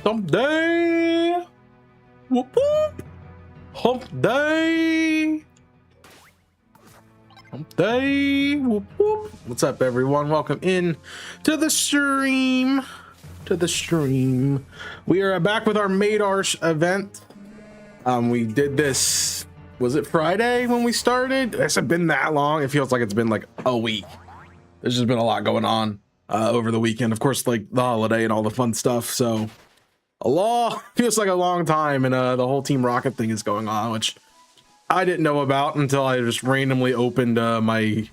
Hump day. Whoop whoop. Hump day. Hump day. Whoop whoop. What's up, everyone? Welcome in to the stream. We are back with our MAYDAR event. We did this, was it Friday when we started? Has it been that long? It feels like it's been like a week. There's just been a lot going on over the weekend. Of course, like the holiday and all the fun stuff. So feels like a long time, and the whole Team Rocket thing is going on, which I didn't know about until I just randomly opened my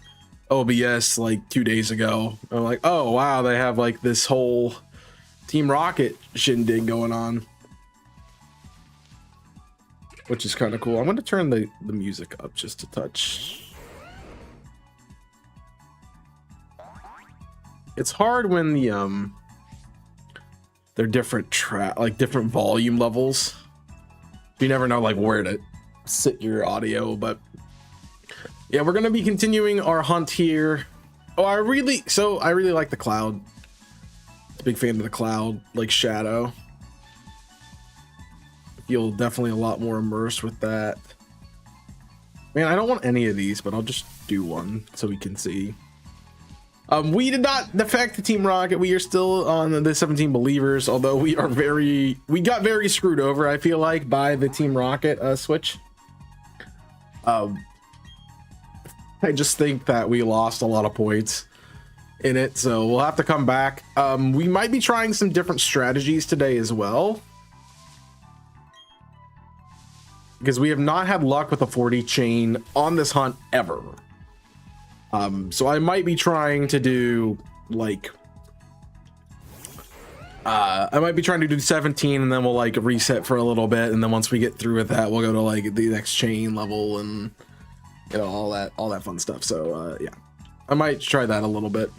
OBS like 2 days ago. I'm like, oh wow, they have like this whole Team Rocket shindig going on, which is kind of cool. I'm going to turn the music up just a touch. It's hard when the they're different different volume levels. You never know like where to sit your audio, but yeah, we're going to be continuing our hunt here. Oh, I really like the cloud. Big fan of the cloud, like shadow. Feel definitely a lot more immersed with that. Man, I don't want any of these, but I'll just do one so we can see. We did not defect to Team Rocket. We are still on the 17 believers, although we got very screwed over, I feel like, by the Team Rocket switch. I just think that we lost a lot of points in it, so we'll have to come back. We might be trying some different strategies today as well, because we have not had luck with a 40 chain on this hunt ever. So I might be trying to do like I might be trying to do 17, and then we'll like reset for a little bit, and then once we get through with that, we'll go to like the next chain level and, you know, all that fun stuff. So yeah, I might try that a little bit.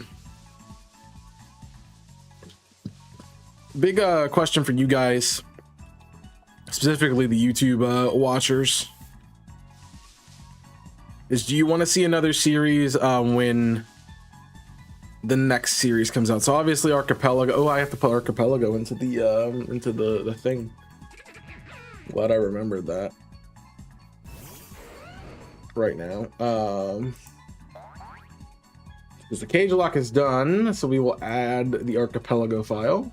Big question for you guys, specifically the YouTube watchers, is do you want to see another series when the next series comes out? So obviously Archipelago. Oh, I have to put Archipelago into the thing. Glad I remembered that right now. Because the cage lock is done, so we will add the Archipelago file.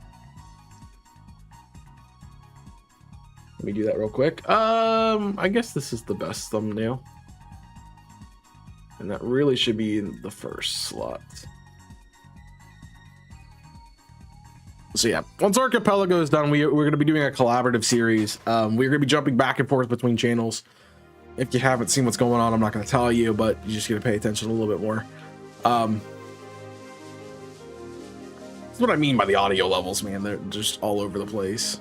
Let me do that real quick. I guess this is the best thumbnail, and that really should be in the first slot. So yeah, once Archipelago is done, we're going to be doing a collaborative series. We're going to be jumping back and forth between channels. If you haven't seen what's going on, I'm not going to tell you, but you just got to pay attention a little bit more. That's what I mean by the audio levels, man. They're just all over the place.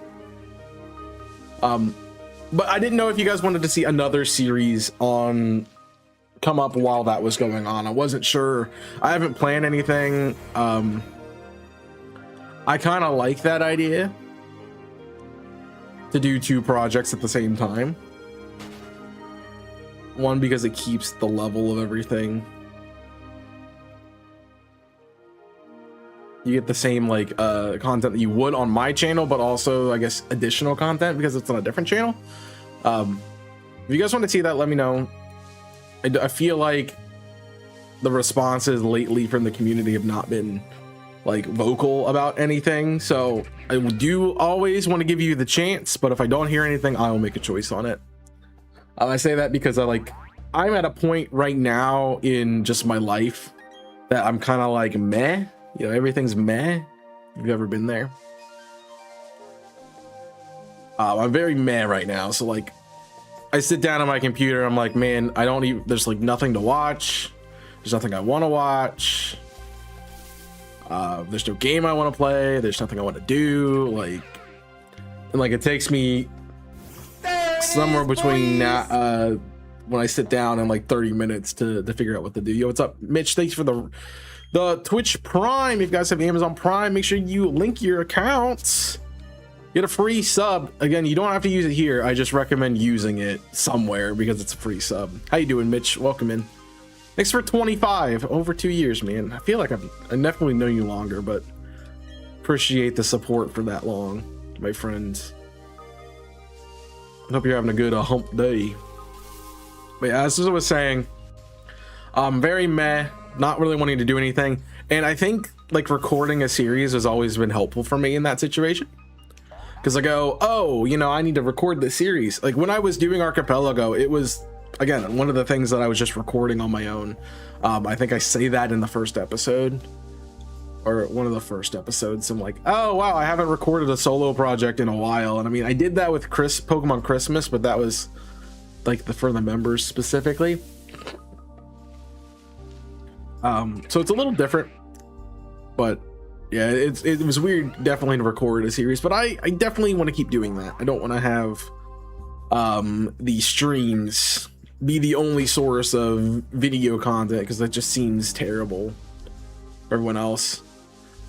But I didn't know if you guys wanted to see another series come up while that was going on. I wasn't sure. I haven't planned anything. I kind of like that idea to do 2 projects at the same time. One, because it keeps the level of everything. You get the same like content that you would on my channel, but also I guess additional content because it's on a different channel. If you guys want to see that, let me know. I feel like the responses lately from the community have not been like vocal about anything, so I do always want to give you the chance, but if I don't hear anything, I will make a choice on it. I say that because I'm at a point right now in just my life that I'm kind of like meh. You know, everything's meh. Have you ever been there? I'm very meh right now. So like, I sit down on my computer. I'm like, man, there's like nothing to watch. There's nothing I want to watch. There's no game I want to play. There's nothing I want to do. And it takes me somewhere between now, when I sit down and like 30 minutes to figure out what to do. Yo, what's up, Mitch? Thanks for the Twitch Prime. If you guys have Amazon Prime, make sure you link your accounts. Get a free sub. Again, you don't have to use it here. I just recommend using it somewhere because it's a free sub. How you doing, Mitch? Welcome in. Thanks for 25. Over 2 years, man. I feel like I definitely know you longer, but appreciate the support for that long. my friends. I hope you're having a good hump day. But yeah, as I was saying, very meh, not really wanting to do anything. And I think like recording a series has always been helpful for me in that situation. Because I go, oh, you know, I need to record this series. Like when I was doing Archipelago, it was, again, one of the things that I was just recording on my own. I think I say that in the first episode. Or one of the first episodes. I'm like, oh wow, I haven't recorded a solo project in a while. And I mean, I did that with Pokemon Christmas, but that was like for the members specifically. So it's a little different, but yeah, it was weird definitely to record a series, but I definitely want to keep doing that. I don't want to have the streams be the only source of video content, because that just seems terrible for everyone else.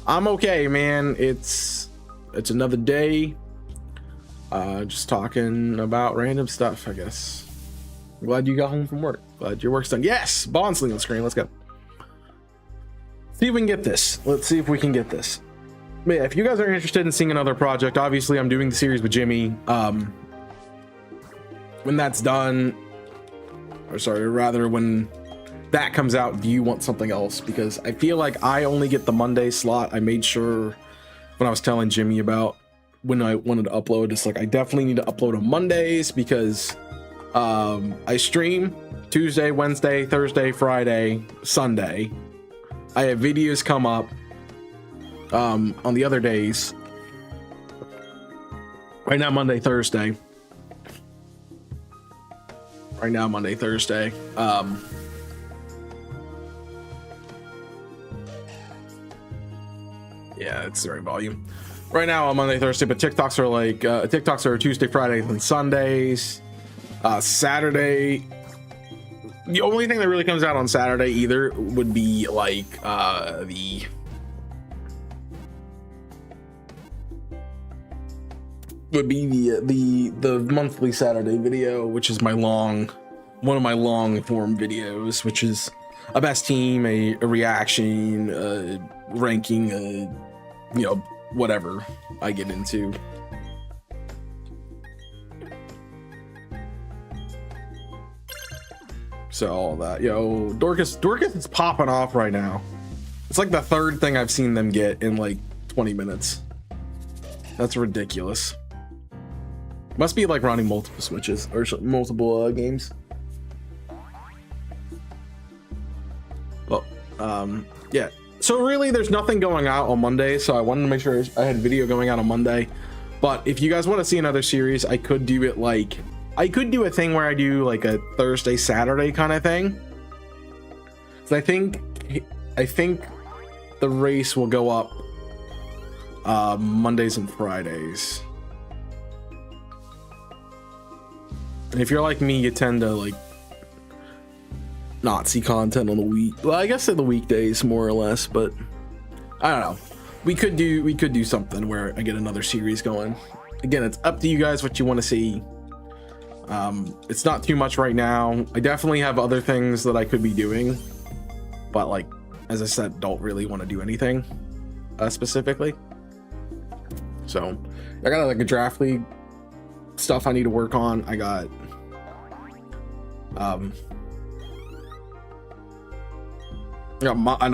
I'm okay, man. It's another day. Just talking about random stuff, I guess. I'm glad you got home from work. Glad your work's done. Yes, Bonsling on screen. Let's go. See if we can get this. Let's see if we can get this. But yeah, if you guys are interested in seeing another project, obviously I'm doing the series with Jimmy. When that's done, or sorry, rather when that comes out, do you want something else? Because I feel like I only get the Monday slot. I made sure when I was telling Jimmy about when I wanted to upload, it's like I definitely need to upload on Mondays, because I stream Tuesday, Wednesday, Thursday, Friday, Sunday. I have videos come up on the other days. Right now, Monday, Thursday. Right now, Monday, Thursday. Yeah, it's the right volume. Right now on Monday, Thursday, but TikToks are like TikToks are Tuesday, Fridays, and Sundays. Saturday. The only thing that really comes out on Saturday either would be like the monthly Saturday video, which is one of my long form videos, which is a best team, a reaction, ranking, you know, whatever I get into. So all that, yo, Dorcas is popping off right now. It's like the third thing I've seen them get in like 20 minutes. That's ridiculous. Must be like running multiple switches or multiple games. Well, yeah. So really, there's nothing going out on Monday, so I wanted to make sure I had video going out on Monday. But if you guys want to see another series, I could do it like, I could do a thing where I do like a Thursday, Saturday kind of thing. So I think the race will go up Mondays and Fridays. And if you're like me, you tend to like not see content on the week. Well, I guess at the weekdays more or less, but I don't know. We could do something where I get another series going. Again, it's up to you guys what you want to see. It's not too much right now. I definitely have other things that I could be doing, but like, as I said, don't really want to do anything specifically. So I got like a draft league stuff I need to work on. I got an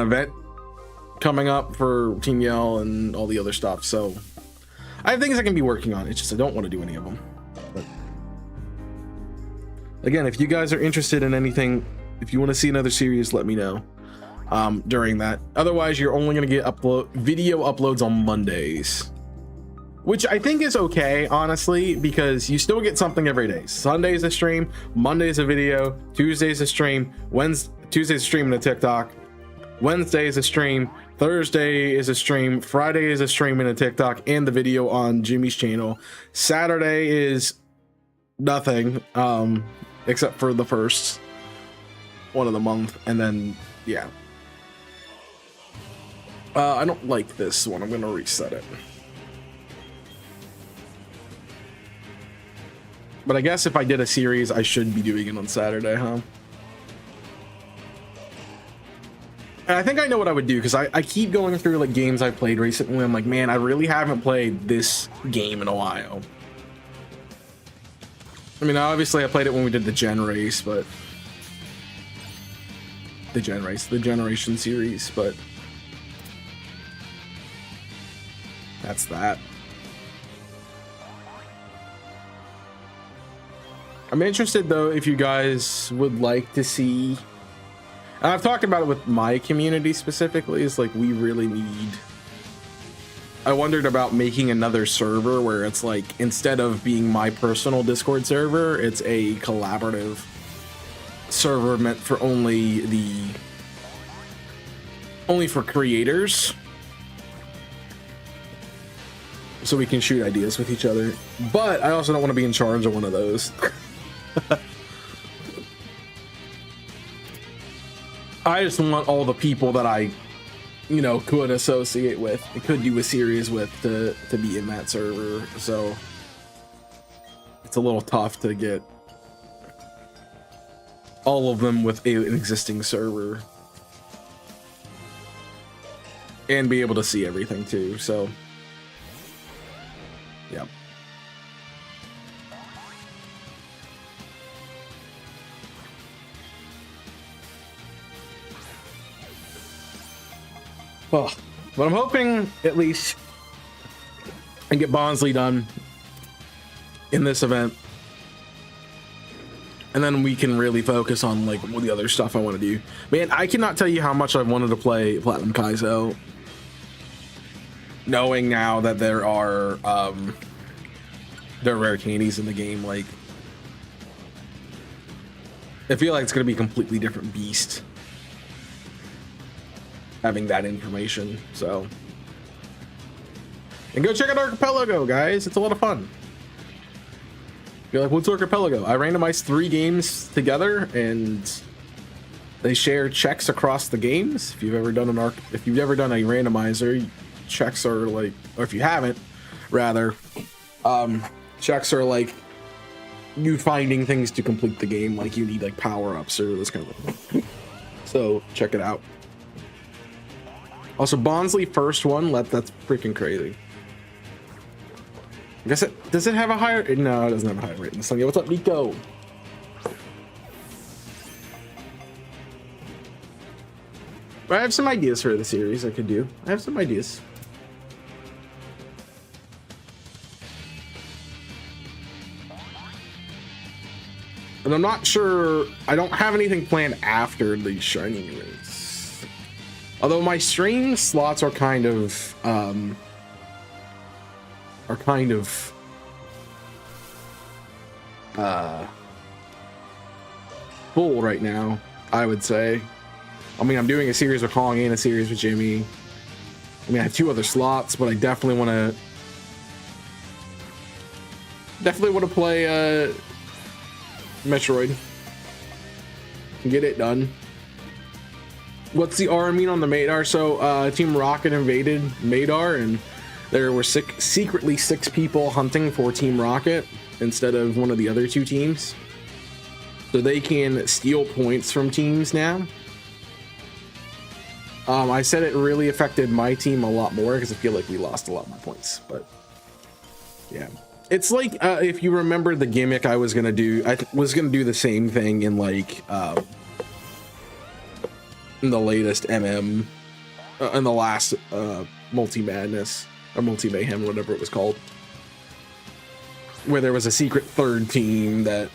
event coming up for Team Yell and all the other stuff, so I have things I can be working on. It's just I don't want to do any of them. But again, if you guys are interested in anything, if you want to see another series, let me know during that. Otherwise, you're only going to get video uploads on Mondays, which I think is okay, honestly, because you still get something every day. Sunday's a stream, Monday's a video, Tuesday's a stream, Tuesday's a stream and a TikTok, Wednesday is a stream, Thursday is a stream, Friday is a stream and a TikTok, and the video on Jimmy's channel. Saturday is nothing, except for the first one of the month, and then yeah. I don't like this one. I'm gonna reset it. But I guess if I did a series, I should be doing it on Saturday, huh? And I think I know what I would do, because I keep going through like games I played recently. I'm like, man, I really haven't played this game in a while. I mean, obviously I played it when we did the Gen race, but the Generation series, but that's that. I'm interested though if you guys would like to see, and I've talked about it with my community specifically, is like we really need, I wondered about making another server where it's like, instead of being my personal Discord server, it's a collaborative server meant for only for creators, so we can shoot ideas with each other. But I also don't want to be in charge of one of those. I just want all the people that I, you know, could associate with, could do a series with, to be in that server. So it's a little tough to get all of them with an existing server and be able to see everything too. So yeah. Well, but I'm hoping at least I get Bonsly done in this event, and then we can really focus on like what the other stuff I want to do. Man, I cannot tell you how much I've wanted to play Platinum Kaizo, knowing now that there are rare candies in the game. Like, I feel like it's gonna be a completely different beast having that information. So, and go check out Archipelago, guys. It's a lot of fun. You're like, what's Archipelago? I randomized 3 games together, and they share checks across the games. If you've ever done a randomizer, checks are like, or if you haven't, rather, checks are like you finding things to complete the game, like you need like power-ups or this kind of thing. So check it out. Also, Bonsly first one, that's freaking crazy. I guess does it have a higher? No, it doesn't have a higher rating. So yeah, what's up, Nico? I have some ideas for the series I could do. I have some ideas. And I'm not sure, I don't have anything planned after the Shining race. Although my stream slots are kind of full right now, I would say. I mean, I'm doing a series with Kong and a series with Jimmy. I mean, I have 2 other slots, but I definitely want to play Metroid and get it done. What's the R mean on the MAYDAR? So Team Rocket invaded MAYDAR, and there were secretly 6 people hunting for Team Rocket instead of one of the other 2 teams, so they can steal points from teams now. I said it really affected my team a lot more because I feel like we lost a lot more points, but yeah. It's like, if you remember the gimmick I was gonna do, I was gonna do the same thing in like in the latest MM, in the last Multi Madness or Multi Mayhem, whatever it was called, where there was a secret 3rd team that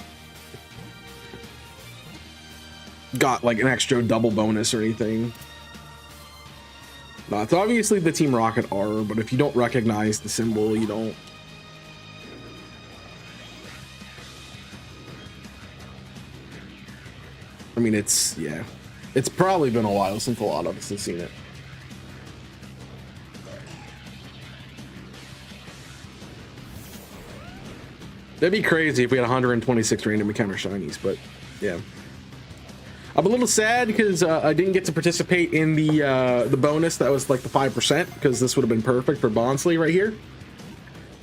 got like an extra double bonus or anything. It's obviously the Team Rocket R, but if you don't recognize the symbol, you don't. I mean, it's, yeah. It's probably been a while since a lot of us have seen it. That'd be crazy if we had 126 random encounter shinies, but yeah. I'm a little sad because I didn't get to participate in the bonus that was like the 5%, because this would have been perfect for Bonsly right here.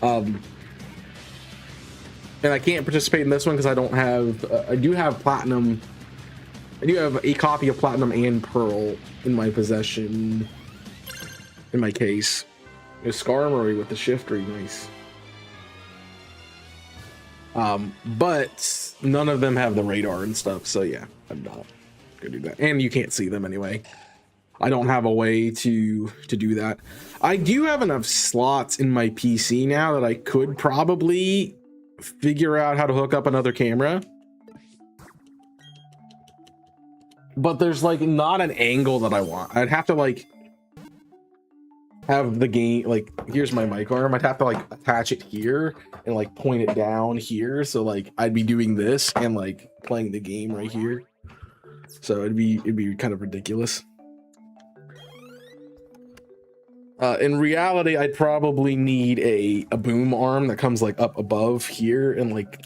And I can't participate in this one because I don't have, I do have platinum I do have a copy of Platinum and Pearl in my possession, in my case. There's Scar Armory with the Shiftry, nice. But none of them have the radar and stuff, so yeah, I'm not gonna do that. And you can't see them anyway. I don't have a way to do that. I do have enough slots in my PC now that I could probably figure out how to hook up another camera. But there's like not an angle that I want. I'd have to like have the game, like here's my mic arm. I'd have to like attach it here and like point it down here. So like I'd be doing this and like playing the game right here. So it'd be kind of ridiculous. In reality, I'd probably need a boom arm that comes like up above here and like,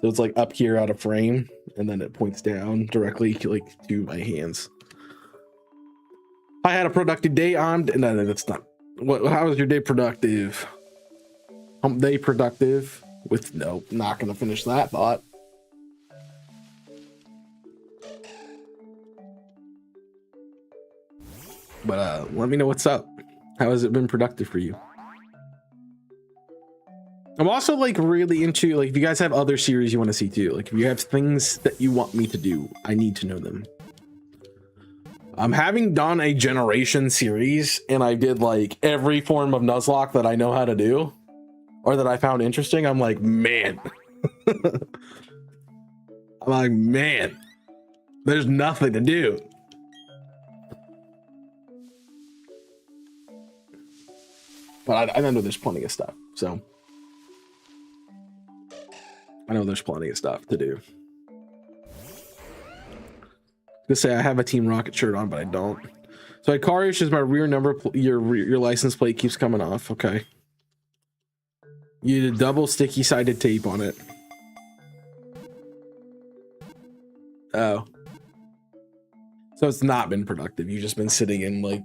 so it's like up here out of frame and then it points down directly like to my hands. I had a productive day. No, that's not. How was your day productive? Hump day productive with no, not gonna finish that thought. But let me know what's up. How has it been productive for you? I'm also like really into like if you guys have other series you want to see too. Like if you have things that you want me to do, I need to know them. I'm having done a generation series and I did like every form of Nuzlocke that I know how to do or that I found interesting. I'm like, man. I'm like, man, there's nothing to do. But I know there's plenty of stuff, so I know there's plenty of stuff to do. Just say I have a Team Rocket shirt on, but I don't. So Ikarish is my rear number. Your license plate keeps coming off. Okay. You did double sticky sided tape on it. Oh. So it's not been productive. You've just been sitting in like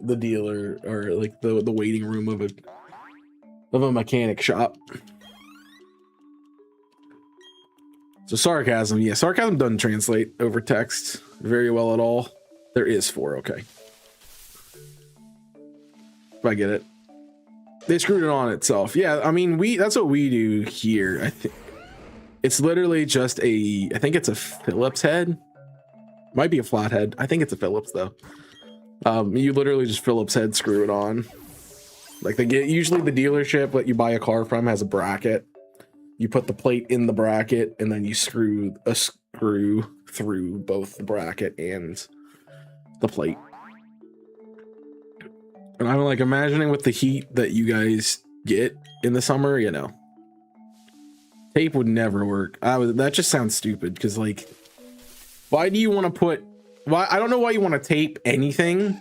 the dealer or like the waiting room of a mechanic shop. So sarcasm, yeah, sarcasm doesn't translate over text very well at all. There is 4, okay. If I get it. They screwed it on itself. Yeah, I mean, that's what we do here. I think it's literally just I think it's a Phillips head. Might be a flathead. I think it's a Phillips though. You literally just Phillips head screw it on. Like usually the dealership that you buy a car from has a bracket. You put the plate in the bracket and then you screw a screw through both the bracket and the plate. And I'm like imagining with the heat that you guys get in the summer, you know, tape would never work. That just sounds stupid because like, why do you want to put, I don't know why you want to tape anything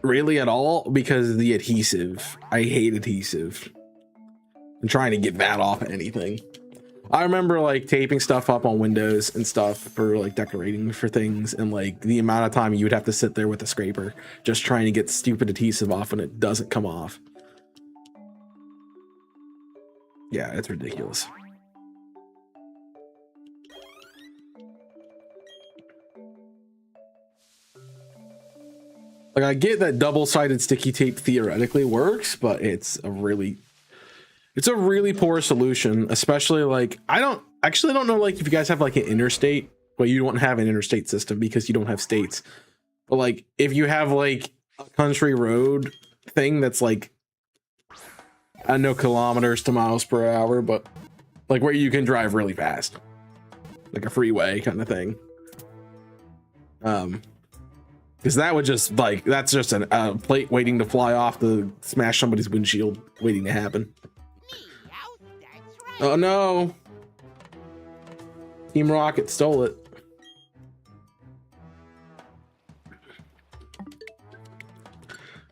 really at all, because the adhesive. I hate adhesive. I'm trying to get that off of anything. I remember like taping stuff up on windows and stuff for like decorating for things, and like the amount of time you would have to sit there with a scraper just trying to get stupid adhesive off and it doesn't come off. Yeah, it's ridiculous. Like I get that double-sided sticky tape theoretically works, but it's a really poor solution, especially like I don't know like if you guys have like an interstate, well you don't have an interstate system because you don't have states. But like if you have like a country road thing that's like I know kilometers to miles per hour, but like where you can drive really fast. Like a freeway kind of thing. Because that would just like that's just a plate waiting to fly off to smash somebody's windshield waiting to happen. Oh no! Team Rocket stole it.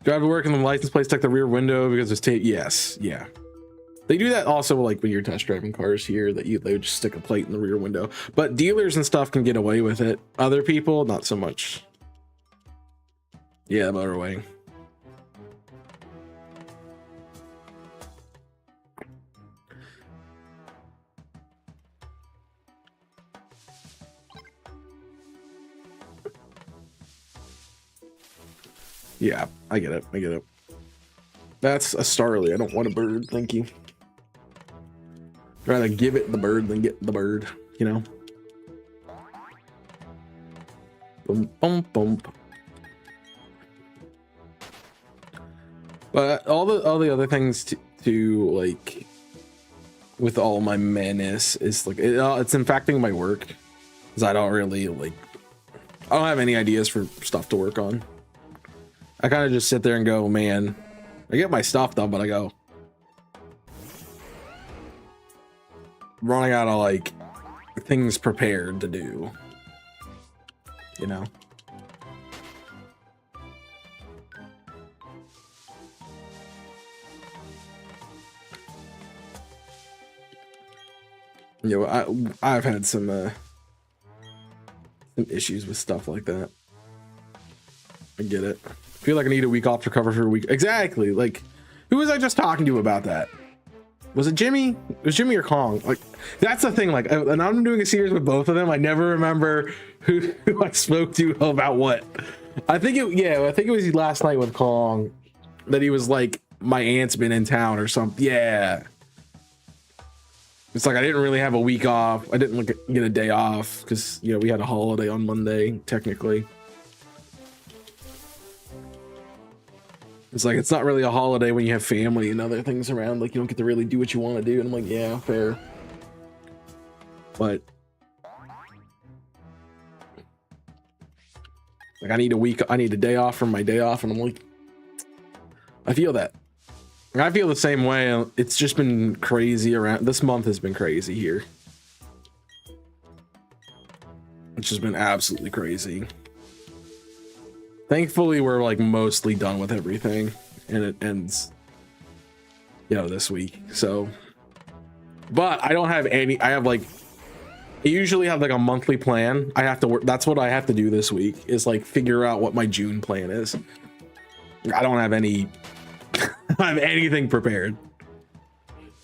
Drive to work and the license plate stuck the rear window because there's tape. Yes, yeah. They do that also like when you're test driving cars here that they would just stick a plate in the rear window. But dealers and stuff can get away with it. Other people, not so much. Yeah, motorway. Yeah, I get it. I get it. That's a starly. I don't want a bird. Thank you. I'd rather give it the bird than get the bird, you know? Boom, boom, boom. But all the other things to like with all my menace is like it's infecting my work because I don't really like I don't have any ideas for stuff to work on. I kind of just sit there and go, man, I get my stuff done, but I go running out of like things prepared to do, you know? You know, I've had some issues with stuff like that. I get it. I feel like I need a week off to recover for a week. Exactly. Like, who was I just talking to about that? Was it Jimmy? It was Jimmy or Kong? Like, that's the thing. Like, and I'm doing a series with both of them. I never remember who I spoke to about what. I think it was last night with Kong that he was like, my aunt's been in town or something. Yeah. It's like I didn't really have a week off. I didn't get a day off because, you know, we had a holiday on Monday, technically. It's like, it's not really a holiday when you have family and other things around. Like, you don't get to really do what you want to do. And I'm like, yeah, fair. But like, I need a day off from my day off. And I'm like, I feel that. I feel the same way. It's just been crazy around. This month has been crazy here. It's just been absolutely crazy. Thankfully, we're like mostly done with everything, and it ends, you know, this week. So, but I don't have any. I have like, I usually have like a monthly plan. I have to work. That's what I have to do this week is like figure out what my June plan is. I don't have any. I don't have anything prepared.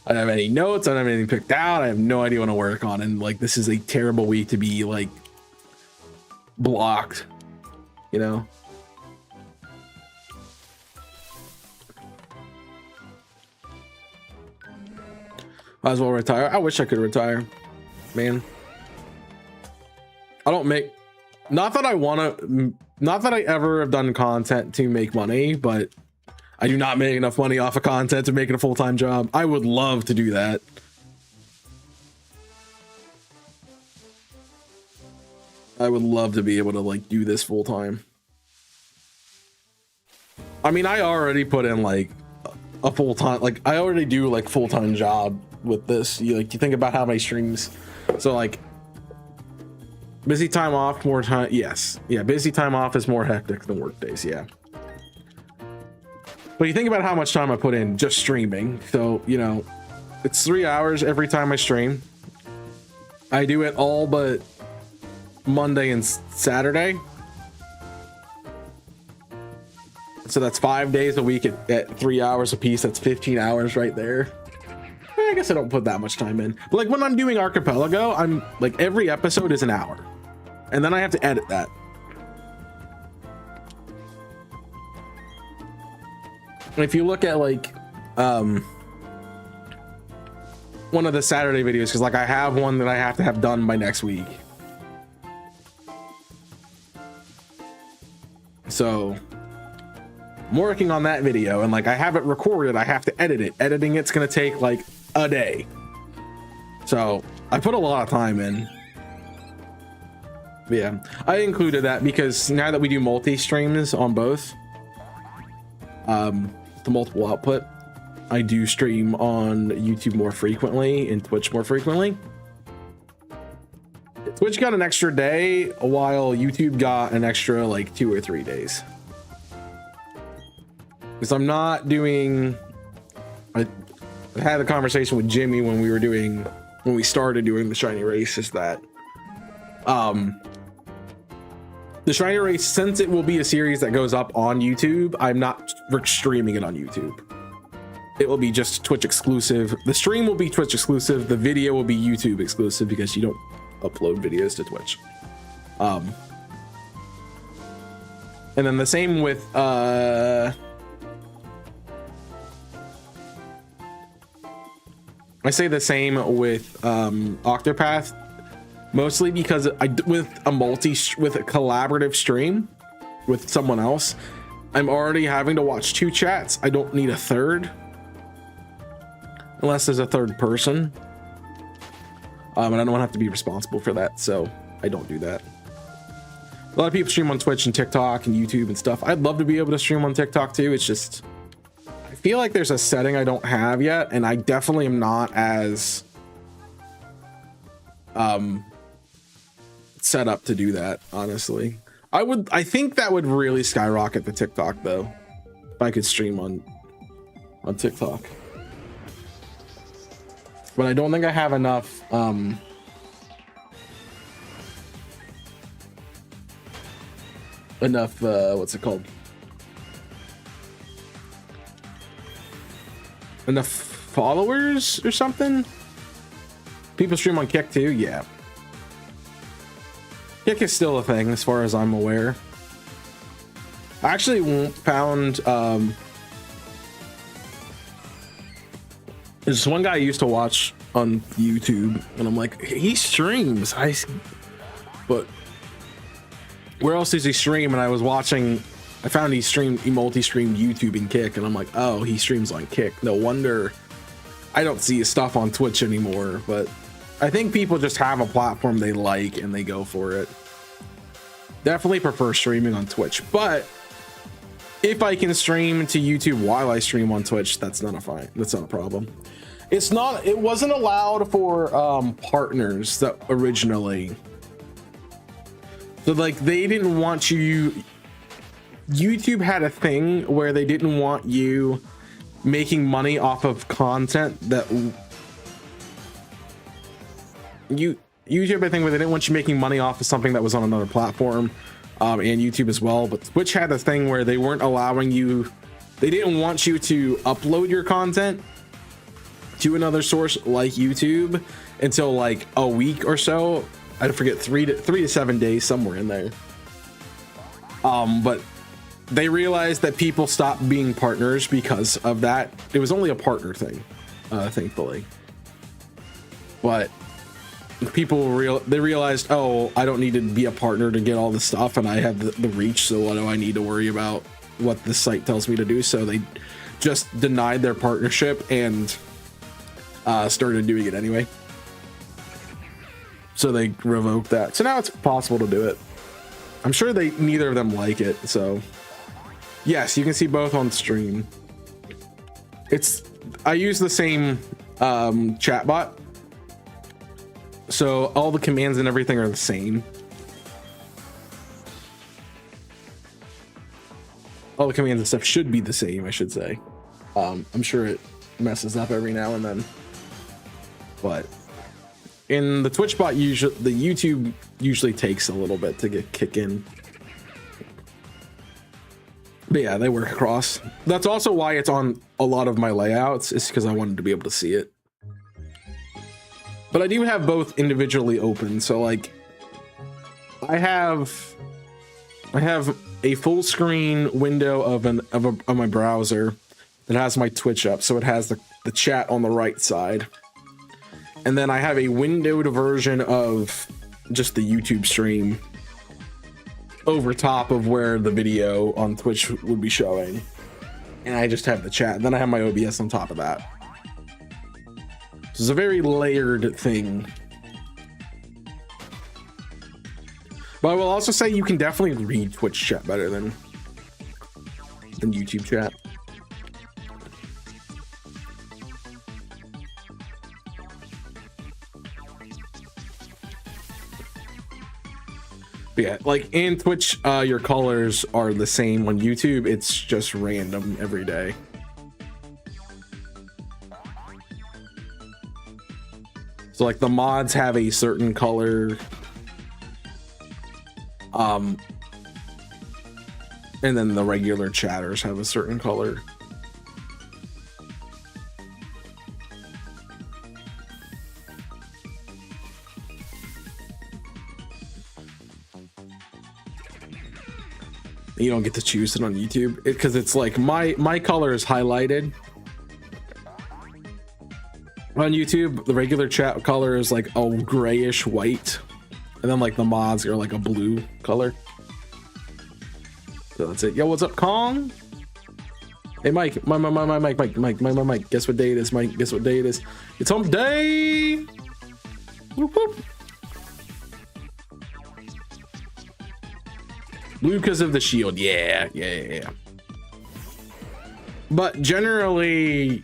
I don't have any notes. I don't have anything picked out. I have no idea what to work on. And like, this is a terrible week to be like blocked, you know? Might as well retire. I wish I could retire, man. I don't make, not that I want to, not that I ever have done content to make money, but I do not make enough money off of content to make it a full-time job. I would love to do that. I would love to be able to like do this full-time. I mean, I already put in like a full-time, like I already do like full-time job with this. You think about how many streams. So like busy time off, more time. Yes. Yeah. Busy time off is more hectic than work days. Yeah. But you think about how much time I put in just streaming. So, you know, it's 3 hours every time I stream. I do it all but Monday and Saturday. So that's 5 days a week at 3 hours a piece. That's 15 hours right there. I guess I don't put that much time in. But like when I'm doing Archipelago, I'm like every episode is an hour. And then I have to edit that. If you look at like one of the Saturday videos, because like I have one that I have to have done by next week, so I'm working on that video and like I have it recorded. I have to edit it. Editing it's gonna take like a day, so I put a lot of time in. But yeah, I included that because now that we do multi streams on both the multiple output, I do stream on YouTube more frequently and Twitch more frequently. Twitch got an extra day while YouTube got an extra like 2 or 3 days, because I'm not doing, I had a conversation with Jimmy when we started doing the Shiny Race, is that the Shiny Race, since it will be a series that goes up on YouTube, I'm not streaming it on YouTube. It will be just Twitch exclusive. The stream will be Twitch exclusive. The video will be YouTube exclusive because you don't upload videos to Twitch. And then the same with I say the same with Octopath, mostly because with a collaborative stream with someone else, I'm already having to watch 2 chats. I don't need a third unless there's a third person, and I don't have to be responsible for that, so I don't do that. A lot of people stream on Twitch and TikTok and YouTube and stuff. I'd love to be able to stream on TikTok too. It's just, I feel like there's a setting I don't have yet, and I definitely am not as set up to do that, honestly. I think that would really skyrocket the TikTok though, if I could stream on TikTok. But I don't think I have enough what's it called, enough followers or something. People stream on Kick too. Yeah, Kick is still a thing as far as I'm aware. I actually found there's one guy I used to watch on YouTube, and I'm like, he streams. But where else does he stream? And I was watching, I found he multi-streamed YouTube and Kick, and I'm like, oh, he streams on Kick. No wonder I don't see his stuff on Twitch anymore. But I think people just have a platform they like and they go for it. Definitely prefer streaming on Twitch, but if I can stream to YouTube while I stream on Twitch, that's not a problem. It wasn't allowed for partners that originally. So like they didn't want you, YouTube had a thing where they didn't want you making money off of content that YouTube had a thing where they didn't want you making money off of something that was on another platform, and YouTube as well. But Twitch had a thing where they weren't allowing you, they didn't want you to upload your content to another source like YouTube until like a week or so. I forget, 3 to 7 days, somewhere in there. But they realized that people stopped being partners because of that. It was only a partner thing, thankfully. But people realized, oh, I don't need to be a partner to get all this stuff, and I have the reach, so what do I need to worry about what the site tells me to do? So they just denied their partnership and started doing it anyway. So they revoked that. So now it's possible to do it. I'm sure neither of them like it. So yes, you can see both on stream. I use the same chat bot. So all the commands and everything are the same. All the commands and stuff should be the same, I should say. I'm sure it messes up every now and then. But in the Twitch bot, the YouTube usually takes a little bit to kick in. But yeah, they work across. That's also why it's on a lot of my layouts, is because I wanted to be able to see it. But I do have both individually open. So like I have a full screen window of my browser that has my Twitch up. So it has the chat on the right side. And then I have a windowed version of just the YouTube stream over top of where the video on Twitch would be showing. And I just have the chat. Then I have my OBS on top of that. So it's a very layered thing. But I will also say you can definitely read Twitch chat better than YouTube chat. Yeah, like in Twitch, your colors are the same. On YouTube, it's just random every day. So like the mods have a certain color, and then the regular chatters have a certain color. You don't get to choose it on YouTube because it's like my color is highlighted. On YouTube, the regular chat color is like a grayish white, and then like the mods are like a blue color. So that's it. Yo, what's up, Kong? Hey, Mike, Mike. Guess what day it is, Mike? Guess what day it is? It's hump day. Whoop, whoop. Blue because of the shield. Yeah. But generally,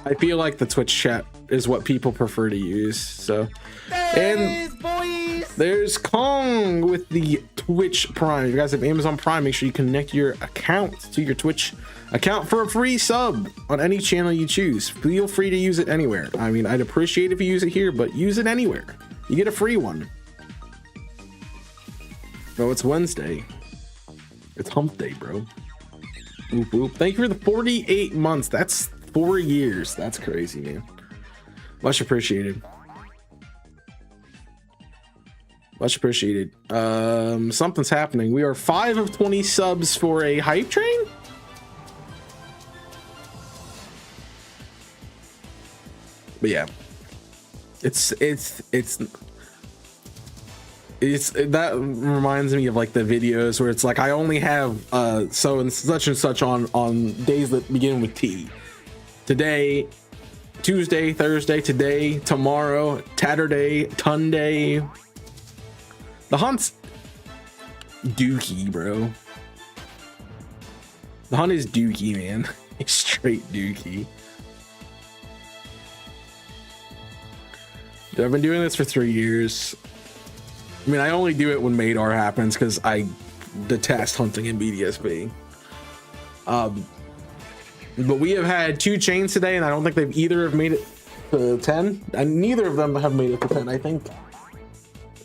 I feel like the Twitch chat is what people prefer to use. So, and boys, there's Kong with the Twitch Prime. If you guys have Amazon Prime, make sure you connect your account to your Twitch account for a free sub on any channel you choose. Feel free to use it anywhere. I mean, I'd appreciate if you use it here, but use it anywhere. You get a free one. Oh, it's Wednesday. It's hump day, bro. Boop, boop. Thank you for the 48 months. That's 4 years. That's crazy, man. Much appreciated. Much appreciated. Something's happening. We are 5 of 20 subs for a hype train. But yeah, it's that reminds me of like the videos where it's like I only have so and such on days that begin with T. Today, Tuesday, Thursday, today, tomorrow, Tatterday, Tunday. The hunt's dookie, bro. The hunt is dookie, man. It's straight dookie. Dude, I've been doing this for 3 years. I mean, I only do it when MAYDAR happens because I detest hunting in BDSP. But we have had 2 chains today, and I don't think they've either have made it to 10. And neither of them have made it to 10. I think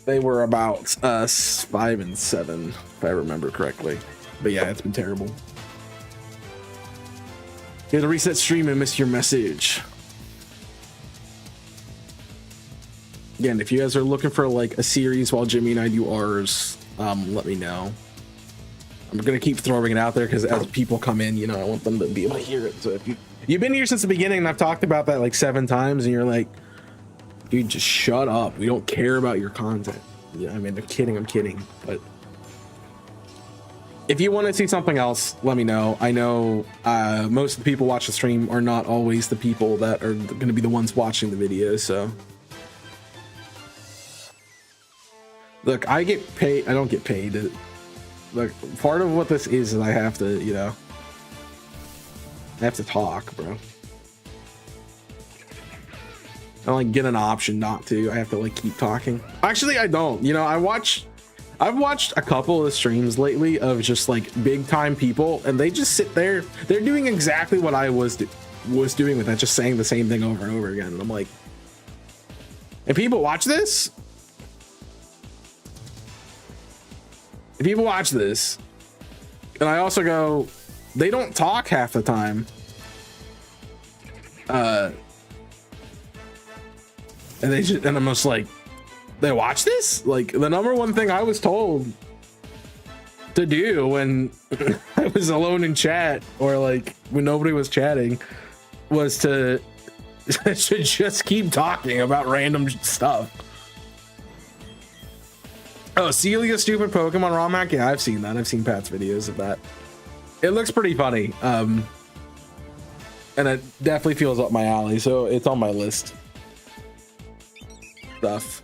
they were about 5 and 7, if I remember correctly. But yeah, it's been terrible. You had to reset stream and miss your message. Again, if you guys are looking for like a series while Jimmy and I do ours, let me know. I'm gonna keep throwing it out there because as people come in, you know, I want them to be able to hear it. So if you've been here since the beginning and I've talked about that like 7 times and you're like, dude, just shut up. We don't care about your content. Yeah, I mean, I'm kidding. But if you want to see something else, let me know. I know most of the people watch the stream are not always the people that are going to be the ones watching the video. So look, I get paid. I don't get paid. Look, part of what this is I have to, you know, I have to talk, bro. I don't like get an option not to. I have to like keep talking. Actually, I don't. You know, I've watched a couple of streams lately of just like big time people, and they just sit there. They're doing exactly what I was doing with that, just saying the same thing over and over again. And I'm like, and people watch this. If people watch this, and I also go, they don't talk half the time. And I'm just like, they watch this? Like, the number one thing I was told to do when I was alone in chat, or like when nobody was chatting, was to just keep talking about random stuff. Oh, Celia stupid Pokemon ROM hack? Yeah, I've seen that. I've seen Pat's videos of that. It looks pretty funny. And it definitely feels up my alley, so it's on my list. Stuff.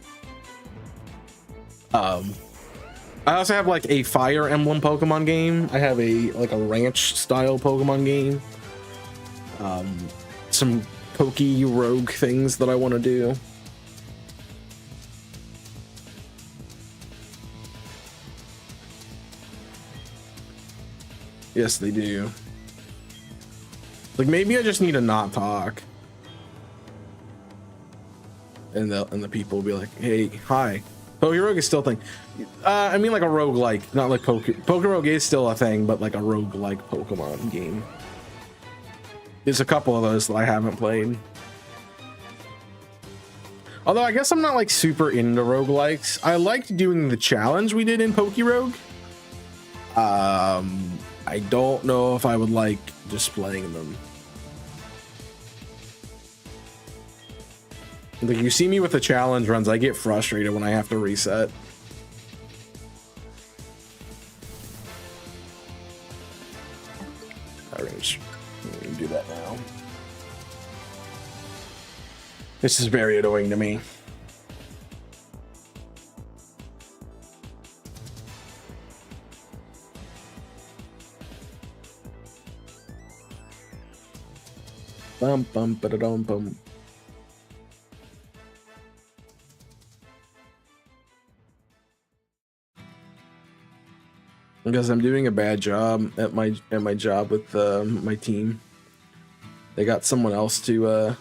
I also have like a Fire Emblem Pokemon game. I have a ranch style Pokemon game. Some Pokey Rogue things that I want to do. Yes, they do. Like, maybe I just need to not talk. And the people will be like, hey, hi. Pokerogue is still a thing. I mean like a roguelike, not like Pokerogue is still a thing, but like a roguelike Pokemon game. There's a couple of those that I haven't played. Although I guess I'm not like super into roguelikes. I liked doing the challenge we did in Pokerogue. I don't know if I would like displaying them. Like, you see me with the challenge runs, I get frustrated when I have to reset. All right, I'm gonna do that now. This is very annoying to me. Bum bum ba da dum bum. Because I'm doing a bad job at my job with my team. They got someone else to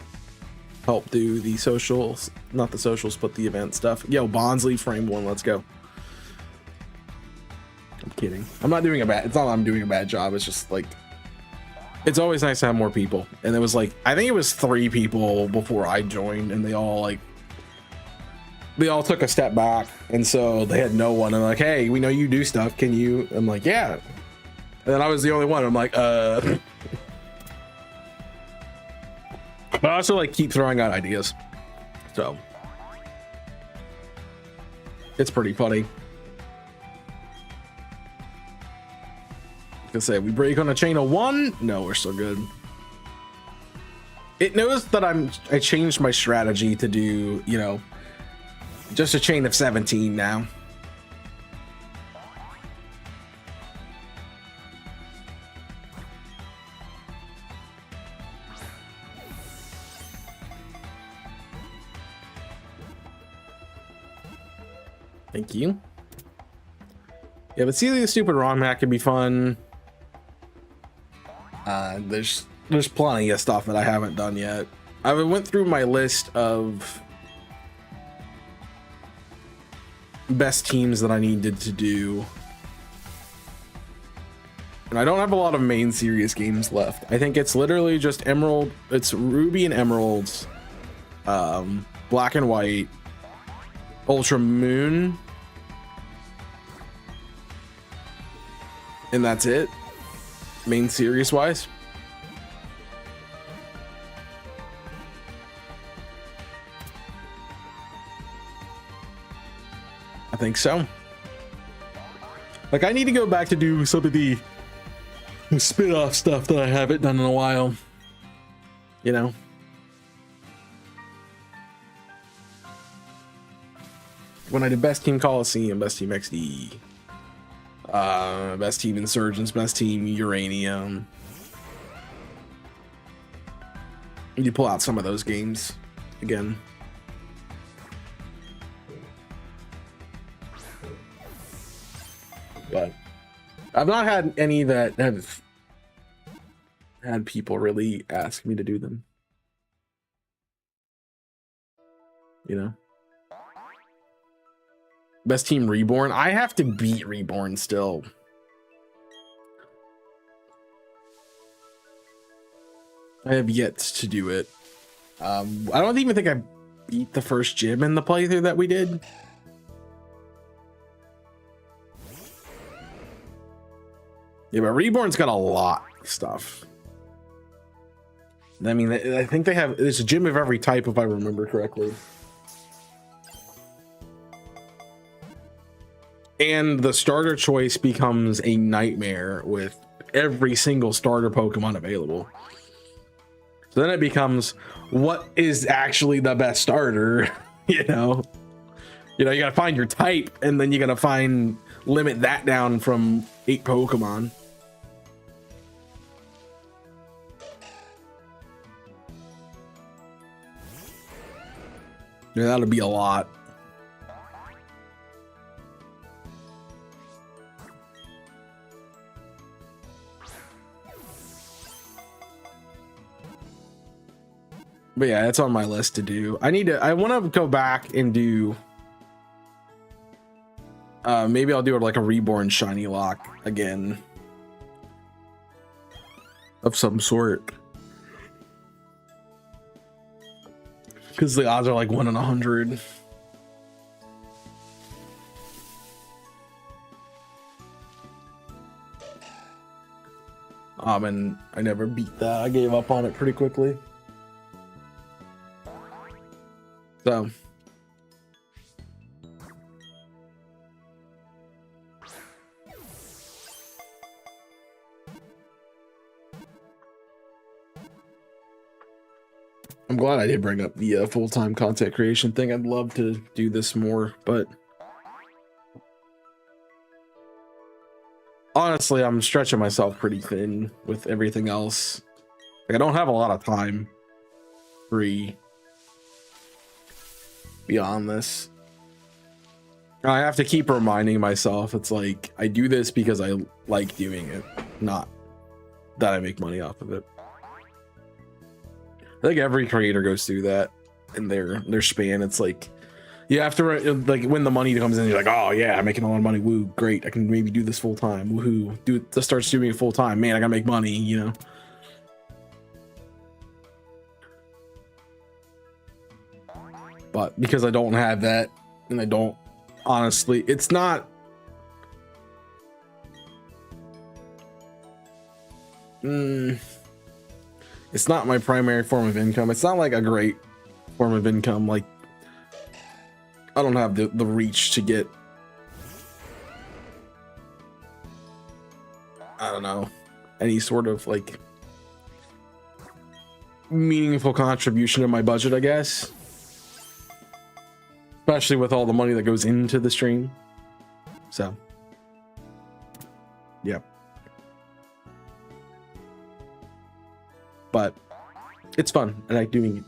help do the socials, not the socials, but the event stuff. Yo, Bondsley frame 1, let's go. I'm kidding. I'm not doing a bad. It's not that I'm doing a bad job. It's just like, it's always nice to have more people. And it was like, I think it was 3 people before I joined, and they all took a step back, and so they had no one. And like, hey, we know you do stuff. Can you? I'm like, yeah. And then I was the only one. I'm like, But I also like keep throwing out ideas, so it's pretty funny. Like I say, we break on a chain of 1. No, we're still good. It knows that I changed my strategy to do, you know, just a chain of 17 now. Thank you. Yeah, but see, the stupid ROM hack could be fun. There's plenty of stuff that I haven't done yet. I went through my list of best teams that I needed to do, and I don't have a lot of main series games left. I think it's literally just Emerald. It's Ruby and Emeralds, Black and White, Ultra Moon, and that's it, main series wise. I think so. Like, I need to go back to do some of the spin-off stuff that I haven't done in a while, you know. When I did Best Team Coliseum, Best Team XD, Best Team Insurgents, Best Team Uranium. You pull out some of those games again. But I've not had any that have had people really ask me to do them. You know? Best Team Reborn. I have to beat Reborn still. I have yet to do it. I don't even think I beat the first gym in the playthrough that we did. Yeah, but Reborn's got a lot of stuff. I mean, I think they have, there's a gym of every type, if I remember correctly. And the starter choice becomes a nightmare with every single starter Pokemon available. So then it becomes, what is actually the best starter? You know, you gotta find your type, and then you gotta limit that down from 8 Pokemon. Yeah, that'll be a lot. But yeah, it's on my list to do. I want to go back and do, maybe I'll do like a Reborn Shiny Lock again of some sort, because the odds are like 1 in 100. And I never beat that. I gave up on it pretty quickly. So I'm glad I did bring up the full-time content creation thing. I'd love to do this more, but honestly, I'm stretching myself pretty thin with everything else. Like, I don't have a lot of time free beyond this. I have to keep reminding myself, it's like, I do this because I like doing it, not that I make money off of it. I think every creator goes through that in their span. It's like, you have to, like, when the money comes in, you're like, oh yeah, I'm making a lot of money, woo, great, I can maybe do this full time, woohoo, just starts doing it full time, man, I gotta make money, you know. But because I don't have that, and I don't, honestly, it's not, it's not my primary form of income. It's not like a great form of income. Like, I don't have the reach to get, I don't know, any sort of like meaningful contribution to my budget, I guess. Especially with all the money that goes into the stream. So, yeah. But it's fun. I like doing it.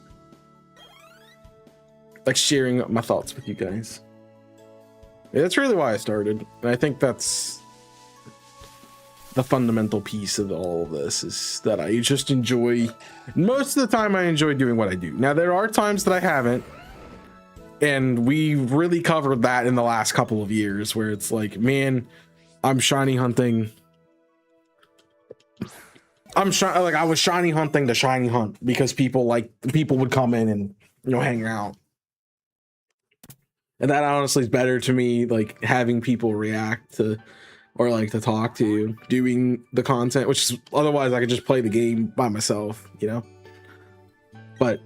Like sharing my thoughts with you guys. Yeah, that's really why I started. And I think that's the fundamental piece of all of this, is that I just enjoy, most of the time I enjoy doing what I do. Now, there are times that I haven't. And we really covered that in the last couple of years, where it's like, man, I'm shiny hunting. I was shiny hunting the shiny hunt because people would come in and, you know, hang out. And that honestly is better to me, like having people react to, or like to talk to, doing the content, which is, otherwise I could just play the game by myself, you know. But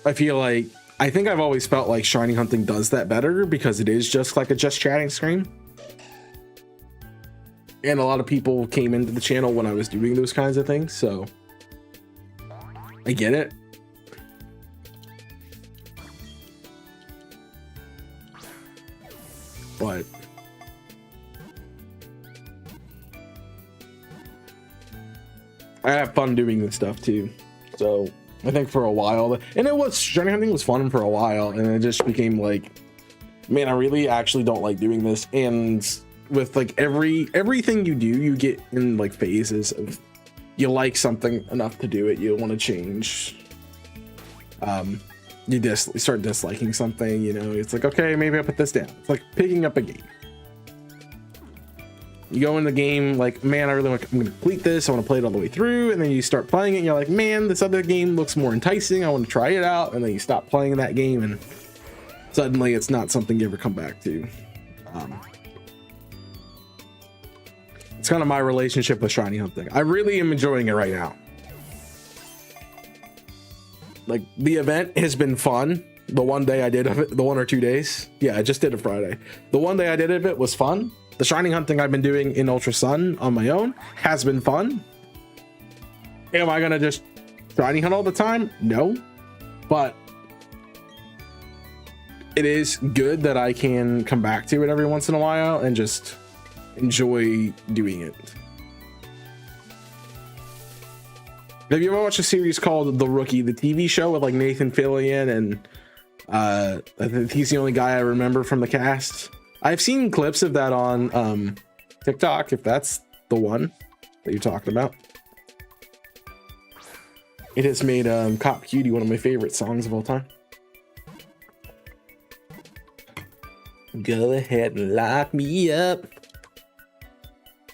I feel like, I think I've always felt like shiny hunting does that better because it is just like a just chatting stream. And a lot of people came into the channel when I was doing those kinds of things, so I get it. But I have fun doing this stuff too. So I think for a while, and it was, shiny hunting was fun for a while, and it just became like, man, I really actually don't like doing this. And with like everything you do, you get in like phases of, you like something enough to do it, you want to change. You start disliking something, you know, it's like, okay, maybe I put this down. It's like picking up a game. You go in the game like, man, I'm gonna complete this, I want to play it all the way through, and then you start playing it and you're like, man, this other game looks more enticing, I want to try it out, and then you stop playing that game and suddenly it's not something you ever come back to. It's kind of my relationship with shiny hunting. I really am enjoying it right now. Like, the event has been fun. The one day I did of it, the 1 or 2 days. Yeah, I just did it Friday. The one day I did of it was fun. The shiny hunting I've been doing in Ultra Sun on my own has been fun. Am I gonna just shiny hunt all the time? No. But it is good that I can come back to it every once in a while and just enjoy doing it. Have you ever watched a series called The Rookie, the TV show with like Nathan Fillion, and I think he's the only guy I remember from the cast? I've seen clips of that on TikTok, if that's the one that you're talking about. It has made Cop Cutie one of my favorite songs of all time. Go ahead and lock me up.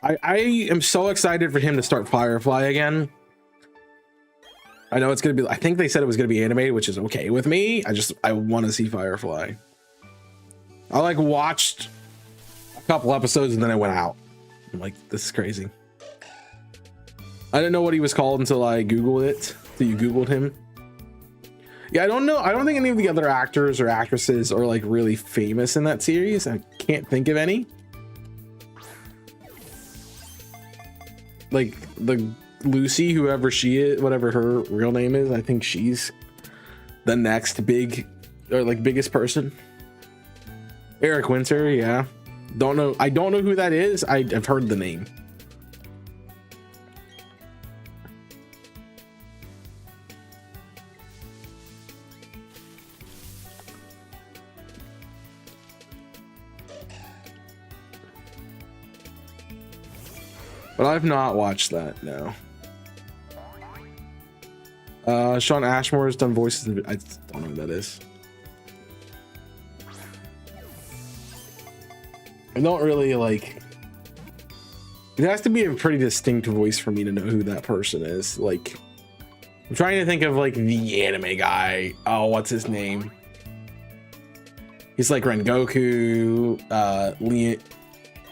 I am so excited for him to start Firefly again. I know it's gonna be, I think they said it was gonna be animated, which is okay with me. I want to see Firefly. I like watched a couple episodes and then I went out. I'm like, this is crazy. I didn't know what he was called until I Googled it. So you Googled him. Yeah, I don't know. I don't think any of the other actors or actresses are like really famous in that series. I can't think of any. Like the Lucy, whoever she is, whatever her real name is, I think she's the next big or like biggest person. Eric Winter, yeah. Don't know. I don't know who that is. I've heard the name. But I've not watched that, no. Sean Ashmore has done voices. I don't know who that is. I don't really like. It has to be a pretty distinct voice for me to know who that person is. Like, I'm trying to think of like the anime guy. Oh, what's his name? He's like Rengoku,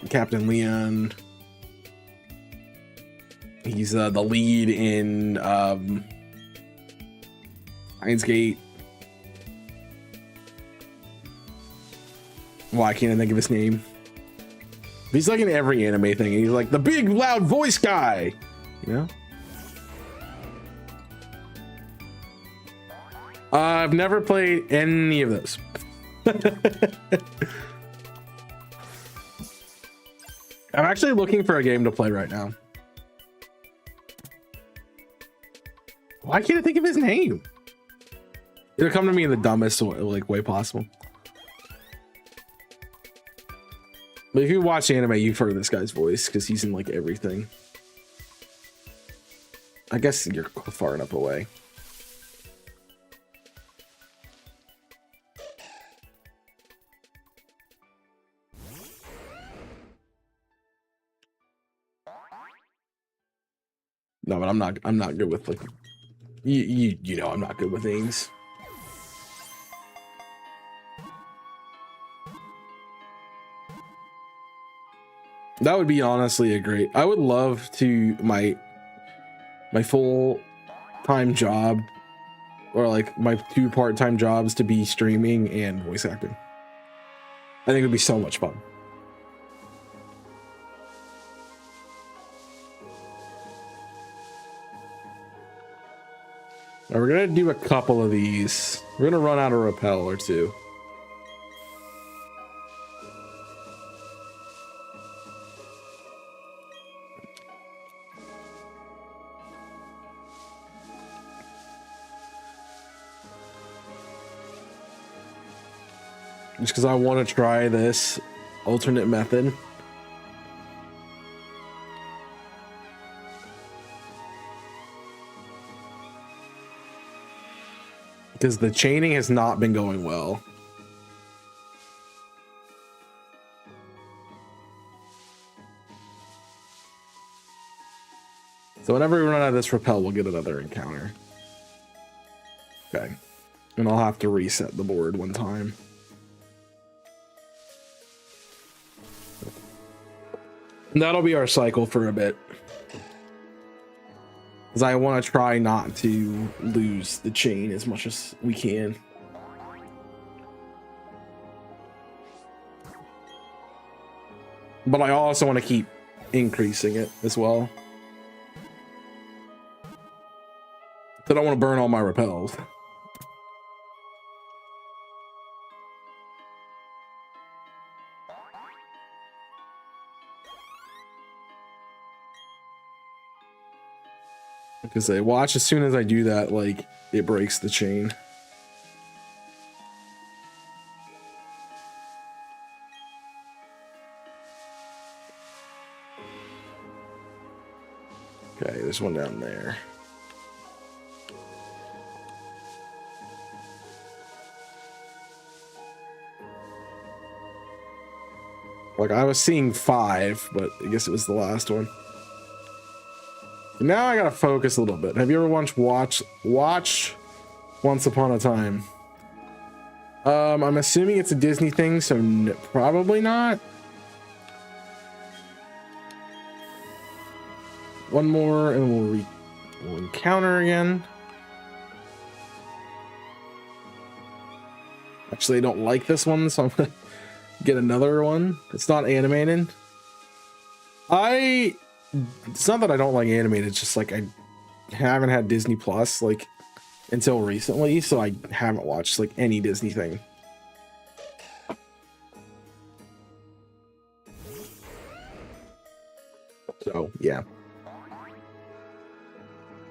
Captain Leon. He's the lead in Steins Gate. Why can't I think of his name? He's like in every anime thing. He's like the big loud voice guy, you know? I've never played any of those. I'm actually looking for a game to play right now. Why can't I think of his name? It'll come to me in the dumbest way possible. But if you watch anime, you've heard this guy's voice because he's in like everything. I guess you're far enough away. No, but I'm not good with like you know I'm not good with names. That would be honestly a great. I would love to my full-time job or like my 2 part-time jobs to be streaming and voice acting. I think it would be so much fun. Now we're gonna do a couple of these. We're gonna run out a rappel or two. Just because I want to try this alternate method. Because the chaining has not been going well. So whenever we run out of this rappel, we'll get another encounter. Okay. And I'll have to reset the board one time. And that'll be our cycle for a bit. Because I want to try not to lose the chain as much as we can. But I also want to keep increasing it as well. I don't want to burn all my rappels. Because they watch as soon as I do that, like it breaks the chain. Okay, there's one down there. Like I was seeing 5, but I guess it was the last one. Now I gotta focus a little bit. Have you ever watched Once Upon a Time? I'm assuming it's a Disney thing, so probably not. one more and we'll encounter again. Actually, I don't like this one, so I'm gonna get another one. It's not animated. It's not that I don't like animated, it's just like I haven't had Disney Plus like until recently, so I haven't watched like any Disney thing. So yeah,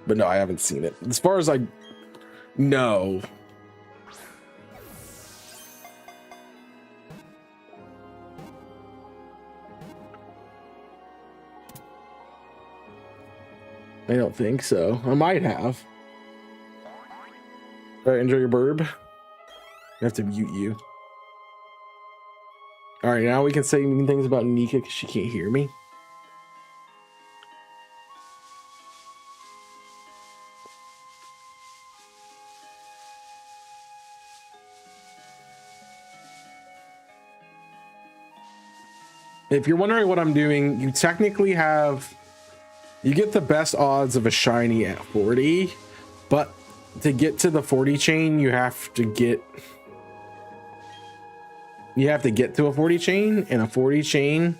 but no, I haven't seen it. As far as I know, I don't think so. I might have. All right, enjoy your burb. I have to mute you. All right, now we can say mean things about Nika because she can't hear me. If you're wondering what I'm doing, you technically have, you get the best odds of a shiny at 40, but to get to the 40 chain, you have to get to a 40 chain, and a 40 chain,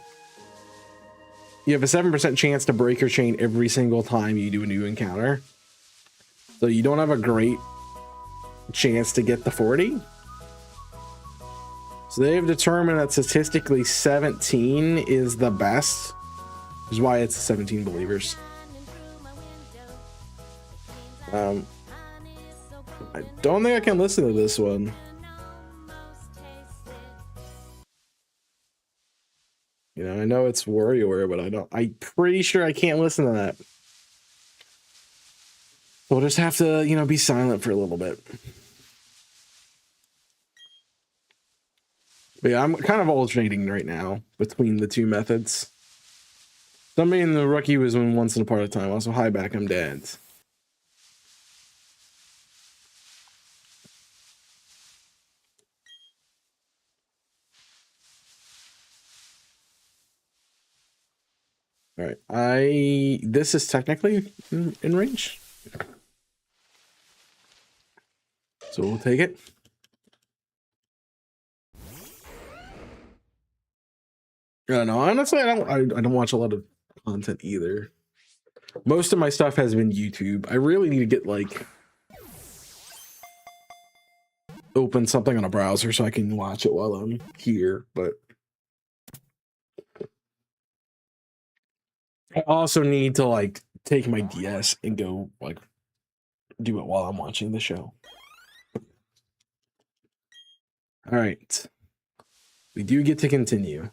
you have a 7% chance to break your chain every single time you do a new encounter. So you don't have a great chance to get the 40. So they've determined that statistically 17 is the best, which is why it's 17 believers. I don't think I can listen to this one. You know, I know it's WarioWare, but I'm pretty sure I can't listen to that. We'll just have to, you know, be silent for a little bit. But yeah, I'm kind of alternating right now between the two methods. Somebody in the rookie was in once in a part of time. Also, hi back, I'm dead. All right, this is technically in range, so we'll take it. No, honestly, I don't watch a lot of content either. Most of my stuff has been YouTube. I really need to get like open something on a browser so I can watch it while I'm here, but I also need to like take my DS and go like do it while I'm watching the show. All right, we do get to continue.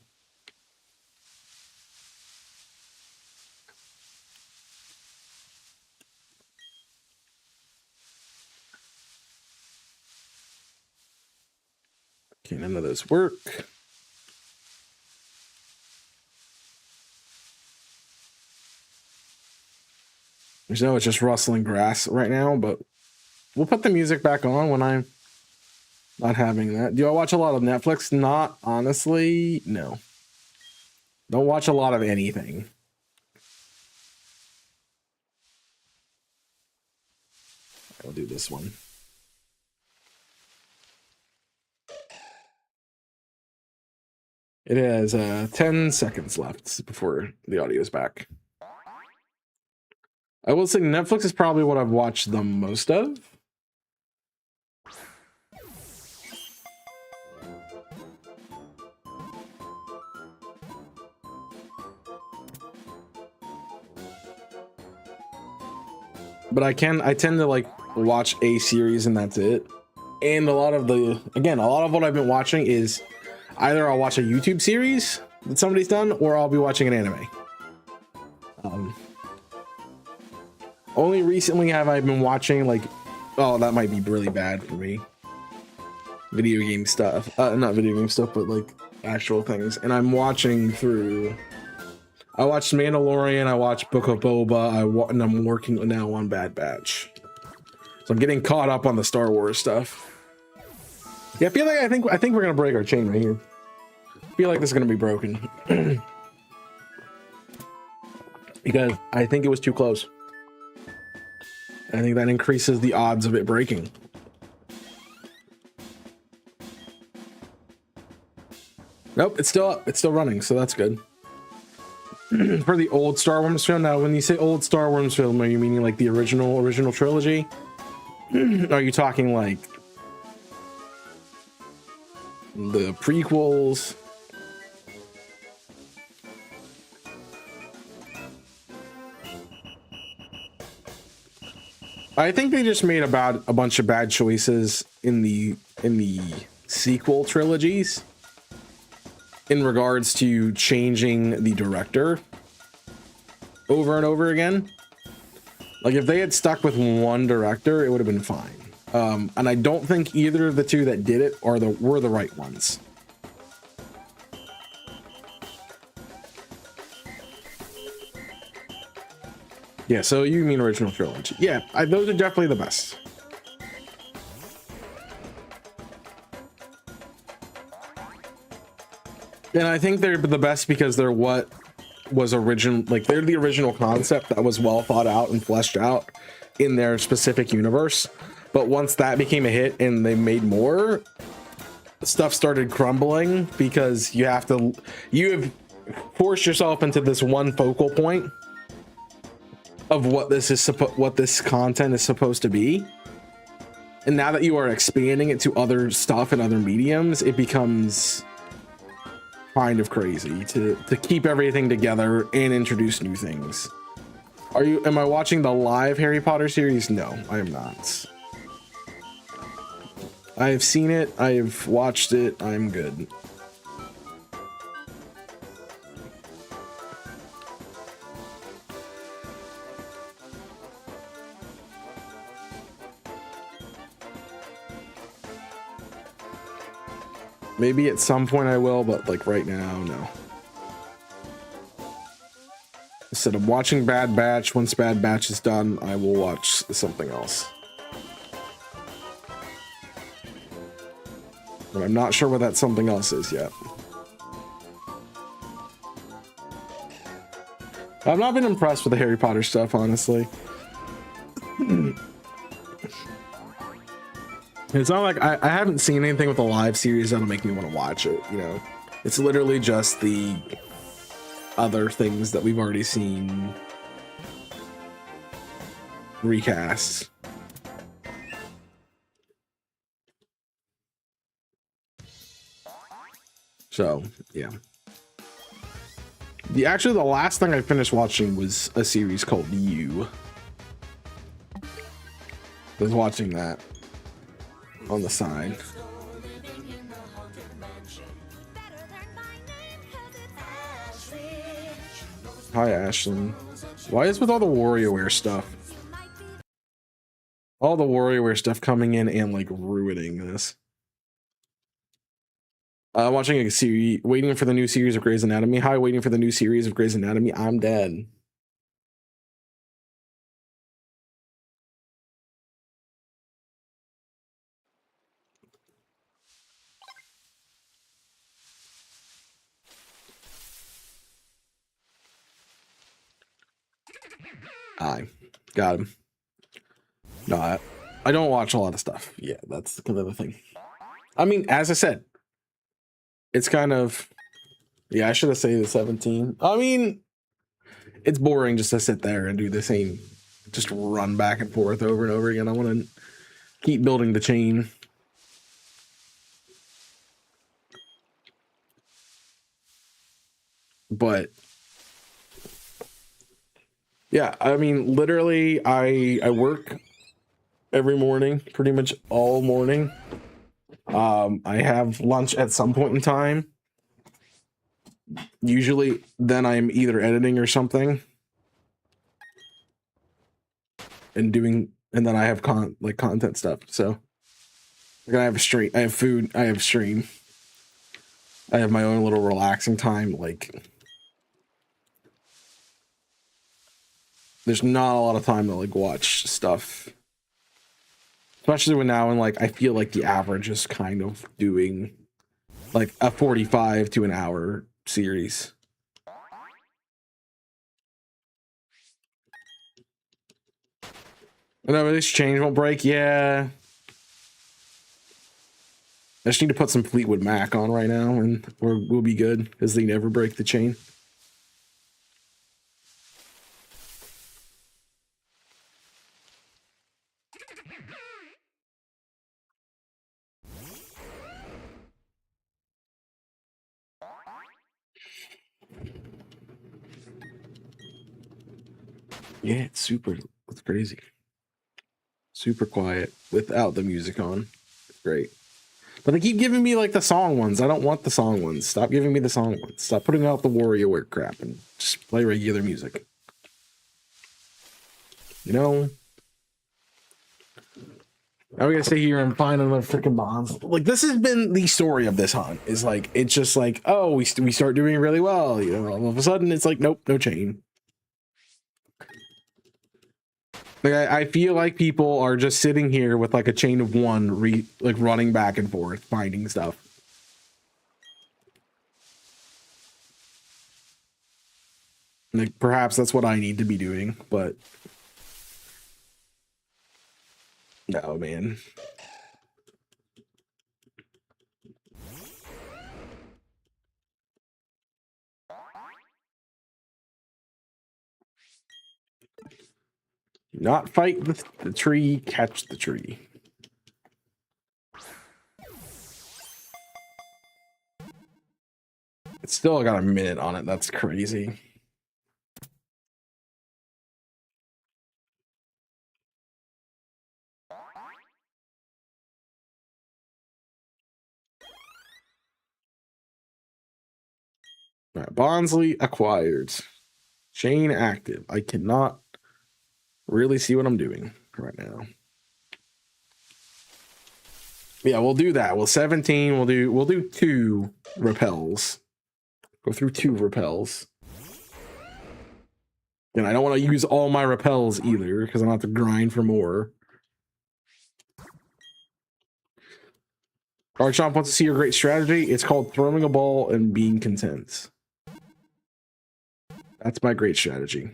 Okay, none of those work. There's no, it's just rustling grass right now, but we'll put the music back on when I'm not having that. Do I watch a lot of Netflix? Not honestly, no. Don't watch a lot of anything. I'll do this one. It has 10 seconds left before the audio is back. I will say Netflix is probably what I've watched the most of. But I tend to like watch a series and that's it. And a lot of what I've been watching is either I'll watch a YouTube series that somebody's done, or I'll be watching an anime. Only recently have I been watching like, oh, that might be really bad for me. Video game stuff, not video game stuff, but like actual things. And I'm watching through. I watched Mandalorian. I watched Book of Boba. And I'm working now on Bad Batch. So I'm getting caught up on the Star Wars stuff. Yeah, I think we're gonna break our chain right here. I feel like this is gonna be broken. because I think it was too close. I think that increases the odds of it breaking. Nope, it's still up. It's still running, so that's good. For the old Star Wars film. Now, when you say old Star Wars film, are you meaning like the original trilogy? Are you talking like the prequels? I think they just made about a bunch of bad choices in the sequel trilogies in regards to changing the director over and over again. Like if they had stuck with one director, it would have been fine. And I don't think either of the two that did it were the right ones. Yeah, so you mean original trilogy. Yeah, those are definitely the best. And I think they're the best because they're what was original, like they're the original concept that was well thought out and fleshed out in their specific universe. But once that became a hit and they made more, stuff started crumbling because you have forced yourself into this one focal point of what this content is supposed to be. And now that you are expanding it to other stuff and other mediums, it becomes kind of crazy to keep everything together and introduce new things. Am I watching the live Harry Potter series? No, I am not. I've seen it, I've watched it, I'm good. Maybe at some point I will, but like right now, no. Instead of watching Bad Batch, once Bad Batch is done, I will watch something else. But I'm not sure what that something else is yet. I've not been impressed with the Harry Potter stuff, honestly. It's not like I haven't seen anything with a live series that'll make me want to watch it, you know. It's literally just the other things that we've already seen recast. So, yeah. Actually, the last thing I finished watching was a series called You. I was watching that on the side. Hi, Ashlyn. Why is with all the WarioWare stuff? All the WarioWare stuff coming in and like ruining this. Watching a series, waiting for the new series of Grey's Anatomy. Hi, waiting for the new series of Grey's Anatomy. I'm dead. I got him. No, I don't watch a lot of stuff. Yeah, that's kind of the thing. I mean, as I said, it's kind of, yeah, I should have said the 17. I mean, it's boring just to sit there and do the same, just run back and forth over and over again. I want to keep building the chain. But yeah, I mean, literally, I work every morning, pretty much all morning. I have lunch at some point in time. Usually, then I'm either editing or something, and then I have content stuff. So, I have a stream. I have food. I have stream. I have my own little relaxing time. Like, there's not a lot of time to like watch stuff. Especially when now and like I feel like the average is kind of doing like a 45 to an hour series. No, this chain won't break. Yeah. I just need to put some Fleetwood Mac on right now, and we'll be good, because they never break the chain. Yeah, it's crazy. Super quiet without the music on. It's great. But they keep giving me like the song ones. I don't want the song ones. Stop giving me the song ones. Stop putting out the WarioWare crap and just play regular music. You know? Now we gotta stay here and find another freaking bonds. Like, this has been the story of this hunt. Is like, it's just like, oh, we start doing really well. You know, all of a sudden it's like, nope, no chain. Like, I feel like people are just sitting here with like a chain of one, like running back and forth, finding stuff. Like, perhaps that's what I need to be doing, but no, man. Not fight the tree, catch the tree. It's still got a minute on it. That's crazy. All right, Bonsly acquired. Chain active. I cannot really see what I'm doing right now. Yeah, we'll do that. We'll 17. We'll do 2 repels. Go through 2 repels. And I don't want to use all my repels either, because I'm gonna have to grind for more. Archomp wants to see your great strategy. It's called throwing a ball and being content. That's my great strategy.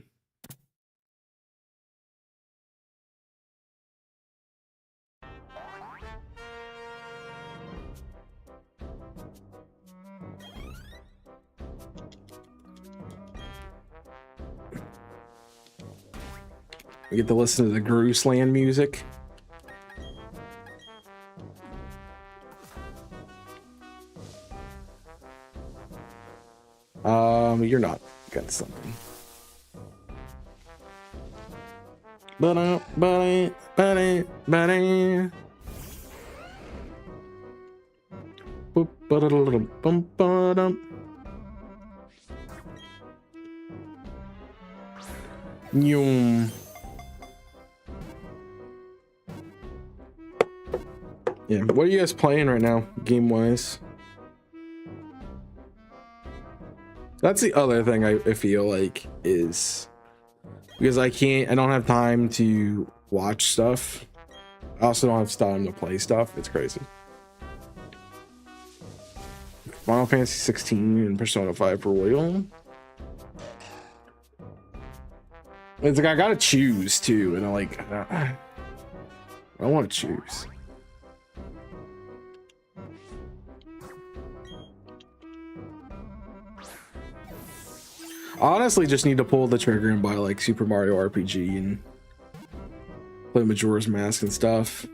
We get to listen to the Grooseland music. You're not. Got something. Yeah, what are you guys playing right now, game-wise? That's the other thing I feel like is because I don't have time to watch stuff. I also don't have time to play stuff. It's crazy. Final Fantasy 16 and Persona 5 Royal. It's like I gotta choose too, and I want to choose. Honestly, just need to pull the trigger and buy like Super Mario RPG and play Majora's Mask and stuff.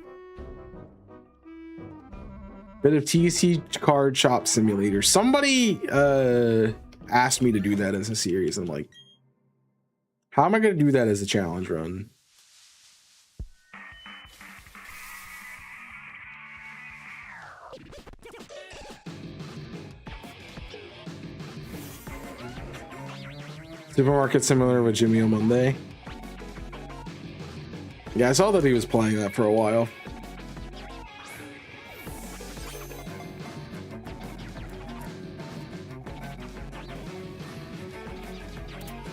Bit of TC card shop simulator. Somebody asked me to do that as a series. I'm like, how am I going to do that as a challenge run? Supermarket similar with Jimmy on Monday. Yeah, I saw that he was playing that for a while.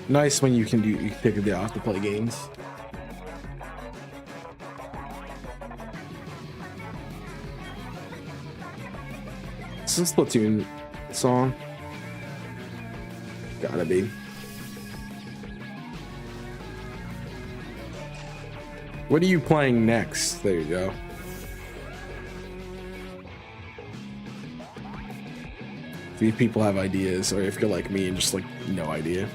Nice when you can take a day off to play games. It's a Splatoon song. Gotta be. What are you playing next? There you go. See if people have ideas, or if you're like me and just like no idea.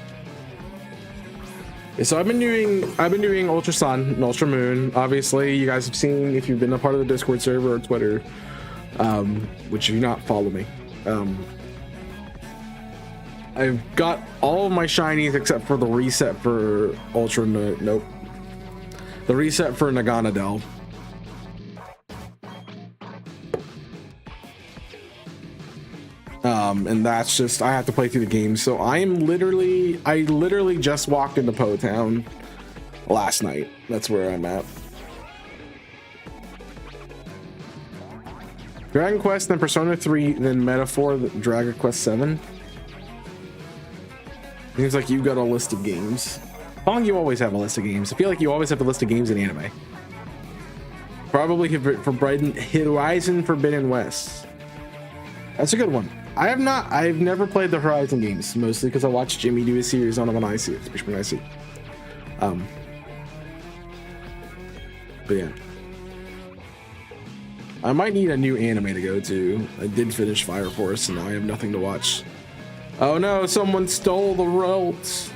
Yeah, so I've been doing Ultra Sun and Ultra Moon. Obviously, you guys have seen if you've been a part of the Discord server or Twitter, which if you not follow me. I've got all of my shinies except for the reset for Ultra. Nope. The reset for Nagana Delve. And that's just, I have to play through the game. So I literally just walked into Po Town last night. That's where I'm at. Dragon Quest, then Persona 3, then Metaphor, Dragon Quest 7. Seems like you've got a list of games. How long you always have a list of games? I feel like you always have a list of games in anime. Probably for Horizon Forbidden West. That's a good one. I've never played the Horizon games, mostly because I watched Jimmy do a series on them when I see it, especially when I see it. But yeah. I might need a new anime to go to. I did finish Fire Force and now I have nothing to watch. Oh no, someone stole the ropes.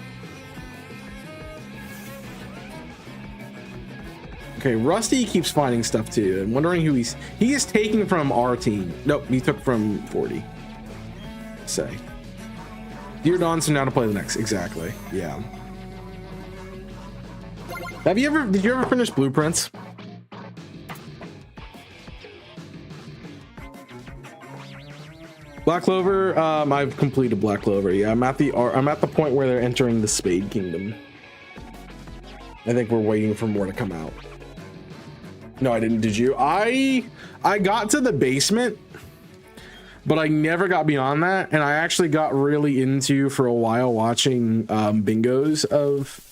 Okay, Rusty keeps finding stuff too. I'm wondering who he is taking from our team. Nope, he took from 40. Say. Dear Dawn, so now to play the next. Exactly. Yeah. Did you ever finish Blueprints? Black Clover, I've completed Black Clover. Yeah, I'm at the point where they're entering the Spade Kingdom. I think we're waiting for more to come out. No, I didn't. Did you? I got to the basement, but I never got beyond that. And I actually got really into for a while watching bingos of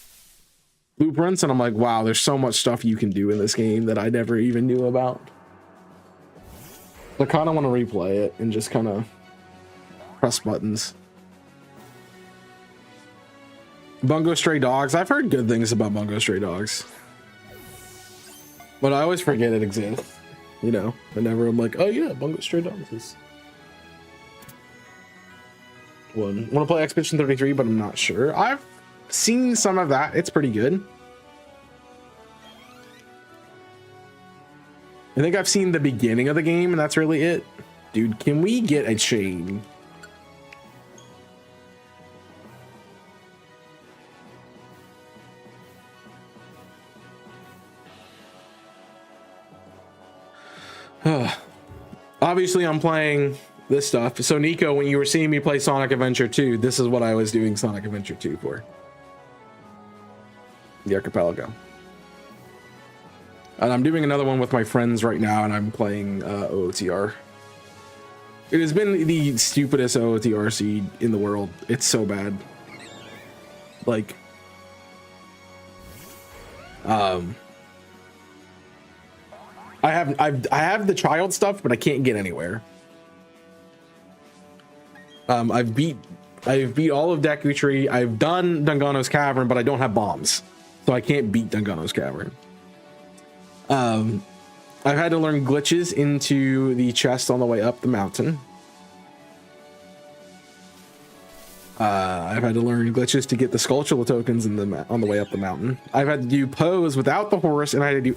Blueprints, and I'm like, wow, there's so much stuff you can do in this game that I never even knew about. I kind of want to replay it and just kind of press buttons. Bungo Stray Dogs. I've heard good things about Bungo Stray Dogs, but I always forget it exists. You know, whenever I'm like, oh yeah, Bungo Stray Dogs is one. Want to play Expedition 33, but I'm not sure. I've seen some of that. It's pretty good. I think I've seen the beginning of the game, and that's really it. Dude, can we get a chain? Obviously, I'm playing this stuff. So, Nico, when you were seeing me play Sonic Adventure 2, this is what I was doing Sonic Adventure 2 for. The Archipelago. And I'm doing another one with my friends right now, and I'm playing OOTR. It has been the stupidest OOTR seed in the world. It's so bad. Like, I have the child stuff, but I can't get anywhere. I've beat all of Deku Tree. I've done Dungano's Cavern, but I don't have bombs, so I can't beat Dungano's Cavern. I've had to learn glitches into the chest on the way up the mountain. I've had to learn glitches to get the Skulltula tokens on the way up the mountain. I've had to do pose without the horse, and I had to do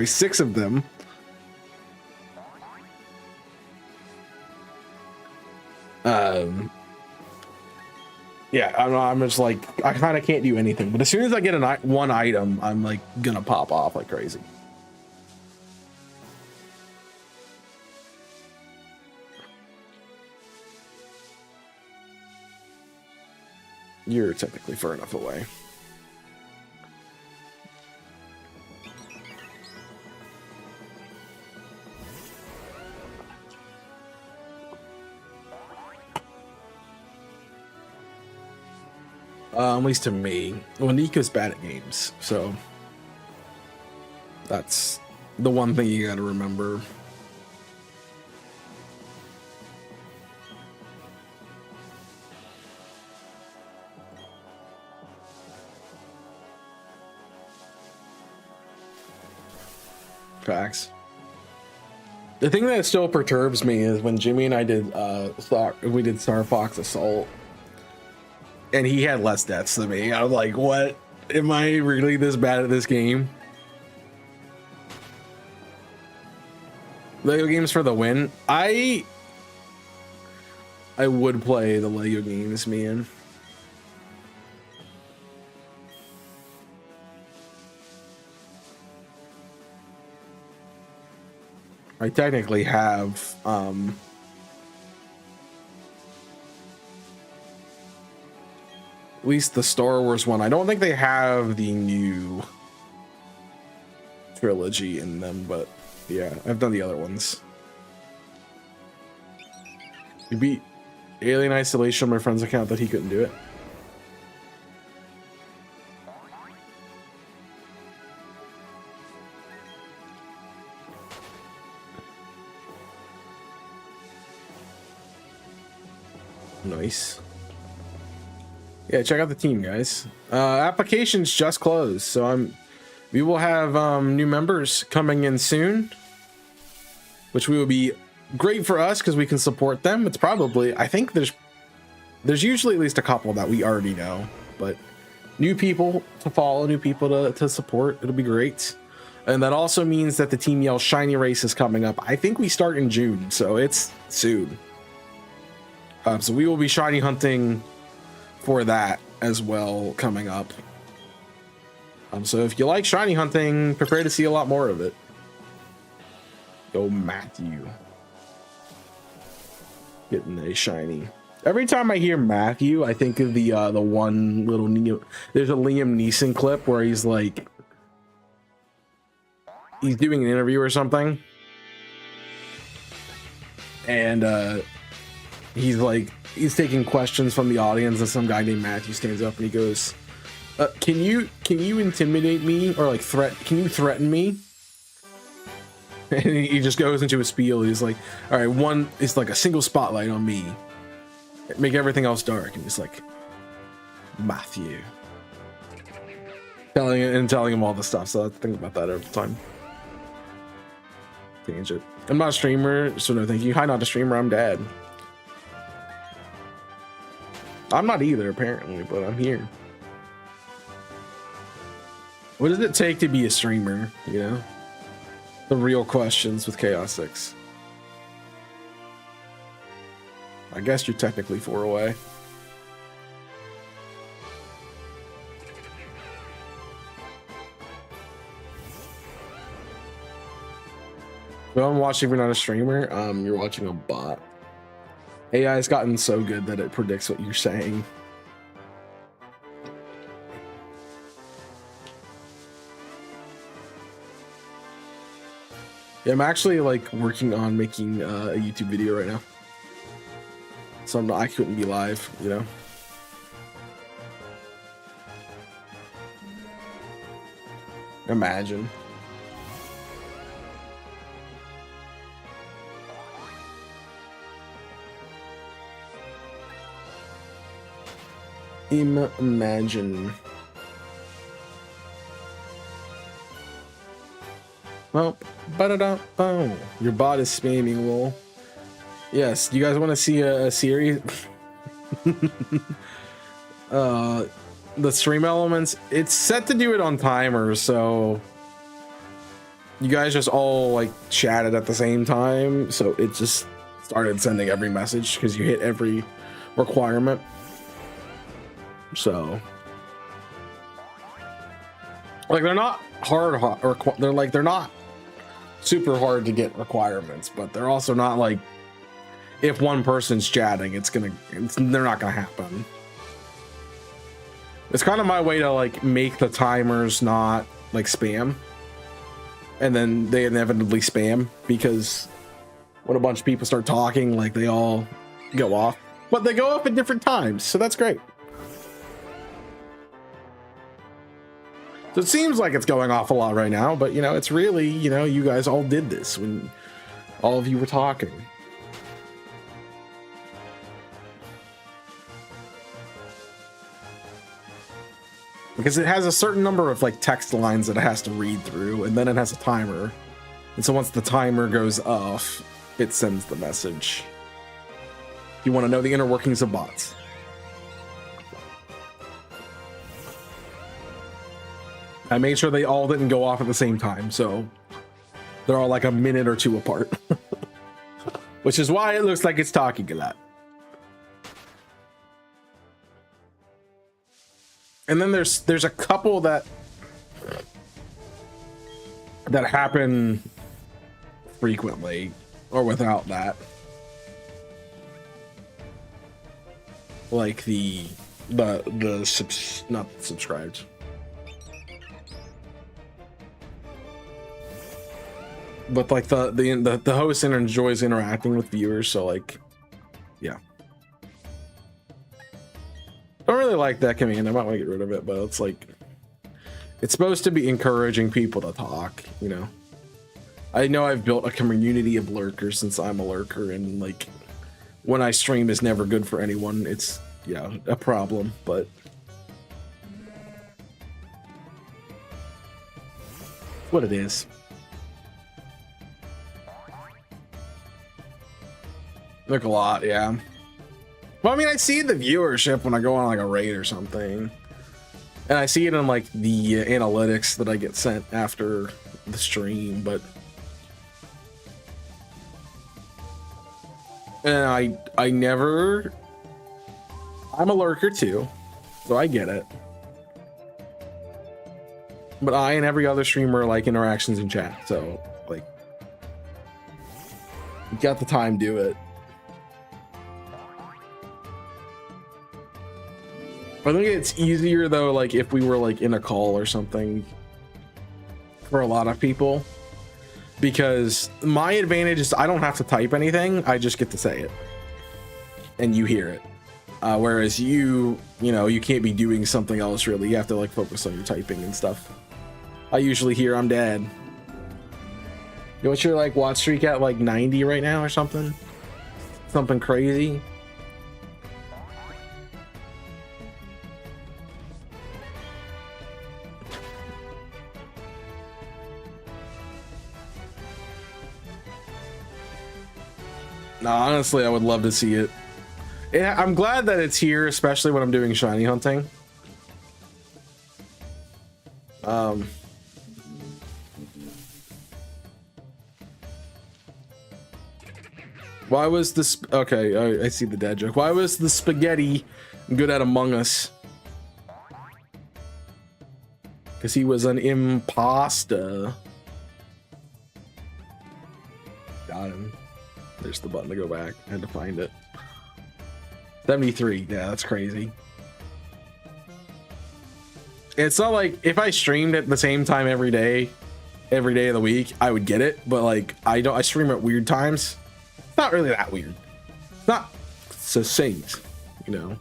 6 of them. Yeah, I'm just like, I kind of can't do anything. But as soon as I get one item, I'm like gonna pop off like crazy. You're technically far enough away. At least to me. Well, Nico's bad at games, so that's the one thing you gotta remember. Facts. The thing that still perturbs me is when Jimmy and I did we did Star Fox Assault, and he had less deaths than me. I was like, what? Am I really this bad at this game? Lego games for the win. I would play the Lego games, man. I technically have at least the Star Wars one. I don't think they have the new trilogy in them, but yeah, I've done the other ones. You beat Alien Isolation on my friend's account that he couldn't do it. Nice. Yeah, check out the team, guys. Applications just closed, so we will have new members coming in soon, which will be great for us because we can support them. It's probably, I think there's usually at least a couple that we already know, but new people to follow, new people to support. It'll be great. And that also means that the Team Yell Shiny Race is coming up. I think we start in June, so it's soon. So we will be shiny hunting for that as well coming up. So if you like shiny hunting, prepare to see a lot more of it. Go Matthew. Getting a shiny. Every time I hear Matthew, I think of the one little there's a Liam Neeson clip where he's like he's doing an interview or something, and he's taking questions from the audience, and some guy named Matthew stands up and he goes, can you intimidate me, or like can you threaten me? And he just goes into a spiel. He's like, all right, it's like a single spotlight on me, make everything else dark. And he's like, Matthew, telling him all the stuff. So I think about that every time. Tangent. I'm not a streamer, so no thank you. Hi, not a streamer, I'm dad. I'm not either, apparently, but I'm here. What does it take to be a streamer, you know? The real questions with Chaos 6. I guess you're technically 4 away. Well, I'm watching, if you're not a streamer, you're watching a bot. AI has gotten so good that it predicts what you're saying. Yeah, I'm actually like working on making a YouTube video right now. So I couldn't be live, you know. Imagine. Imagine. Well, your bot is spamming, lol. Yes, you guys want to see a series? The stream elements, it's set to do it on timer, so you guys just all like chatted at the same time, so it just started sending every message because you hit every requirement. So like they're not hard, or they're not super hard to get requirements, but they're also not like, if one person's chatting, they're not gonna happen. It's kind of my way to like make the timers not like spam, and then they inevitably spam because when a bunch of people start talking, like they all go off, but they go off at different times, so that's great. So it seems like it's going off a lot right now, but you know, it's really, you know, you guys all did this when all of you were talking. Because it has a certain number of like text lines that it has to read through, and then it has a timer. And so once the timer goes off, it sends the message. You want to know the inner workings of bots. I made sure they all didn't go off at the same time, so they're all like a minute or two apart. Which is why it looks like it's talking a lot. And then there's a couple that happen frequently or without that. Like not subscribed. But like the host enjoys interacting with viewers, so like, yeah. Don't really like that command. I might want to get rid of it, but it's like, it's supposed to be encouraging people to talk, you know. I know I've built a community of lurkers since I'm a lurker, and like, when I stream is never good for anyone. It's, yeah, a problem, but what it is. Look a lot, yeah. Well, I mean, I see the viewership when I go on like a raid or something, and I see it in like the analytics that I get sent after the stream, but and I never, I'm a lurker too, so I get it, but I and every other streamer like interactions in chat, so like, you got the time, do it. I think it's easier though, like if we were like in a call or something for a lot of people, because my advantage is I don't have to type anything. I just get to say it and you hear it. Whereas you know, you can't be doing something else really. You have to like focus on your typing and stuff. I usually hear I'm dead. What's your like watch streak at, like 90 right now or something? Something crazy? No, honestly, I would love to see it. Yeah, I'm glad that it's here, especially when I'm doing shiny hunting. Why was this? Okay, I see the dad joke. Why was the spaghetti good at Among Us? Because he was an imposter. Got him. There's the button to go back. I had to find it. 73. Yeah, that's crazy. It's not like if I streamed at the same time every day of the week, I would get it. But like, I stream at weird times. It's not really that weird. It's not succinct, you know.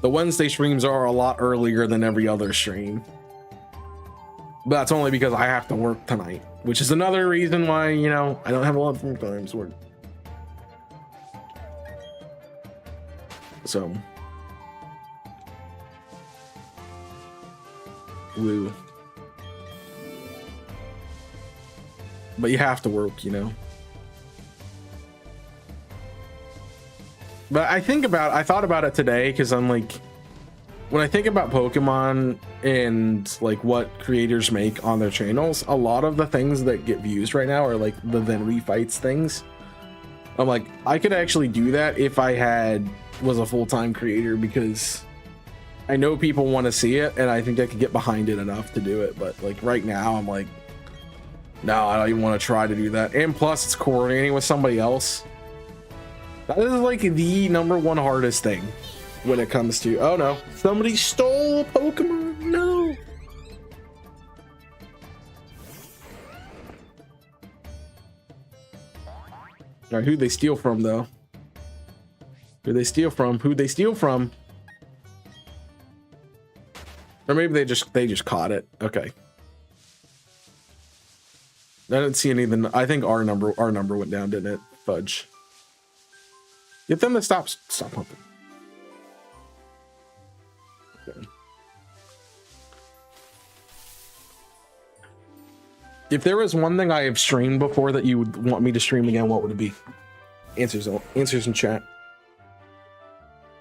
The Wednesday streams are a lot earlier than every other stream. But that's only because I have to work tonight, which is another reason why, you know, I don't have a lot of free time to work. So, woo. But you have to work, you know. But I thought about it today because I'm like, when I think about Pokemon and like what creators make on their channels, a lot of the things that get views right now are like the Then We Fights things. I'm like, I could actually do that if I was a full-time creator, because I know people want to see it and I think I could get behind it enough to do it. But like right now I'm like, no, I don't even want to try to do that. And plus it's coordinating with somebody else. That is like the #1 hardest thing when it comes to, oh no, somebody stole a Pokemon. No. All right, who'd they steal from though? Who'd they steal from? Who'd they steal from? Or maybe they just caught it. Okay. I didn't see anything. I think our number went down, didn't it? Fudge. Get them to stop pumping. Okay. If there was one thing I have streamed before that you would want me to stream again, what would it be? Answers in chat.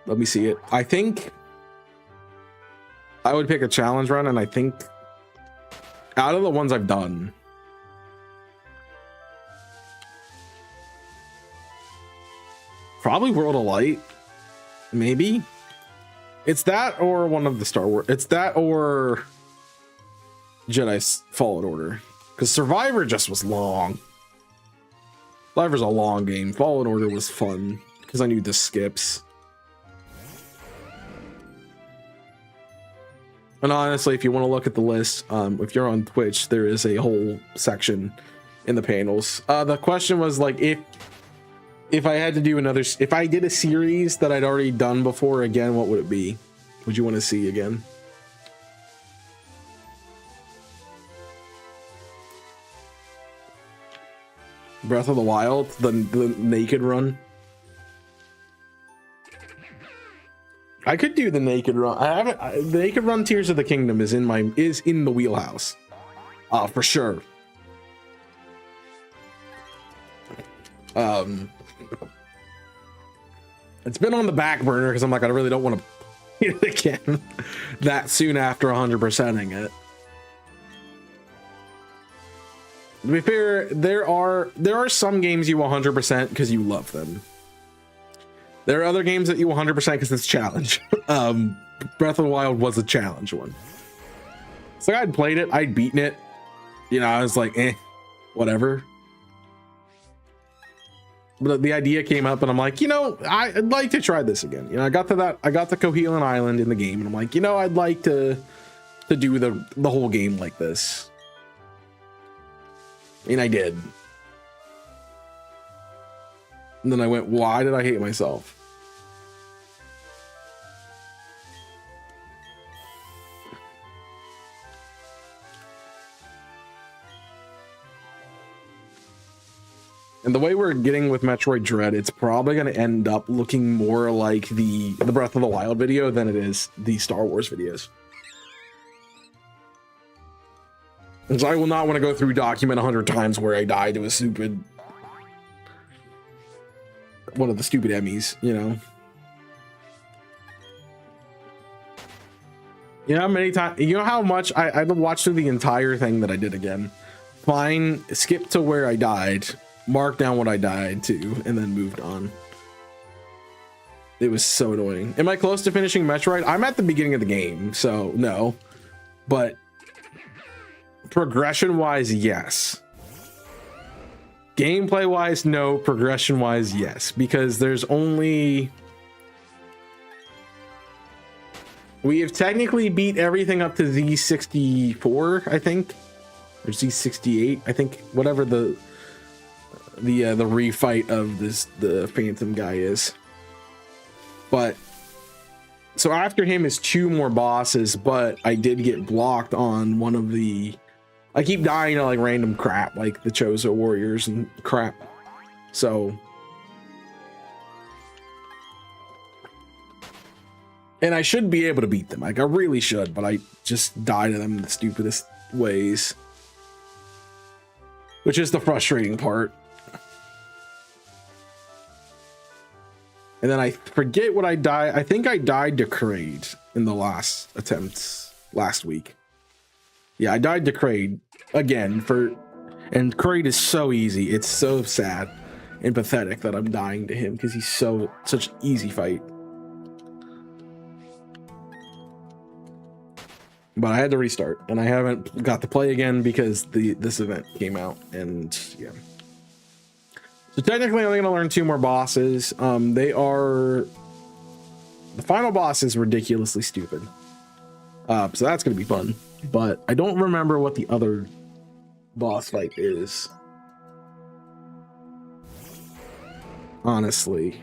Let me see it. I think I would pick a challenge run, and I think out of the ones I've done, probably World of Light, maybe. It's that or one of the Star Wars. It's that or Jedi Fallen Order. Because Survivor just was long. Survivor's a long game. Fallen Order was fun because I knew the skips. And honestly, if you want to look at the list, if you're on Twitch, there is a whole section in the panels. The question was like, if I had to do if I did a series that I'd already done before again, what would it be? Would you want to see again? Breath of the Wild, the naked run. I could do the naked run. The naked run Tears of the Kingdom is in the wheelhouse. For sure. It's been on the back burner because I'm like, I really don't want to play it again that soon after 100%ing it. To be fair, there are some games you 100% because you love them. There are other games that you 100% because it's a challenge. Breath of the Wild was a challenge one. So I'd played it, I'd beaten it. You know, I was like, whatever. But the idea came up, and I'm like, you know, I'd like to try this again. You know, I got to Kohelan Island in the game, and I'm like, you know, I'd like to do the whole game like this. And I did. And then I went, why did I hate myself? And the way we're getting with Metroid Dread, it's probably going to end up looking more like the Breath of the Wild video than it is the Star Wars videos. Because I will not want to go through document 100 times where I died to a stupid... one of the stupid Emmys, you know? You know how many times... You know how much I watched through the entire thing that I did again. Fine, skip to where I died, mark down what I died to, and then moved on. It was so annoying. Am I close to finishing Metroid? I'm at the beginning of the game, so no. But... progression wise, yes. Gameplay wise, no. Progression wise, yes. Because there's only... we have technically beat everything up to Z64, I think. Or Z68, I think. Whatever the refight of the Phantom guy is. But... so after him is 2 more bosses, but I did get blocked on one of the... I keep dying to like random crap, like the Chozo Warriors and crap. So, and I should be able to beat them. Like I really should, but I just die to them in the stupidest ways, which is the frustrating part. And then I forget what I died. I think I died to Kraid in the last attempt last week. Yeah, I died to Kraid again and Kraid is so easy. It's so sad and pathetic that I'm dying to him because he's such an easy fight. But I had to restart, and I haven't got to play again because this event came out, and yeah. So technically, I'm gonna learn 2 more bosses. The final boss is ridiculously stupid. So that's gonna be fun. But I don't remember what the other boss fight is. Honestly.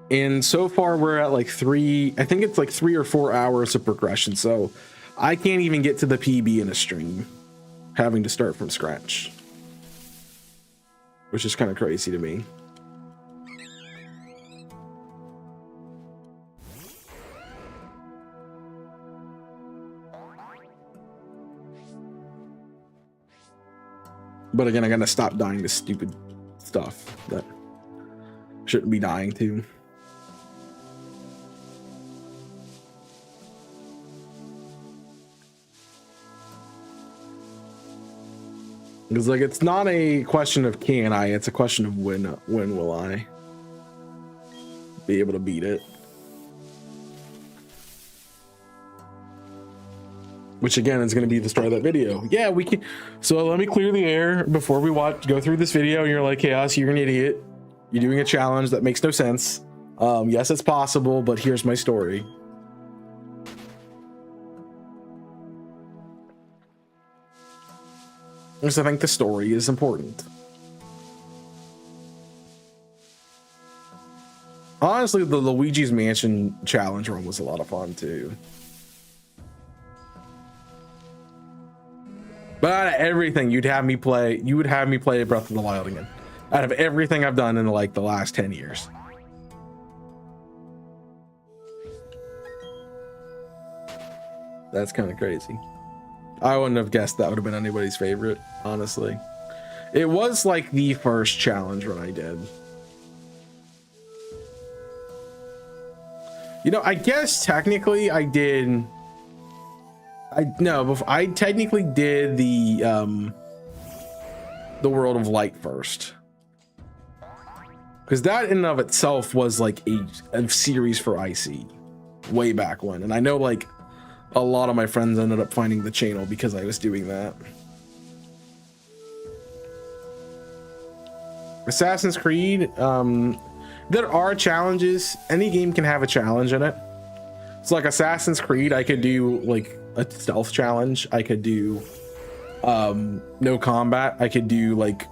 And so far we're at like 3, I think it's like 3 or 4 hours of progression. So I can't even get to the PB in a stream, having to start from scratch, which is kind of crazy to me. But again, I gotta stop dying to stupid stuff that shouldn't be dying to. Because like it's not a question of can I, it's a question of when will I be able to beat it. Which again is going to be the start of that video. Yeah, we can. So let me clear the air before we go through this video. And you're like, Chaos, you're an idiot. You're doing a challenge that makes no sense. Yes, it's possible, but here's my story. Because I think the story is important. Honestly, the Luigi's Mansion challenge run was a lot of fun too. But out of everything, you would have me play Breath of the Wild again. Out of everything I've done in like the last 10 years. That's kind of crazy. I wouldn't have guessed that would have been anybody's favorite, honestly. It was like the first challenge run I did. You know, I guess technically I did. I technically did the World of Light first. Because that in and of itself was like a series for IC way back when. And I know like a lot of my friends ended up finding the channel because I was doing that. Assassin's Creed, there are challenges. Any game can have a challenge in it. So like Assassin's Creed, I could do like a stealth challenge. I could do no combat. I could do like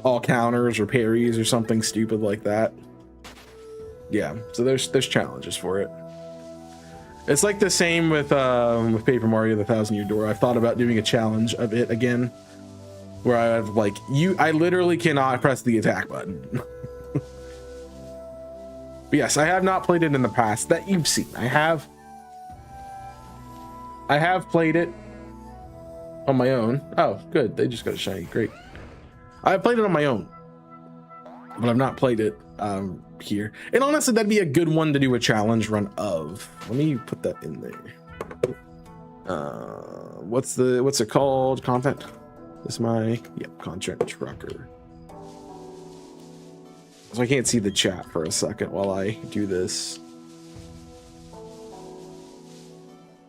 all counters or parries or something stupid like that. Yeah, so there's challenges for it. It's like the same with Paper Mario: The Thousand Year Door. I've thought about doing a challenge of it again, where I have like I literally cannot press the attack button. But yes, I have not played it in the past that you've seen. I have played it on my own. Oh, good. They just got a shiny. Great. I've played it on my own, but I've not played it here. And honestly, that'd be a good one to do a challenge run of. Let me put that in there. What's it called? Content. This is my content tracker. So I can't see the chat for a second while I do this.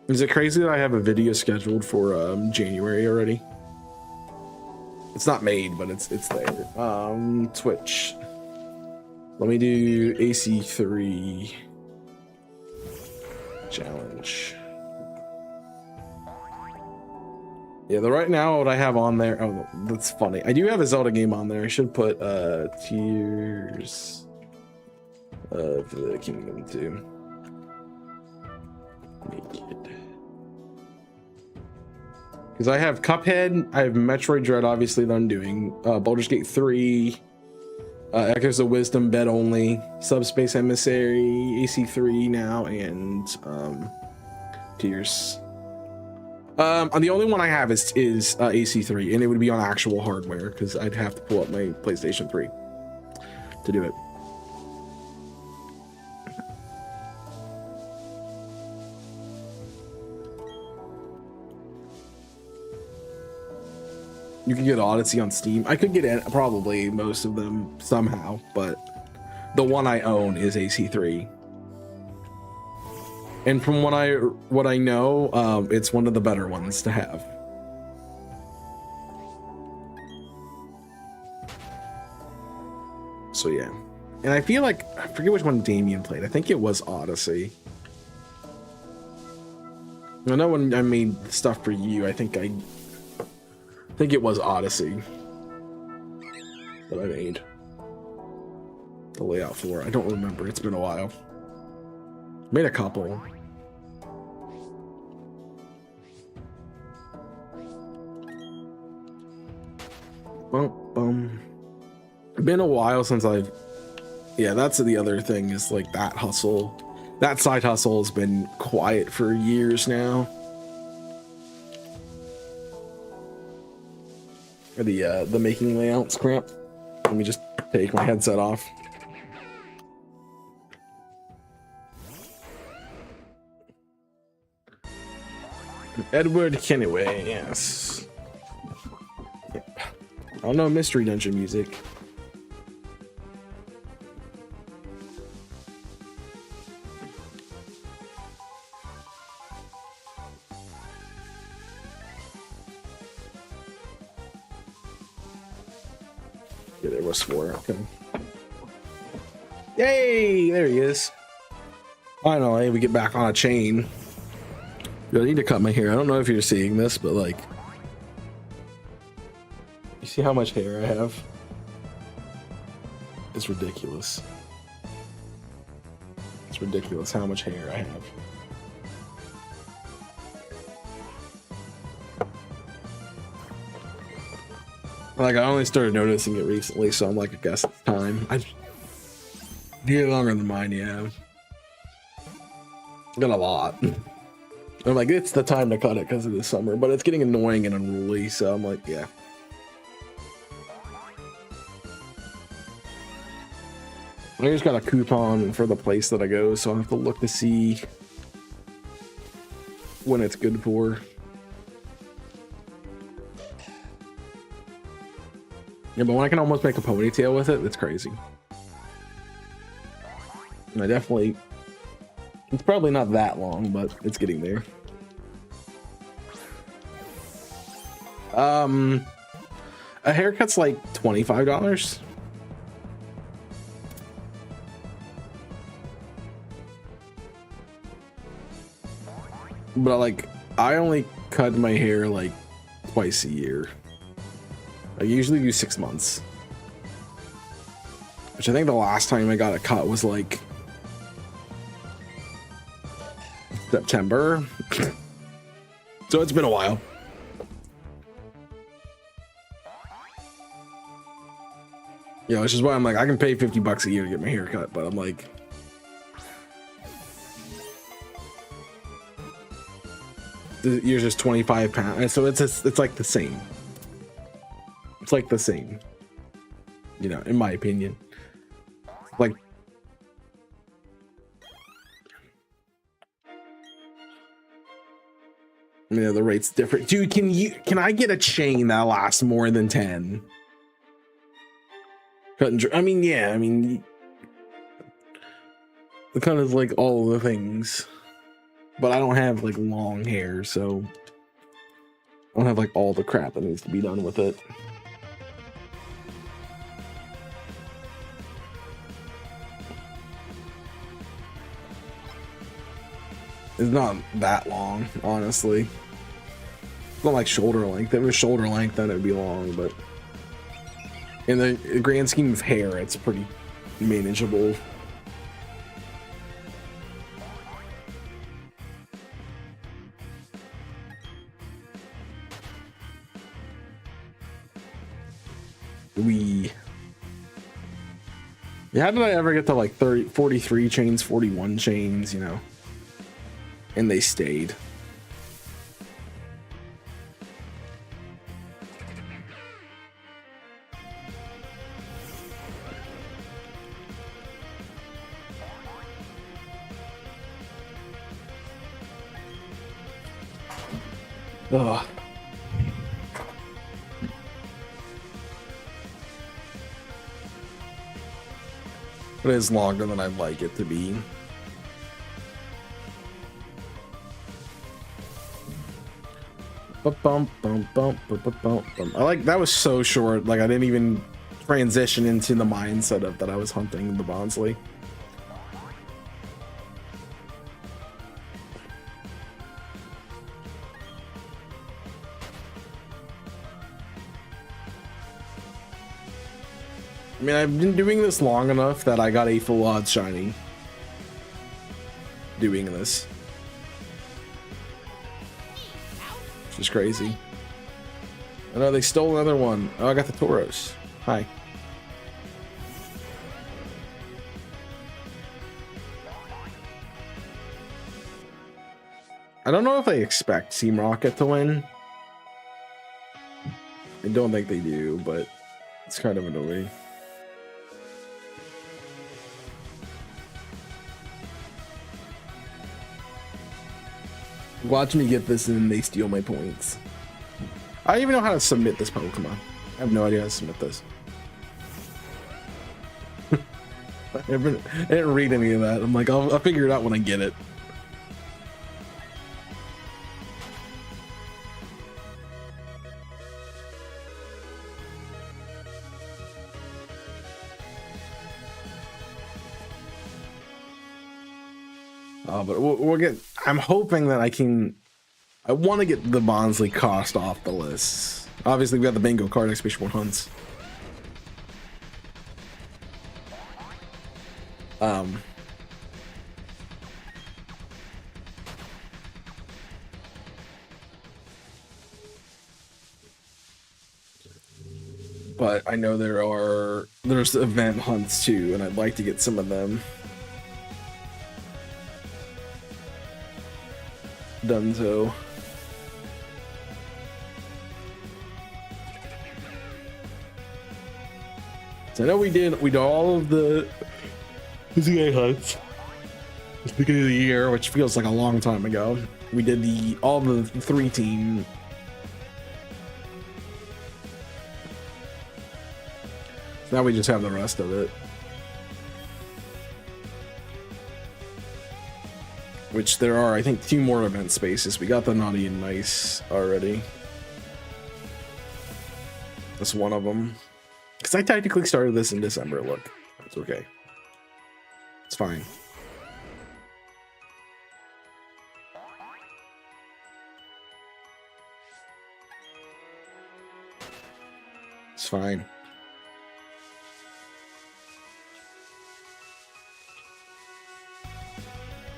Is it crazy that I have a video scheduled for January already? It's not made, but it's there. Twitch. Let me do AC3 challenge. Yeah, right now what I have on there, oh, that's funny. I do have a Zelda game on there. I should put Tears of the Kingdom 2. Because I have Cuphead, I have Metroid Dread, obviously, that I'm doing. Baldur's Gate 3, Echoes of Wisdom, Bed Only, Subspace Emissary, AC3 now, and Tears. The only one I have is AC3, and it would be on actual hardware because I'd have to pull up my PlayStation 3 to do it. You can get Odyssey on Steam. I could get probably most of them somehow, but the one I own is AC3. And from what I know, it's one of the better ones to have. So yeah. And I feel like, I forget which one Damien played. I think it was Odyssey. I know when I made stuff for you, I think it was Odyssey that I made the layout for. I don't remember. It's been a while. Made a couple. It's been a while since that's the other thing is like that hustle. That side hustle has been quiet for years now. the making layouts cramp. Let me just take my headset off. Edward Kenway, yes. I don't know, mystery dungeon music. Yeah, there was 4. Okay. Yay! There he is. Finally, we get back on a chain. I need to cut my hair. I don't know if you're seeing this, but like, you see how much hair I have? It's ridiculous. It's ridiculous how much hair I have. Like, I only started noticing it recently, so I'm like, I guess it's time. I hair longer than mine, yeah. Got a lot. I'm like, it's the time to cut it because of the summer, but it's getting annoying and unruly, so I'm like, yeah. I just got a coupon for the place that I go, so I have to look to see when it's good for. Yeah, but when I can almost make a ponytail with it, it's crazy. And I definitely... It's probably not that long, but it's getting there. A haircut's like $25. But like, I only cut my hair like twice a year. I usually do 6 months. Which I think the last time I got a cut was like September. So it's been a while. Yeah, which is why I'm like, I can pay $50 a year to get my hair cut, but I'm like, yours is 25 pounds, so it's like the same. It's like the same, you know, in my opinion. Like, yeah, the rate's different. Dude, can I get a chain that lasts more than 10? Cut and dry. I mean, yeah, I mean, the kind of like all of the things, but I don't have like long hair, so I don't have like all the crap that needs to be done with it. It's not that long, honestly. It's not like shoulder length. If it was shoulder length, then it'd be long, but in the grand scheme of hair, it's pretty manageable. Yeah, how did I ever get to like 43 chains, 41 chains, you know? And they stayed. Ugh. It is longer than I'd like it to be. I like that was so short, like I didn't even transition into the mindset of that I was hunting the Bonsly. I mean, I've been doing this long enough that I got a full odds shiny doing this. Which is crazy. I know they stole another one. Oh, I got the Tauros. Hi. I don't know if I expect Team Rocket to win. I don't think they do, but it's kind of annoying. Watch me get this and then they steal my points. I don't even know how to submit this Pokemon. I have no idea how to submit this. I didn't read any of that. I'm like, I'll figure it out when I get it. But we'll get. I'm hoping that I want to get the Bonsly cost off the list. Obviously, we got the bingo card expedition 1 hunts. But I know there's event hunts too, and I'd like to get some of them done. So I know we did all of the ZA hunts at the beginning of the year, which feels like a long time ago. We did all the 3-team. Now we just have the rest of it, which there are, I think, 2 more event spaces. We got the Naughty and Nice already. That's one of them. Because I technically started this in December. Look, it's okay. It's fine. It's fine.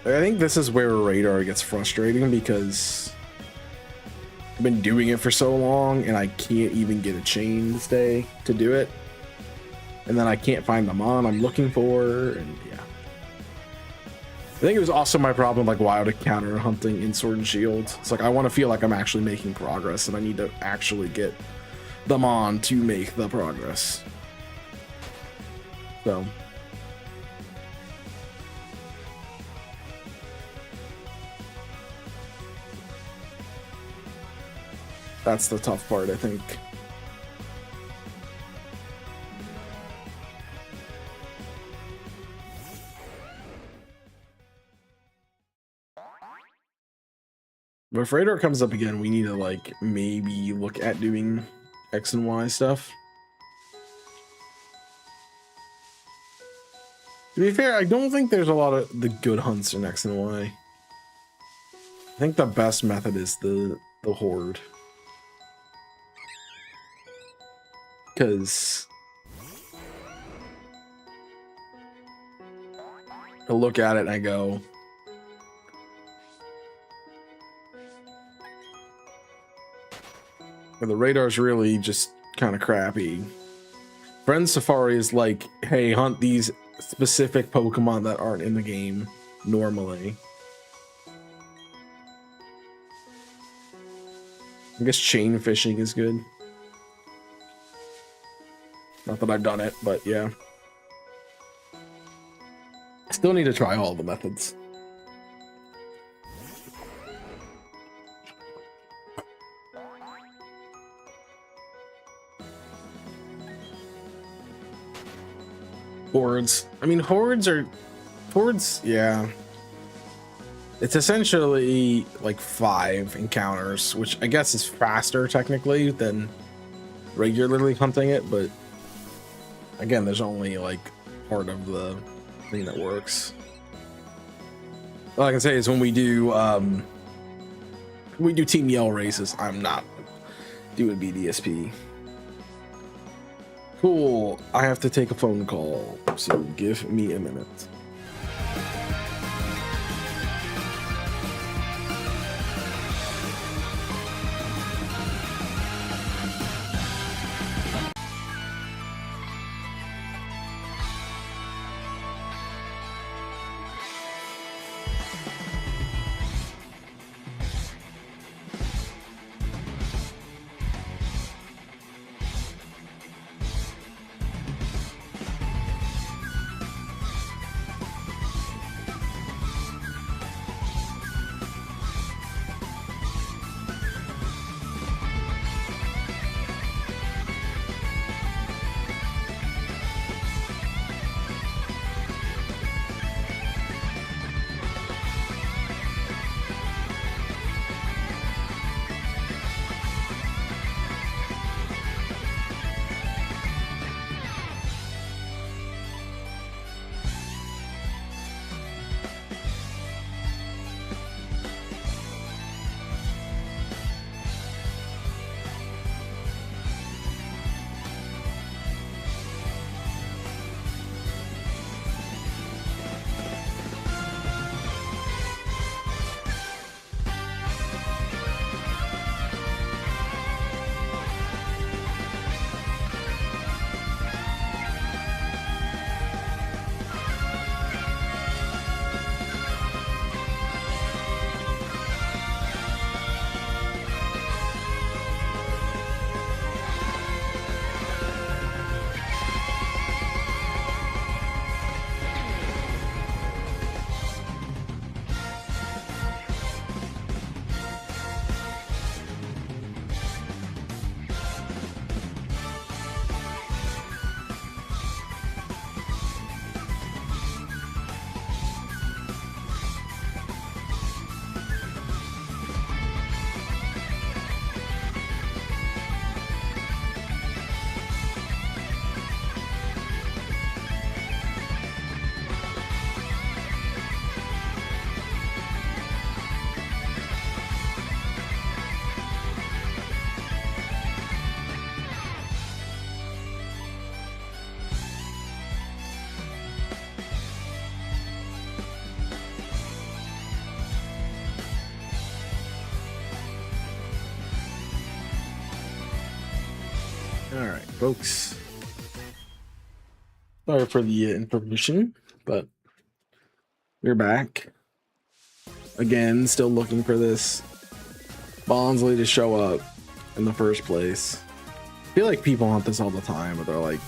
I think this is where Radar gets frustrating because I've been doing it for so long and I can't even get a chain this day to do it. And then I can't find the mon I'm looking for, and yeah. I think it was also my problem, like wild encounter hunting in Sword and Shield. It's like I want to feel like I'm actually making progress and I need to actually get the mon to make the progress. So that's the tough part, I think. But if Radar comes up again, we need to like maybe look at doing X and Y stuff. To be fair, I don't think there's a lot of the good hunts in X and Y. I think the best method is the Horde. Because I look at it and I go, the Radar's really just kind of crappy. Friend Safari is like, hey, hunt these specific Pokemon that aren't in the game normally. I guess chain fishing is good. Not that I've done it, but yeah. I still need to try all the methods. Hordes. I mean, hordes, yeah. It's essentially like 5 encounters, which I guess is faster technically than regularly hunting it, but again, there's only like part of the thing that works. All I can say is when we do Team Yell races, I'm not doing BDSP. Cool. I have to take a phone call, so give me a minute. All right, folks. Sorry for the information, but we're back again. Still looking for this Bonsley to show up in the first place. I feel like people hunt this all the time, but they're like,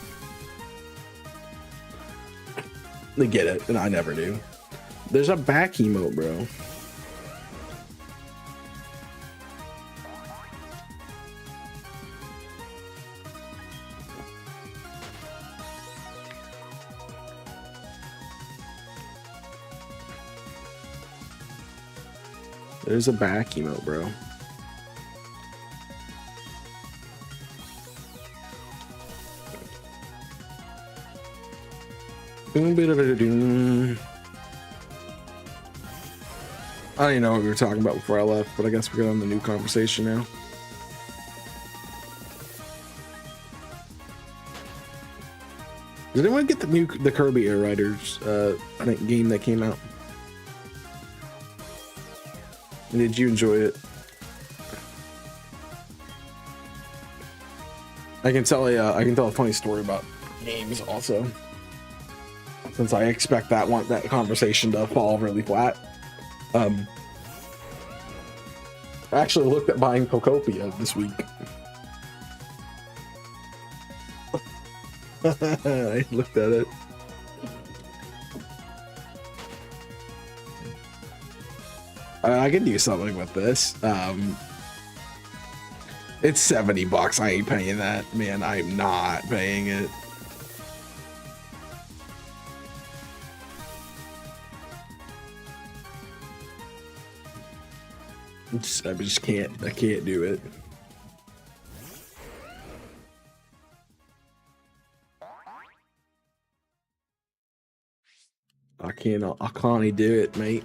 they get it, and I never do. There's a back emote, bro. There's a back emote, bro. I don't even know what we were talking about before I left, but I guess we're on the new conversation now. Did anyone get the Kirby Air Riders game that came out? Did you enjoy it? I can tell a funny story about games also, since I expect that conversation to fall really flat. I actually looked at buying Pokopia this week. I looked at it. I could do something with this. It's $70. I ain't paying that, man. I'm not paying it. I just can't. I can't do it. I can't do it, mate.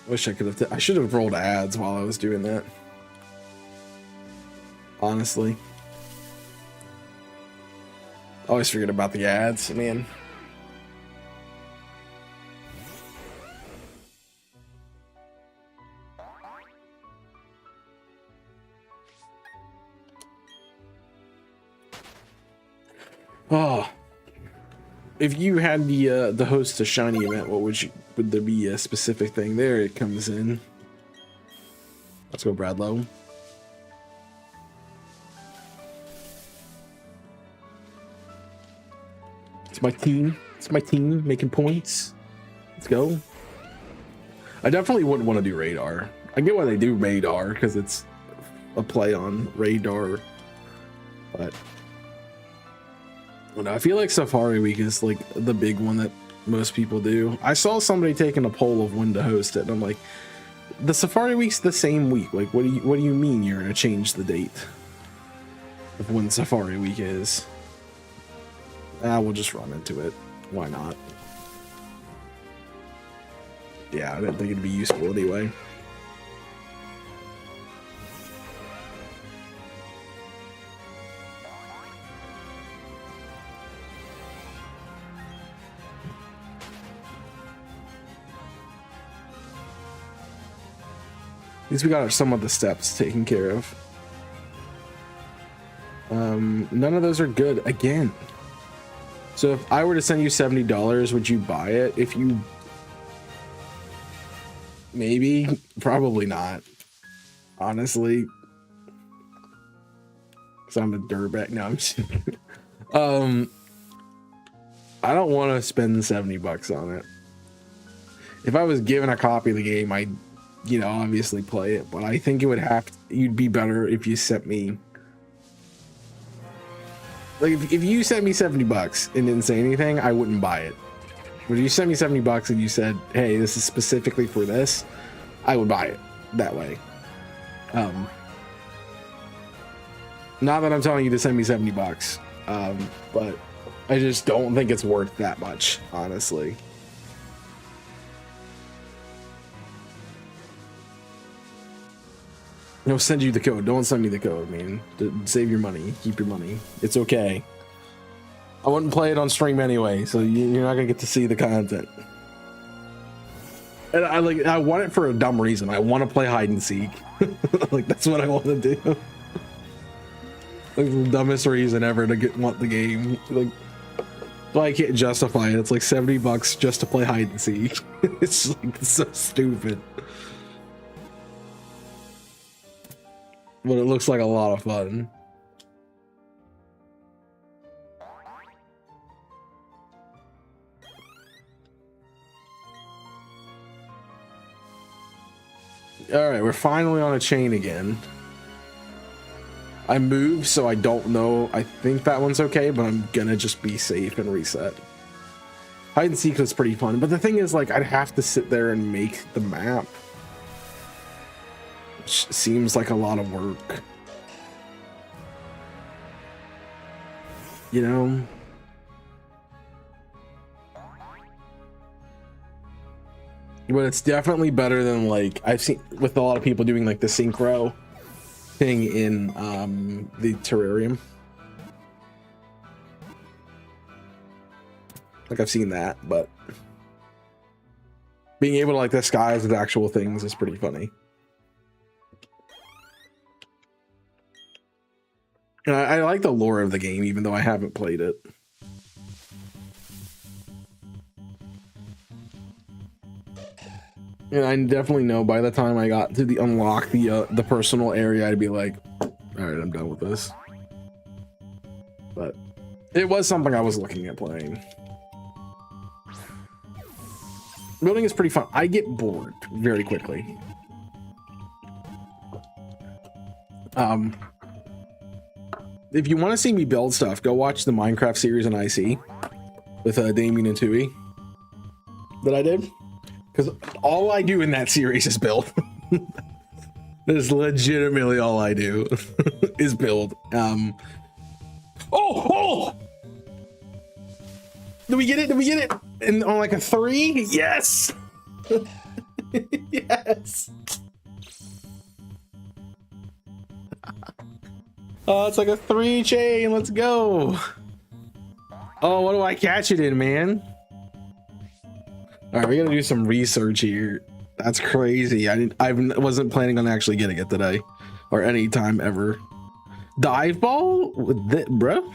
Wish I could have. I should have rolled ads while I was doing that. Honestly, always forget about the ads, man. Oh, if you had the host a shiny event, what would there be a specific thing there? It comes in. Let's go, Bradlow. It's my team. It's my team making points. Let's go. I definitely wouldn't want to do radar. I get why they do MAYDAR because it's a play on radar, but. I feel like Safari Week is like the big one that most people do. I saw somebody taking a poll of when to host it, and I'm like, the Safari Week's the same week. Like, what do you mean you're gonna change the date of when Safari Week is? We'll just run into it. Why not? Yeah, I didn't think it'd be useful anyway. At least we got some of the steps taken care of. None of those are good again. So if I were to send you $70, would you buy it? If you maybe, probably not. Honestly, because I'm a dirtbag. No, I'm just I don't want to spend $70 on it. If I was given a copy of the game, I'd obviously play it, but I think it would you'd be better if you sent me, like, if you sent me $70 and didn't say anything, I wouldn't buy it. But if you sent me $70 and you said, hey, this is specifically for this, I would buy it that way. Not that I'm telling you to send me $70, but I just don't think it's worth that much, honestly. No, send you the code. Don't send me the code, man. Save your money. Keep your money. It's okay. I wouldn't play it on stream anyway, so you're not gonna get to see the content. And I want it for a dumb reason. I want to play hide and seek. Like that's what I want to do. Like the dumbest reason ever to want the game. Like, well, I can't justify it. It's like $70 just to play hide and seek. It's like so stupid. But it looks like a lot of fun. All right, we're finally on a chain again. I moved, so I don't know. I think that one's okay, but I'm gonna just be safe and reset. Hide and seek was pretty fun, but the thing is, like, I'd have to sit there and make the map, which seems like a lot of work. You know? But it's definitely better than, like, I've seen with a lot of people doing like the synchro thing in the terrarium. Like I've seen that, but being able to like disguise with actual things is pretty funny. And I like the lore of the game, even though I haven't played it. And I definitely know by the time I got to unlock the personal area, I'd be like, all right, I'm done with this. But it was something I was looking at playing. Building is pretty fun. I get bored very quickly. If you want to see me build stuff, go watch the Minecraft series on IC with Damien and Tui that I did. Because all I do in that series is build. That is legitimately all I do is build. Oh! Did we get it? Did we get it? And on like a 3? Yes! Yes! Oh, it's like a 3 chain. Let's go. Oh, what do I catch it in, man? All right, we gotta do some research here. That's crazy. I wasn't planning on actually getting it today, or any time ever. Dive ball with that, bro?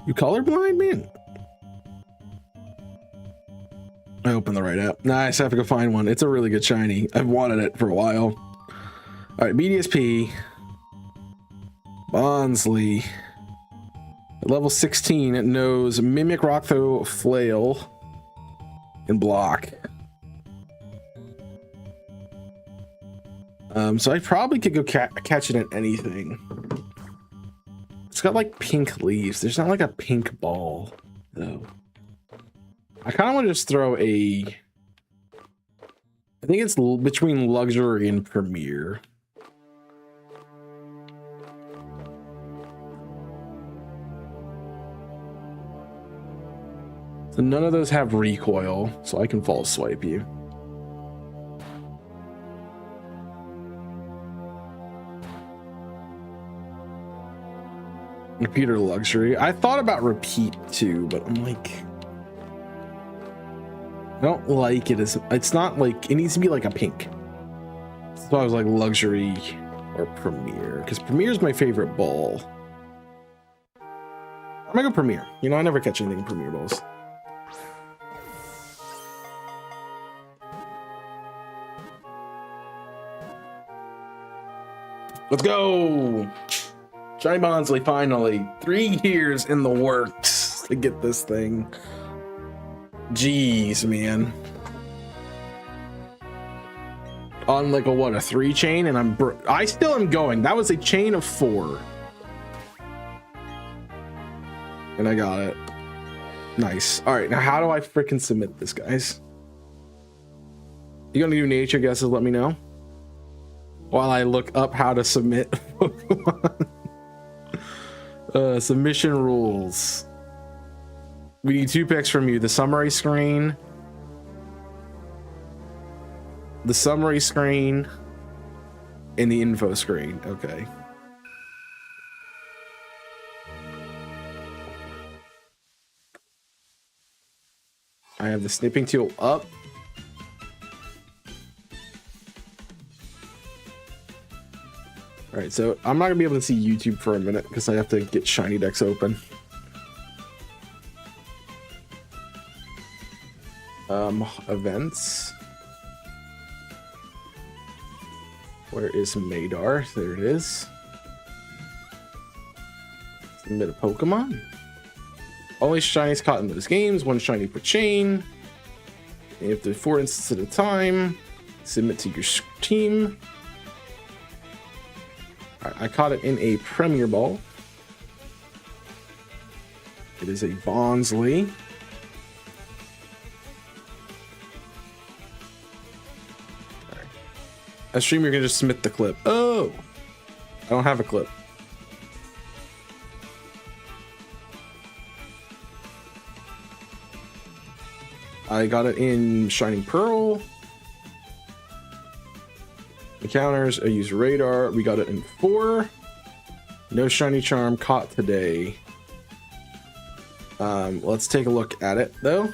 You colorblind, man? I opened the right app. Nice. I have to go find one. It's a really good shiny. I've wanted it for a while. All right, BDSP. Bonsley. At level 16, it knows Mimic, Rock Throw, Flail, and Block. So I probably could go catch it at anything. It's got like pink leaves. There's not like a pink ball, though. I kind of want to just throw a... I think it's between Luxury and Premier. So none of those have recoil, so I can false swipe you. Computer Luxury. I thought about Repeat too, but I'm like, I don't like it as, it's not like, it needs to be like a pink. So I was like Luxury or Premier, because Premier is my favorite ball. I'm gonna go Premier. You know, I never catch anything in Premier balls. Let's go! Shiny Bonsley, finally. 3 years in the works to get this thing. Jeez, man. On like a, what, a 3 chain? And I still am going. That was a chain of 4. And I got it. Nice. All right, now how do I freaking submit this, guys? You gonna do nature guesses? Let me know. While I look up how to submit Pokemon. Submission rules. We need 2 picks from you. The summary screen. The summary screen. And the info screen. Okay. I have the snipping tool up. All right, so I'm not gonna be able to see YouTube for a minute because I have to get shiny decks open. Events. Where is MAYDAR? There it is. Submit a Pokemon. Only shinies caught in those games. 1 shiny per chain. You have to 4 instances at a time. Submit to your team. Right, I caught it in a Premier Ball. It is a Bonsley. Right. As streamer, you're gonna just submit the clip. Oh, I don't have a clip. I got it in Shining Pearl. Encounters, I use radar. We got it in 4. No shiny charm caught today. Let's take a look at it though.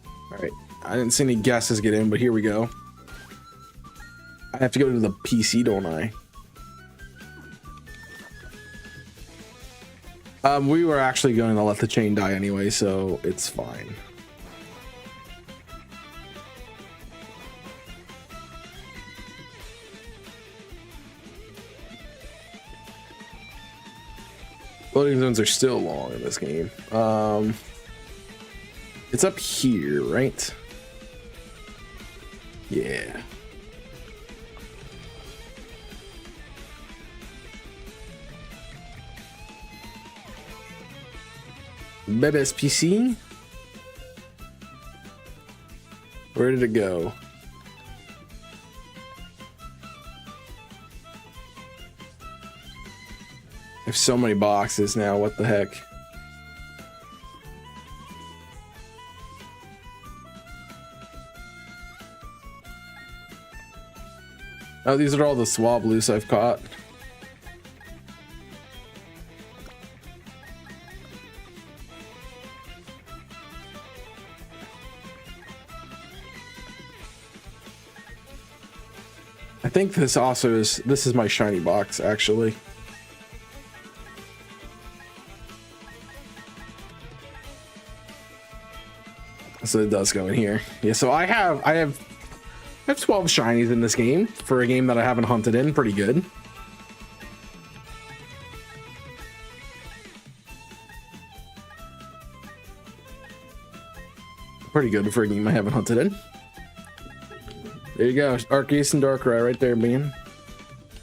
All right, I didn't see any guesses get in, but here we go. I have to go to the PC, don't I? We were actually going to let the chain die anyway, so it's fine. Loading zones are still long in this game. It's up here, right? Yeah. Bebes PC. Where did it go? I have so many boxes now, what the heck? Oh, these are all the Swabloos I've caught. I think this also is, this is my shiny box, actually. So it does go in here. Yeah, so I have 12 shinies in this game for a game that I haven't hunted in. Pretty good. Pretty good for a game I haven't hunted in. There you go. Arceus and Darkrai right there, man.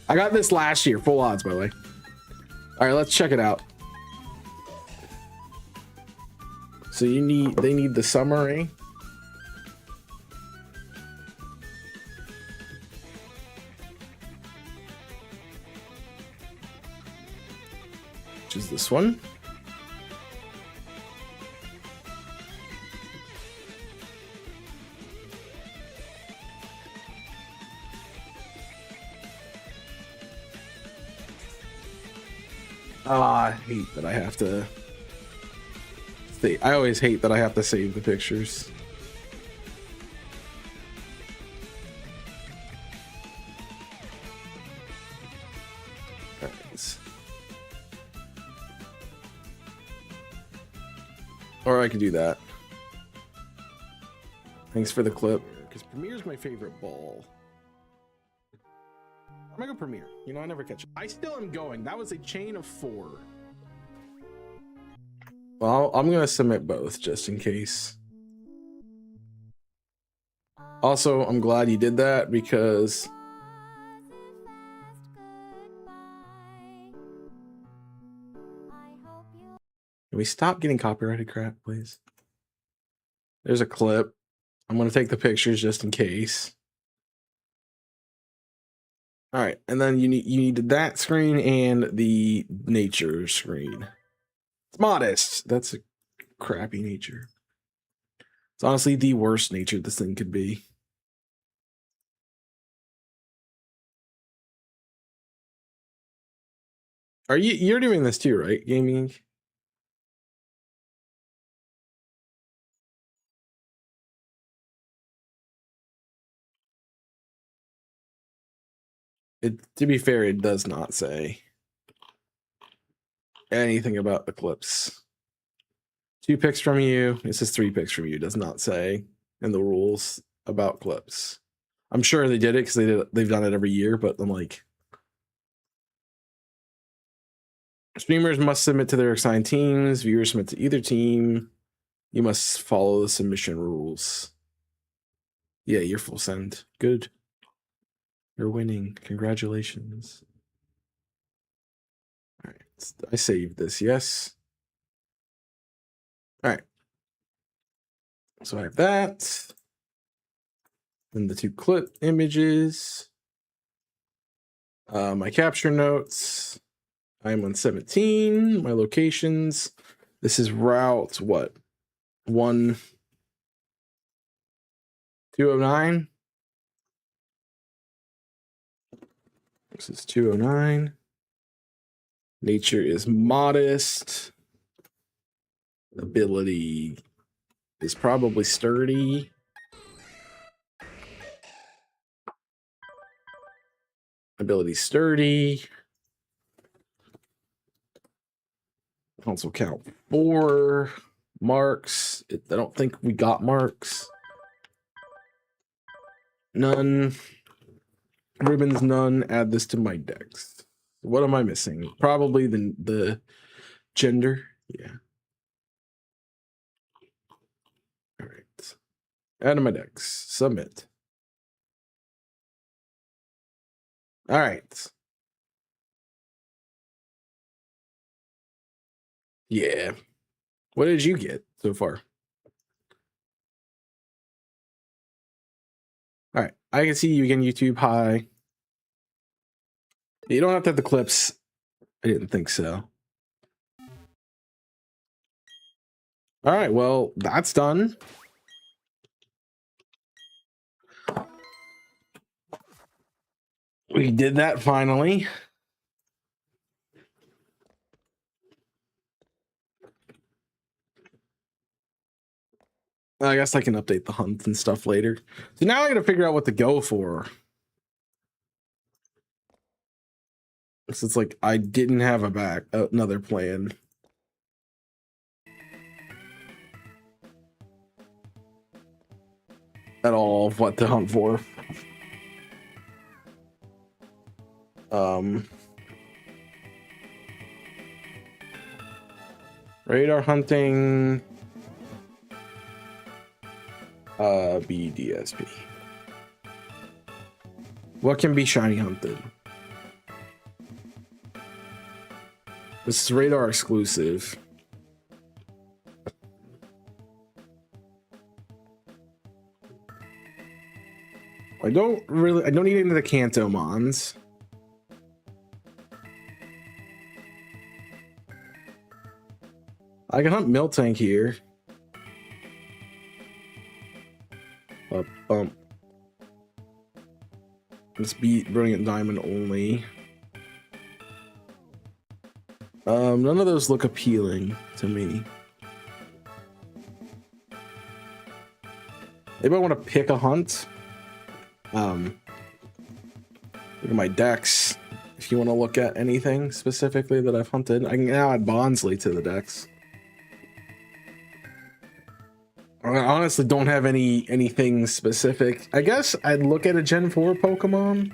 I got this last year. Full odds, by the way. All right, let's check it out. So they need the summary. Which is this one. I hate that I have to see. I always hate that I have to save the pictures. Right. Or I could do that. Thanks for the clip. Because Premier's my favorite ball. I'm gonna go Premier. You know, I never catch it. I still am going. That was a chain of 4. Well, I'm gonna submit both just in case. Also, I'm glad you did that because can we stop getting copyrighted crap, please? There's a clip. I'm gonna take the pictures just in case. All right, and then you needed that screen and the nature screen. It's modest. That's a crappy nature. It's honestly the worst nature this thing could be. You're doing this too, right? Gaming. To be fair, it does not say anything about Eclipse. 2 picks from you. It says 3 picks from you. It does not say in the rules about Eclipse. I'm sure they did it because they've done it every year, but I'm like, streamers must submit to their assigned teams. Viewers submit to either team. You must follow the submission rules. Yeah, you're full send. Good. You're winning. Congratulations. All right. I saved this. Yes. All right. So I have that. Then the 2 clip images. My capture notes. I'm on 17. My locations. This is route what? 209. This is 209. Nature is modest. Ability is probably sturdy. Ability sturdy. Console count 4. Marks. I don't think we got marks. None. Ribbons, none. Add this to my decks. What am I missing? Probably the gender. Yeah. All right. Add to my decks. Submit. All right. Yeah. What did you get so far? All right. I can see you again, YouTube. Hi. You don't have to have the clips. I didn't think so. All right. Well, that's done. We did that finally. I guess I can update the hunt and stuff later. So now I got to figure out what to go for. So it's like I didn't have another plan. At all of what to hunt for. Radar hunting. BDSP. What can be shiny hunted? This is radar exclusive. I don't need any of the Kanto mons. I can hunt Miltank here. Let's beat Brilliant Diamond only. None of those look appealing to me. Maybe I want to pick a hunt. Look at my decks. If you want to look at anything specifically that I've hunted, I can now add Bonsly to the decks. I honestly don't have anything specific. I guess I'd look at a Gen 4 Pokemon.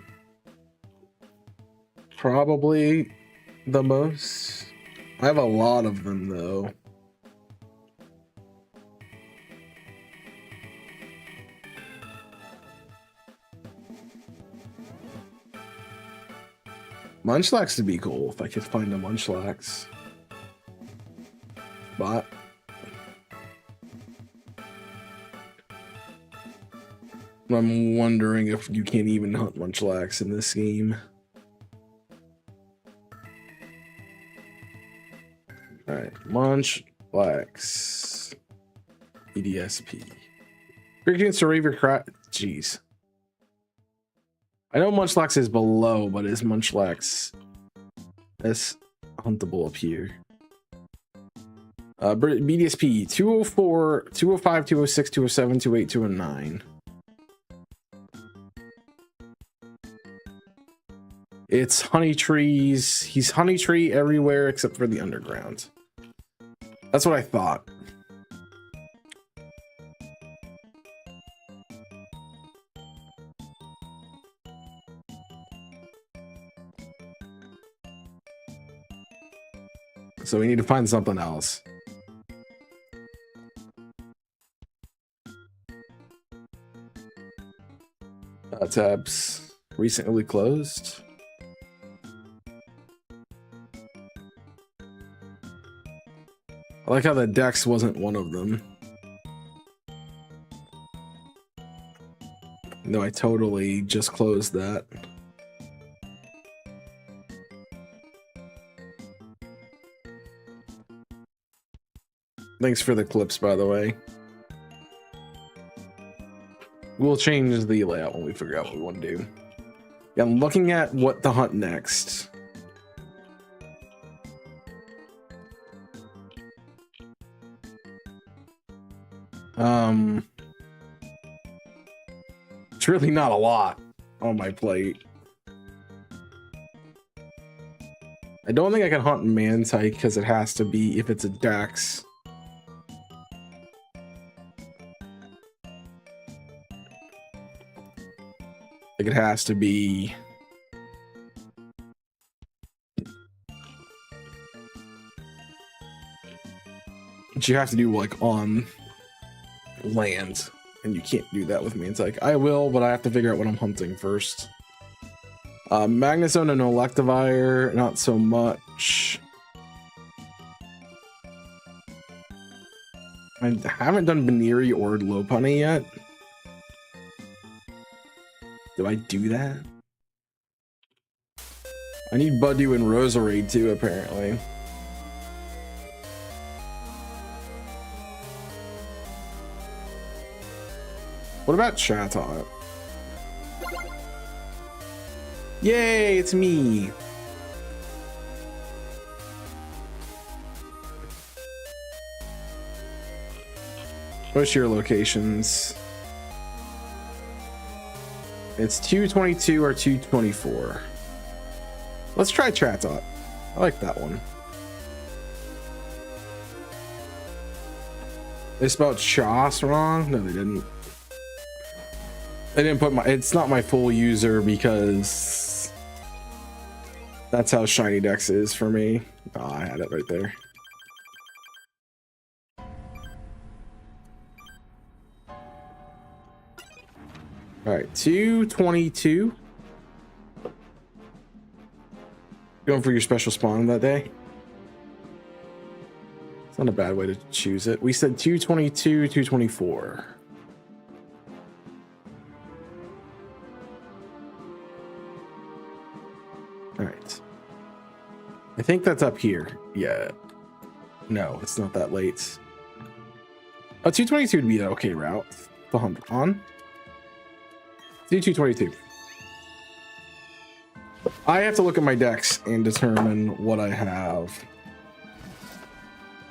Probably the most. I have a lot of them though. Munchlax would be cool if I could find a Munchlax. But I'm wondering if you can't even hunt Munchlax in this game. Alright, Munchlax. EDSP. Freaking Survivor Cry. Jeez. I know Munchlax is below, but is Munchlax as huntable up here? BDSP 204, 205, 206, 207, 208, 209. It's honey trees. He's honey tree everywhere except for the underground. That's what I thought. So we need to find something else. Tabs recently closed. I like how the Dex wasn't one of them. No, I totally just closed that. Thanks for the clips, by the way. We'll change the layout when we figure out what we want to do. Yeah, I'm looking at what to hunt next. It's really not a lot on my plate. I don't think I can hunt Mantike because it has to be if it's a Dex. Like it has to be. But you have to do like on land, and you can't do that with Mantike. I will, but I have to figure out what I'm hunting first. Magnezone and Electivire, not so much. I haven't done Baniri or Lopunny yet. Do I do that? I need Budew and Roserade too, apparently. What about Chatot? Yay, it's me. What's your locations? It's 222 or 224. Let's try Chatot. I like that one. They spelled Chos wrong? No, they didn't. They didn't put my, it's not my full user because that's how Shiny Dex is for me. Oh, I had it right there. All right, 222. Going for your special spawn that day. It's not a bad way to choose it. We said 222, 224. All right. I think that's up here. Yeah. No, it's not that late. Oh, 222 would be an okay route to hunt on. Do 222. I have to look at my decks and determine what I have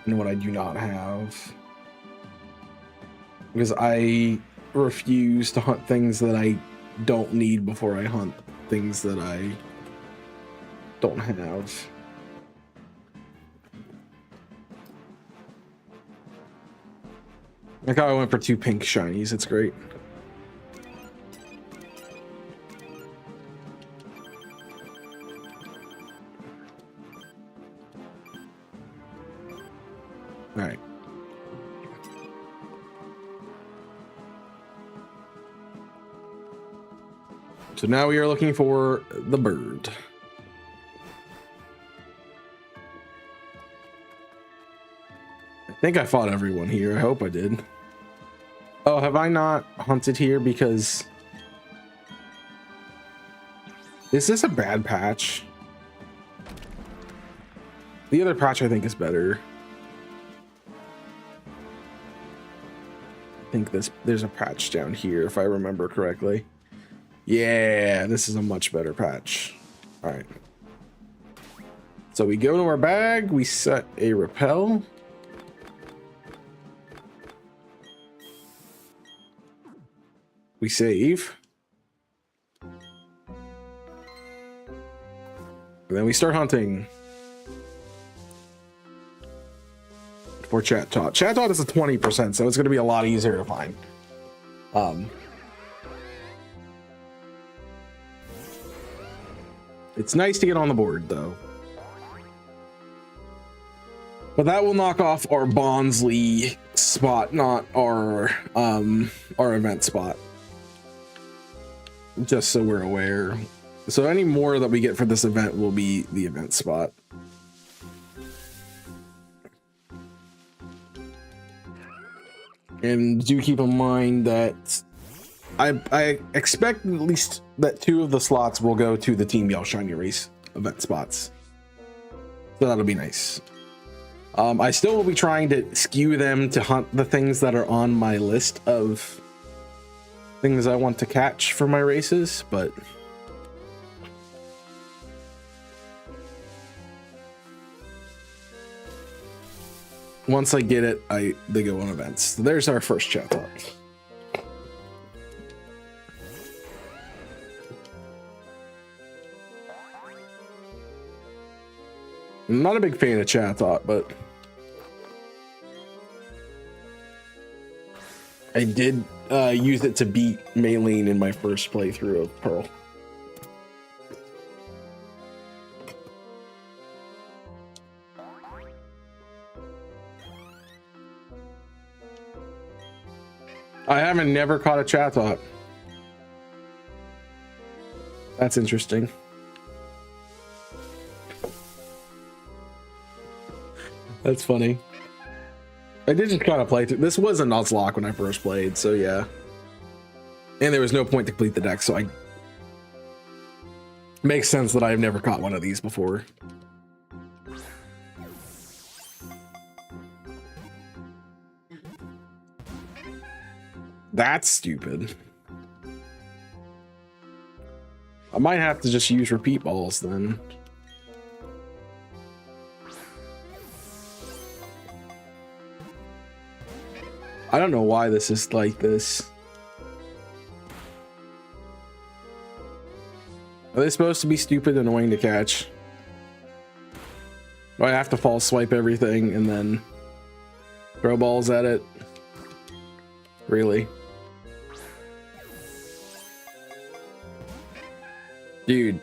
and what I do not have, because I refuse to hunt things that I don't need before I hunt things that I don't have. Like how I went for 2 pink shinies. It's great. All right. So now we are looking for the bird. I think I fought everyone here. I hope I did. Oh, have I not hunted here because... Is this a bad patch? The other patch I think is better. I think there's a patch down here if I remember correctly. Yeah, this is a much better patch. All right. So we go to our bag, we set a repel. We save. And then we start hunting. For chat tot. Chat tot is a 20%, so it's going to be a lot easier to find. It's nice to get on the board, though. But that will knock off our Bonsly spot, not our event spot. Just so we're aware. So any more that we get for this event will be the event spot. And do keep in mind that I expect at least that 2 of the slots will go to the Team Yell Shiny Race event spots. So that'll be nice. I still will be trying to skew them to hunt the things that are on my list of things I want to catch for my races, but once I get it, they go on events. So there's our first chat talk. I'm not a big fan of chat thought, but I did use it to beat Maylene in my first playthrough of Pearl. I haven't never caught a chat thought. That's interesting. That's funny. I did just kind of play through. This was a Nuzlocke when I first played, so yeah. And there was no point to complete the deck, so I makes sense that I've never caught one of these before. That's stupid. I might have to just use repeat balls then. I don't know why this is like this. Are they supposed to be stupid and annoying to catch? Do I have to false swipe everything and then throw balls at it? Really? Dude.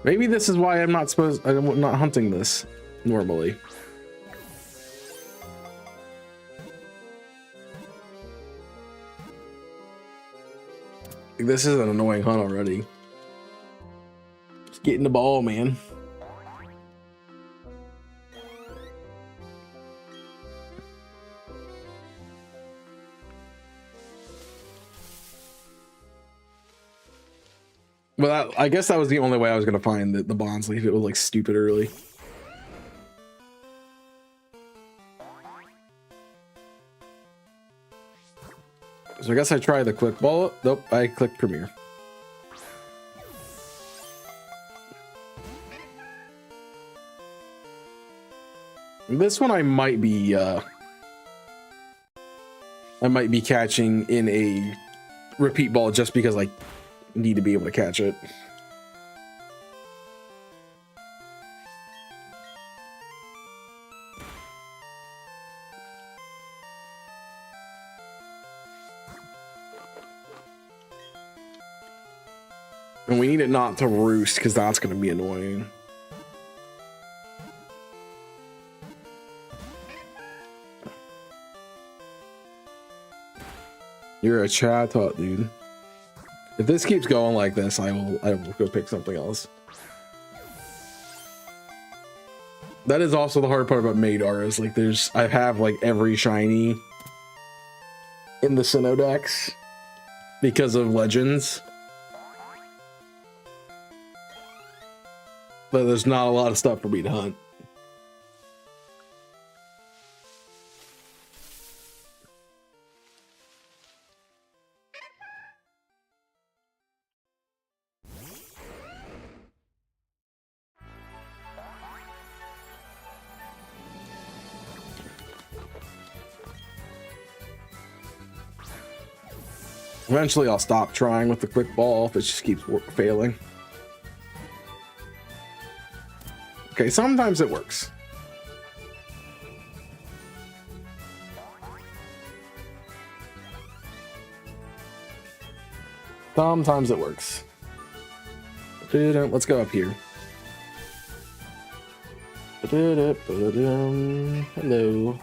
Maybe this is why I'm not hunting this normally. This is an annoying hunt already. Just getting the ball, man. Well, I guess that was the only way I was going to find the Bonsly if it was like stupid early. So I guess I try the quick ball. Nope, I clicked Premiere. This one I might be catching in a repeat ball just because I need to be able to catch it. And we need it not to roost because that's going to be annoying. You're a chat tot, dude. If this keeps going like this, I will go pick something else. That is also the hard part about MAYDAR is like I have like every shiny in the Sinnoh decks because of Legends. But there's not a lot of stuff for me to hunt. Eventually I'll stop trying with the quick ball if it just keeps failing. Okay, sometimes it works. Sometimes it works. Let's go up here. Hello.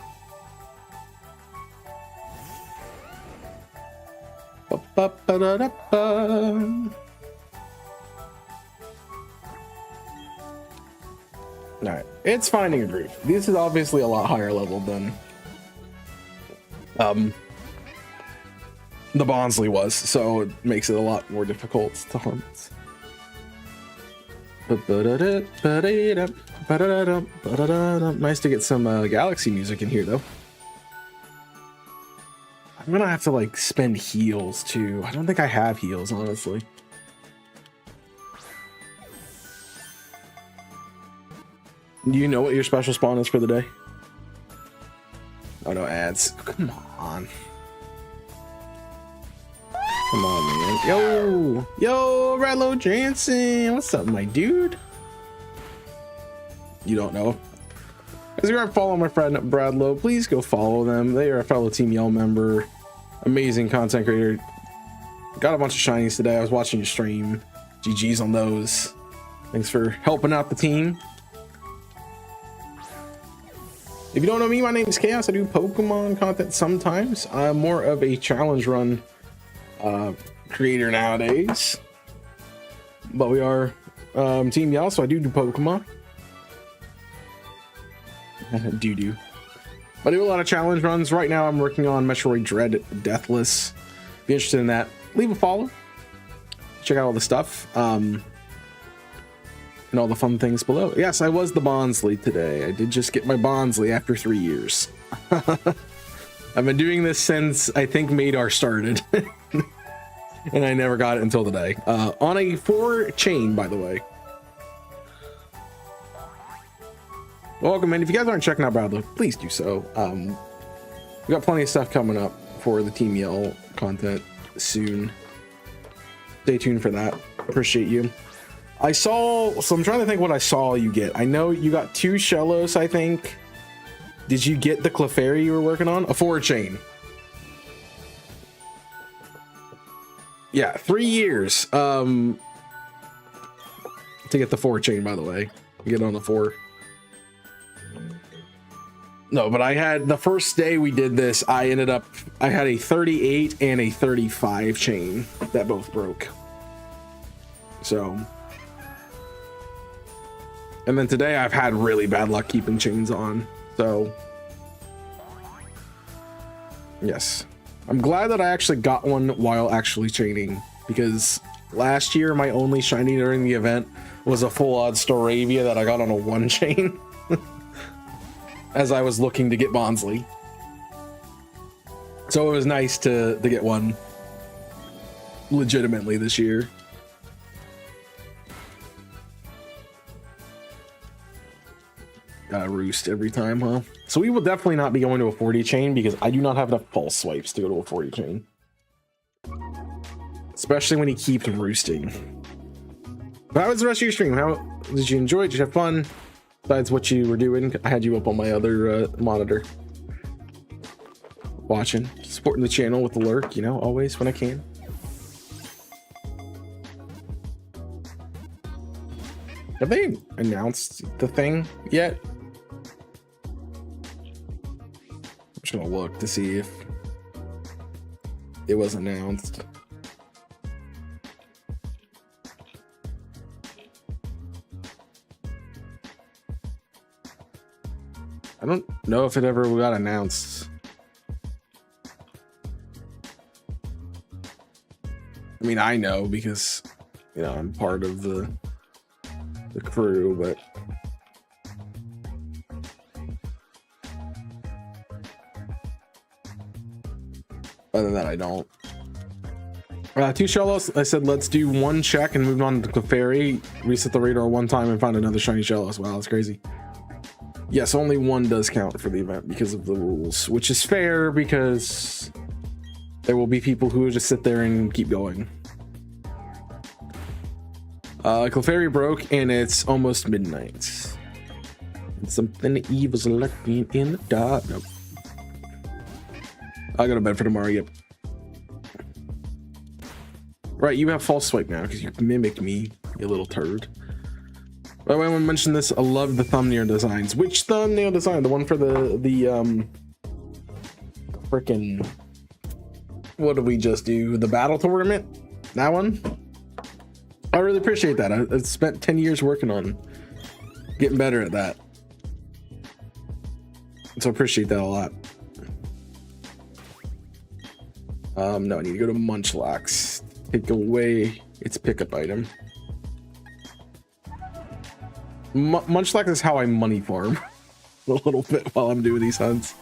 Alright, it's finding a groove. This is obviously a lot higher level than the Bonsley was, so it makes it a lot more difficult to hunt. Nice to get some Galaxy music in here, though. I'm gonna have to like spend heals too. I don't think I have heals, honestly. Do you know what your special spawn is for the day? Oh no, ads. Come on. Come on, man. Yo, Radlow Jansen. What's up, my dude? You don't know. As you're following my friend Bradlow, please go follow them. They are a fellow Team Yell member. Amazing content creator. Got a bunch of shinies today. I was watching your stream. GG's on those. Thanks for helping out the team. If you don't know me, my name is Chaos. I do Pokemon content sometimes. I'm more of a challenge run creator nowadays. But we are Team Yell, so I do Pokemon. do. I do a lot of challenge runs. Right now I'm working on Metroid Dread Deathless. If you're interested in that, leave a follow. Check out all the stuff. And all the fun things below. Yes, I was the Bonsley today. I did just get my Bonsley after 3 years. I've been doing this since I think MAYDAR started. And I never got it until today. On a 4 chain, by the way. Welcome, and if you guys aren't checking out Bradlow, please do so. We got plenty of stuff coming up for the Team Yell content soon. Stay tuned for that. Appreciate you. So I'm trying to think what I saw you get. I know you got 2 Shellos, I think. Did you get the Clefairy you were working on? A 4 chain. Yeah, 3 years. To get the 4 chain, by the way. Get on the 4. No, but I had the first day we did this, I had a 38 and a 35 chain that both broke. So, and then today I've had really bad luck keeping chains on. So, yes, I'm glad that I actually got one while actually chaining, because last year my only shiny during the event was a full odd Staravia that I got on a 1 chain. As I was looking to get Bonsley. So it was nice to get one legitimately this year. Gotta roost every time, huh? So we will definitely not be going to a 40 chain because I do not have enough pulse swipes to go to a 40 chain. Especially when he keeps roosting. But how was the rest of your stream? How did you enjoy it? Did you have fun? Besides what you were doing, I had you up on my other monitor. Watching, supporting the channel with the lurk, you know, always when I can. Have they announced the thing yet? I'm just gonna look to see if it was announced. I don't know if it ever got announced. I mean, I know because, you know, I'm part of the crew, but other than that, I don't. 2 Shellos, I said let's do 1 check and move on to Clefairy, reset the radar 1 time and find another shiny Shellos. Wow, that's crazy. Yes, only 1 does count for the event because of the rules, which is fair because there will be people who will just sit there and keep going. Clefairy broke and it's almost midnight. And something evil's lurking in the dark. Nope. I'll go to bed for tomorrow. Yep. Right, you have false swipe now because you mimicked me, you little turd. By the way, I want to mention this. I love the thumbnail designs. Which thumbnail design? The one for the freaking, what did we just do? The battle tournament? That one? I really appreciate that. I spent 10 years working on getting better at that. So I appreciate that a lot. No, I need to go to Munchlax. Take away its pickup item. Munchlax is how I money farm a little bit while I'm doing these hunts.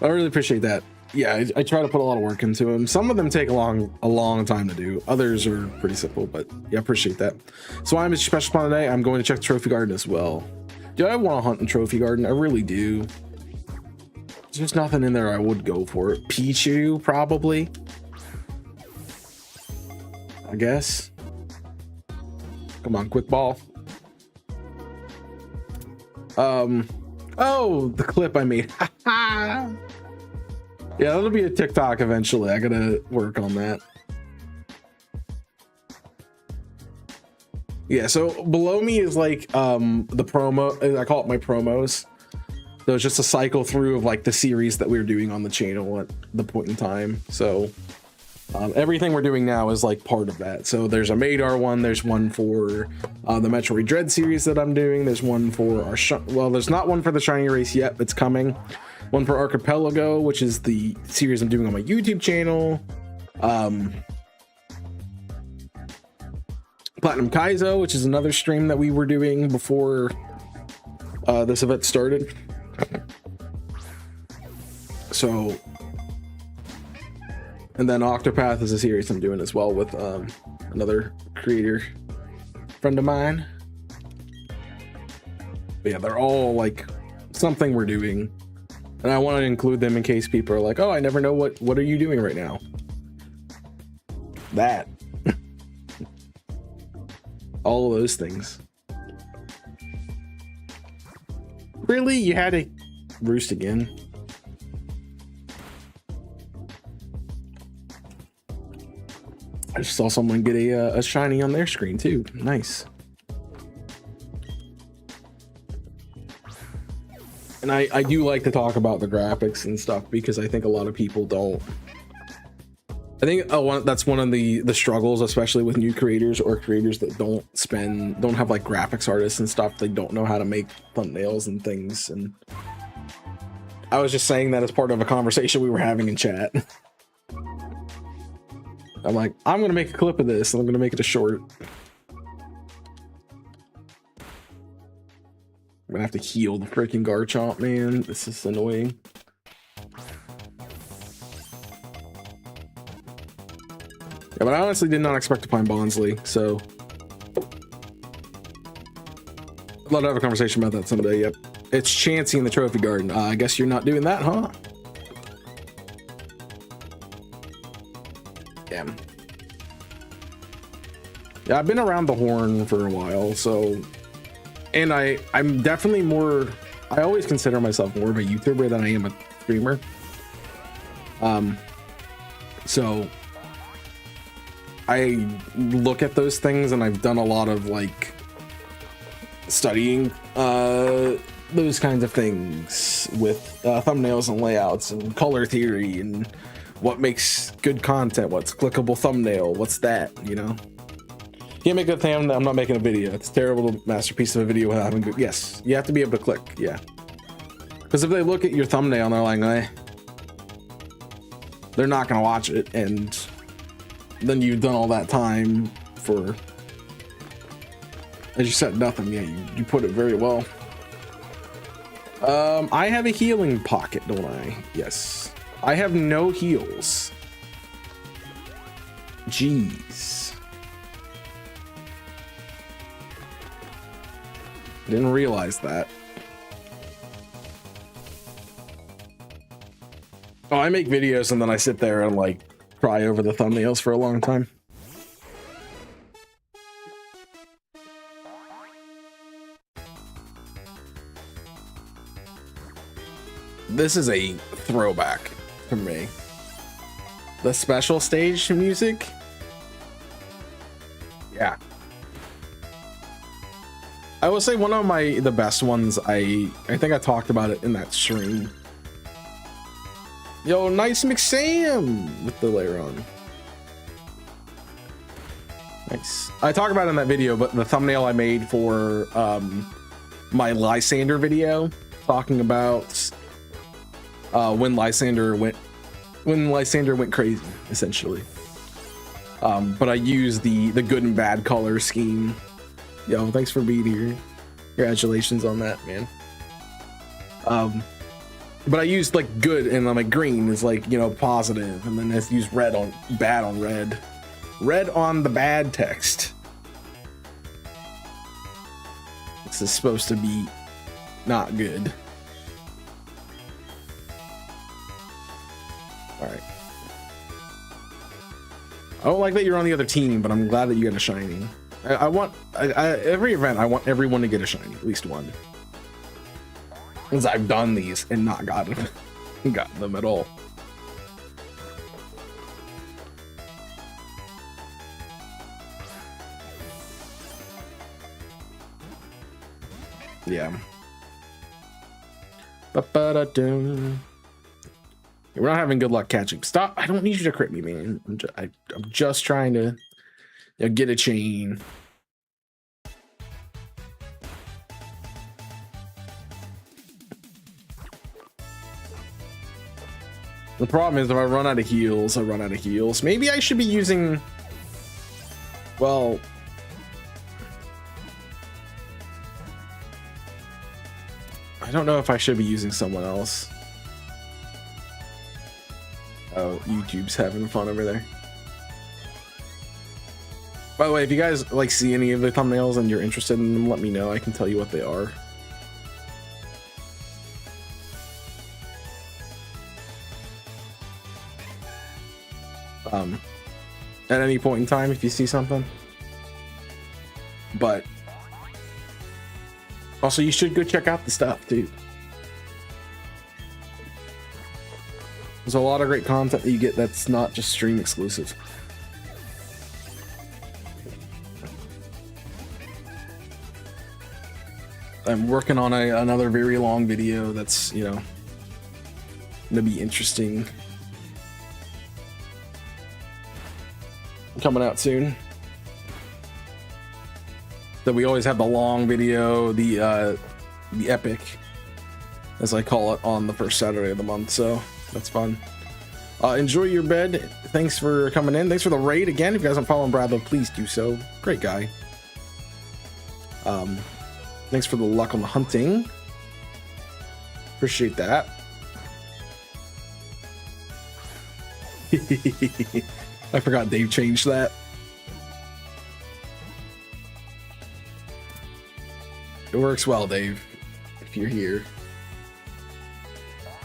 I really appreciate that. Yeah, I try to put a lot of work into them. Some of them take a long time to do. Others are pretty simple, but yeah, I appreciate that. So I'm a special spawn today. I'm going to check the trophy garden as well. Do I want to hunt in trophy garden? I really do. There's nothing in there I would go for it. Pichu, probably. I guess. Come on, quick ball. Oh, the clip I made. Yeah, that'll be a TikTok eventually. I gotta work on that. Yeah, so below me is like the promo. I call it my promos. So it's just a cycle through of like the series that we're doing on the channel at the point in time. So everything we're doing now is like part of that. So there's a MAYDAR one. There's one for the Metroid Dread series that I'm doing. There's one for our well, there's not one for the Shiny Race yet. It's coming. One for Archipelago, which is the series I'm doing on my YouTube channel. Platinum Kaizo, which is another stream that we were doing before this event started. So, and then Octopath is a series I'm doing as well with another creator friend of mine. But yeah, they're all like something we're doing, and I want to include them in case people are like, "Oh, I never know what are you doing right now?" That, all of those things. Really, you had to roost again? I just saw someone get a shiny on their screen too. Nice. And I do like to talk about the graphics and stuff because I think a lot of people don't. I think that's one of the struggles, especially with new creators or creators that don't have like graphics artists and stuff. They don't know how to make thumbnails and things. And I was just saying that as part of a conversation we were having in chat. I'm like, I'm gonna make a clip of this and I'm gonna make it a short. I'm gonna have to heal the freaking Garchomp, man. This is annoying. Yeah, but I honestly did not expect to find Bonsly, so I'd love to have a conversation about that someday. Yep, it's Chansey in the trophy garden. I guess you're not doing that, huh? Damn. Yeah, I've been around the horn for a while, so, and I'm definitely more. I always consider myself more of a YouTuber than I am a streamer. So I look at those things, and I've done a lot of like studying those kinds of things with thumbnails and layouts and color theory and what makes good content, what's clickable thumbnail, what's that, you know. Can't make a thumbnail. I'm not making a video. It's a terrible masterpiece of a video without having good. Yes, you have to be able to click. Yeah, because if they look at your thumbnail and they're like, eh, they're not gonna watch it, and then you've done all that time for, as you said, nothing. Yeah, you put it very well. I have a healing pocket, don't I? Yes, I have no heals. Jeez. Didn't realize that. Oh, I make videos and then I sit there and like cry over the thumbnails for a long time. This is a throwback for me. The special stage music. Yeah. I will say one of the best ones, I think I talked about it in that stream. Yo, nice McSam with the layer on. Nice. I talked about it in that video, but the thumbnail I made for my Lysander video, talking about when Lysander went crazy, essentially. But I used the good and bad color scheme. Yo, thanks for being here. Congratulations on that, man. But I used like good and like green is like, you know, positive, and then I used red on bad on red. Red on the bad text. This is supposed to be not good. All right. I don't like that you're on the other team, but I'm glad that you got a shiny. I want every event, I want everyone to get a shiny, at least one. Because I've done these and not gotten them at all. Yeah. We're not having good luck catching. Stop! I don't need you to crit me, man. I'm just trying to, you know, get a chain. The problem is if I run out of heals, I run out of heals. Maybe I should be using, well, I don't know if I should be using someone else. Oh, YouTube's having fun over there. By the way, if you guys like see any of the thumbnails and you're interested in them, let me know. I can tell you what they are. At any point in time if you see something. But also you should go check out the stuff too. There's a lot of great content that you get that's not just stream exclusive. I'm working on another very long video that's, you know, gonna be interesting. Coming out soon. So we always have the long video, the epic, as I call it, on the first Saturday of the month. So that's fun. Enjoy your bed. Thanks for coming in. Thanks for the raid again. If you guys aren't following Bradlow, please do so. Great guy. Thanks for the luck on the hunting. Appreciate that. I forgot Dave changed that. It works well, Dave, if you're here.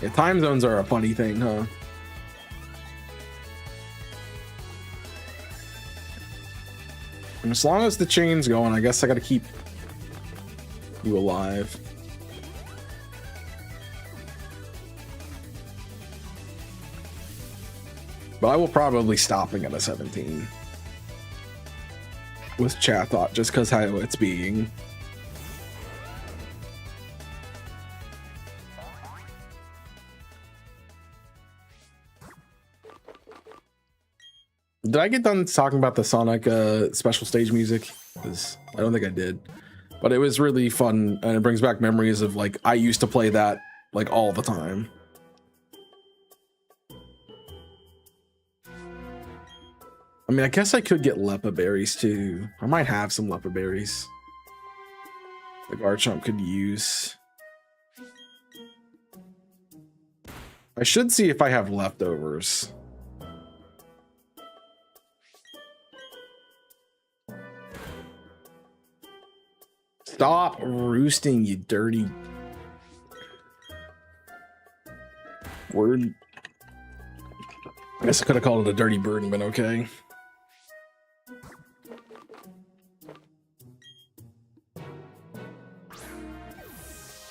Yeah, time zones are a funny thing, huh? And as long as the chain's going, I guess I gotta keep you alive. But I will probably stopping at a 17 with chat thought, just because how it's being. Did I get done talking about the Sonic special stage music? Because I don't think I did, but it was really fun and it brings back memories of like I used to play that like all the time. I mean, I guess I could get Lepa berries too. I might have some Lepa berries. Like Garchomp could use. I should see if I have leftovers. Stop roosting, you dirty word. I guess I could have called it a dirty bird and been okay.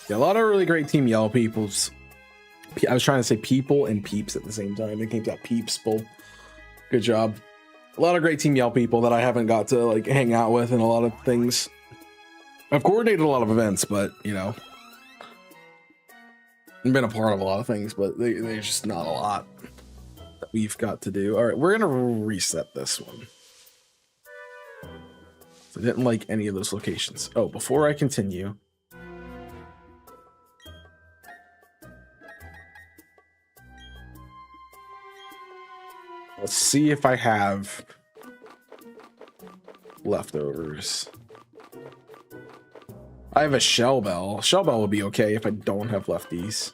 Yeah, a lot of really great Team Yell peoples. I was trying to say people and peeps at the same time. It came out peepsful. Good job. A lot of great Team Yell people that I haven't got to like hang out with and a lot of things. I've coordinated a lot of events, but you know, I've been a part of a lot of things, but there's just not a lot that we've got to do. All right, we're gonna reset this one. So I didn't like any of those locations. Oh, before I continue, let's see if I have leftovers. I have a shell bell. Shell bell will be okay if I don't have lefties.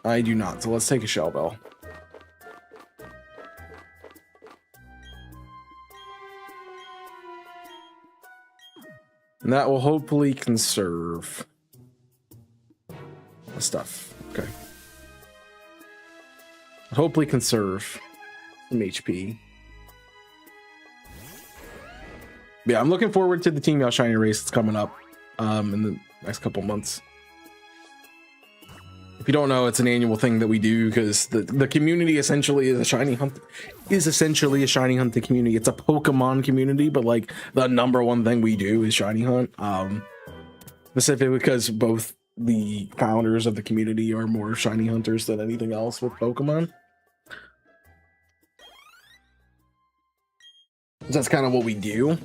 I do not, so let's take a shell bell. And that will hopefully conserve the stuff. Okay. Hopefully conserve some HP. Yeah, I'm looking forward to the Team Yell Shiny race that's coming up in the next couple months. If you don't know, it's an annual thing that we do because the community essentially is a shiny hunt, essentially a shiny hunting community. It's a Pokemon community, but like the #1 thing we do is shiny hunt. Specifically because both the founders of the community are more shiny hunters than anything else with Pokemon. That's kind of what we do.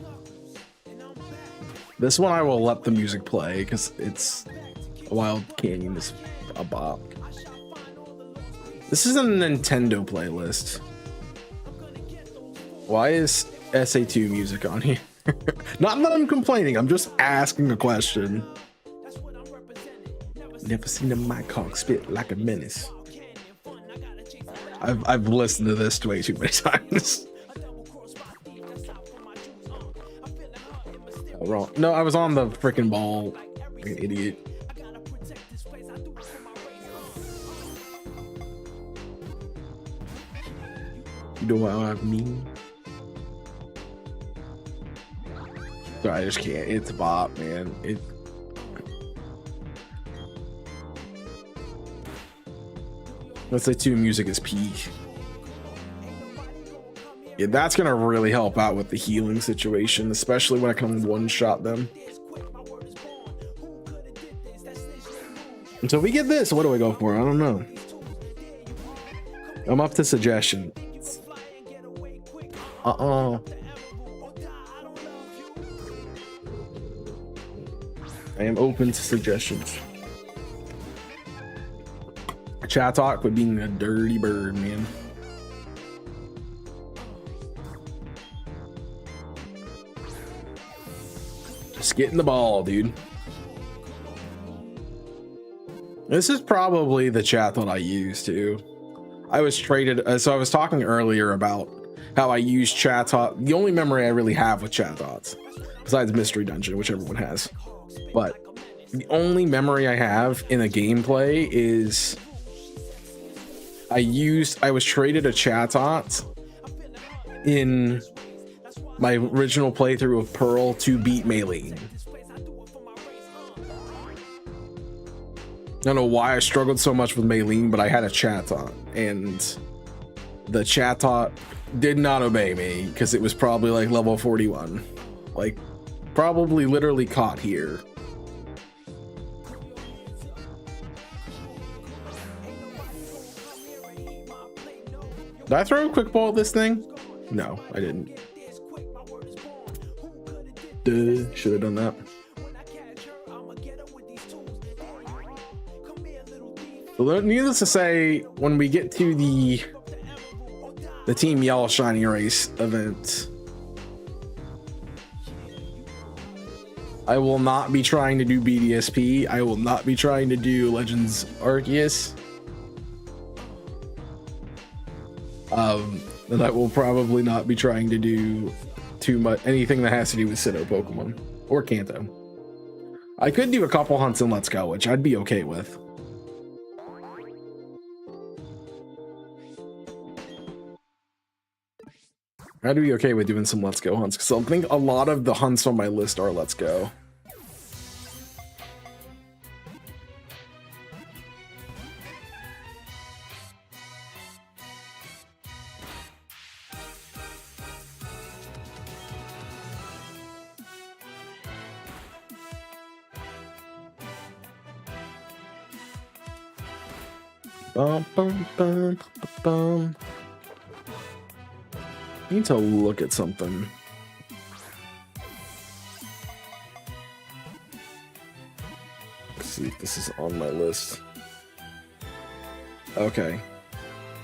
This one I will let the music play because it's a Wild Canyon is a bop. This is a Nintendo playlist. Why is SA2 music on here? Not that I'm complaining, I'm just asking a question. Never seen a mic hawk spit like a menace. I've listened to this way too many times. Wrong. No, I was on the freaking ball. Like an idiot. You know what I mean? Sorry, I just can't. It's a bop, man. Let's say 2 music is peak. Yeah, that's gonna really help out with the healing situation, especially when I come one-shot them. Until we get this, what do I go for? I don't know. I'm up to suggestion. I am open to suggestions. Chat talk with being a dirty bird, man. Just getting the ball, dude. This is probably the chat that I use too. I was traded, so I was talking earlier about how I use chat thought. The only memory I really have with chat thoughts, besides Mystery Dungeon, which everyone has, but the only memory I have in a gameplay is I was traded a chat thought in my original playthrough of Pearl to beat Maylene. I don't know why I struggled so much with Maylene, but I had a Chatot, and the Chatot did not obey me because it was probably like level 41. Like, probably literally caught here. Did I throw a quick ball at this thing? No, I didn't. Duh, should have done that. But needless to say, when we get to the Team Yell Shiny Race event, I will not be trying to do BDSP. I will not be trying to do Legends Arceus. And I will probably not be trying to do too much anything that has to do with Sinnoh Pokemon or Kanto. I could do a couple hunts in Let's Go, which I'd be okay with. I'd be okay with doing some let's go hunts because I think a lot of the hunts on my list are let's go. Bum, bum, bum, bum. I need to look at something. Let's see if this is on my list. Okay.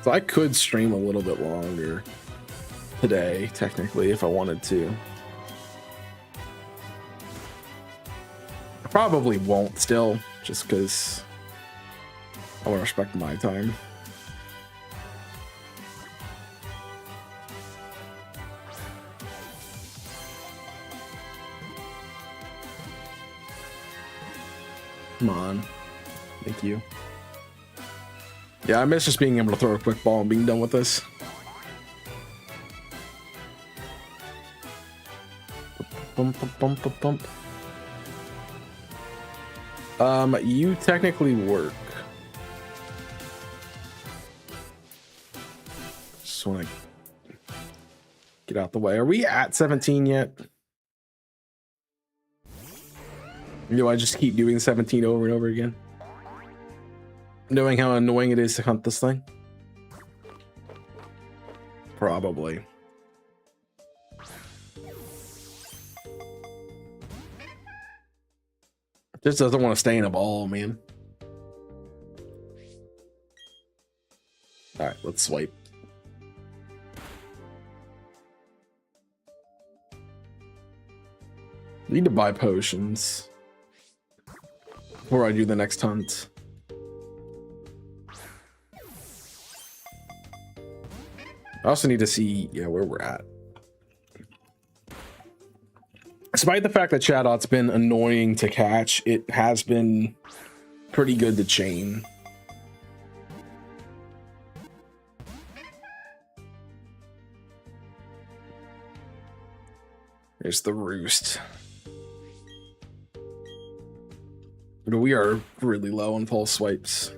So I could stream a little bit longer today, technically, if I wanted to. I probably won't still, just because I want to respect my time. Come on. Thank you. Yeah, I miss just being able to throw a quick ball and being done with this. Bump, bump, bump, bump. You technically work. Just want to get out the way. Are we at 17 yet? Do I just keep doing 17 over and over again? Knowing how annoying it is to hunt this thing? Probably. Just doesn't want to stay in a ball, man. Alright, let's swipe. Need to buy potions before I do the next hunt. I also need to see, where we're at. Despite the fact that Chadot's been annoying to catch, it has been pretty good to chain. There's the roost. But we are really low on pulse swipes.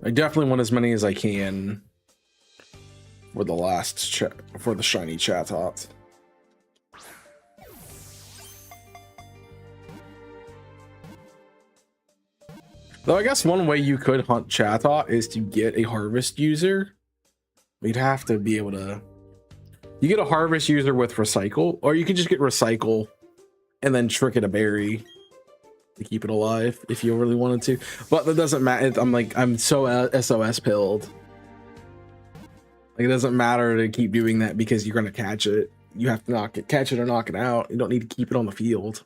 I definitely want as many as I can for the last for the shiny Chatot. Though I guess one way you could hunt Chatot is to get a harvest user. We'd have to be able to. You get a harvest user with recycle, or you could just get recycle and then trick it a berry to keep it alive if you really wanted to. But that doesn't matter. I'm so SOS pilled. Like, it doesn't matter to keep doing that because you're gonna catch it. You have to catch it or knock it out. You don't need to keep it on the field.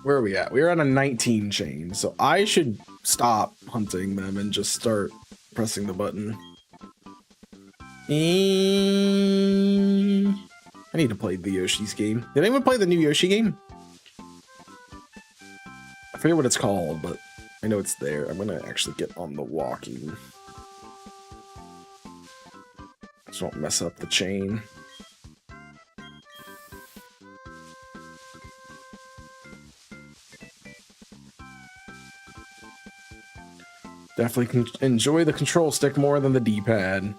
Where are we at? We're at a 19 chain, so I should stop hunting them and just start pressing the button. I need to play the Yoshi's game. Did anyone play the new Yoshi game? I forget what it's called, but I know it's there. I'm gonna actually get on the walking. Just don't mess up the chain. Definitely can enjoy the control stick more than the D-pad.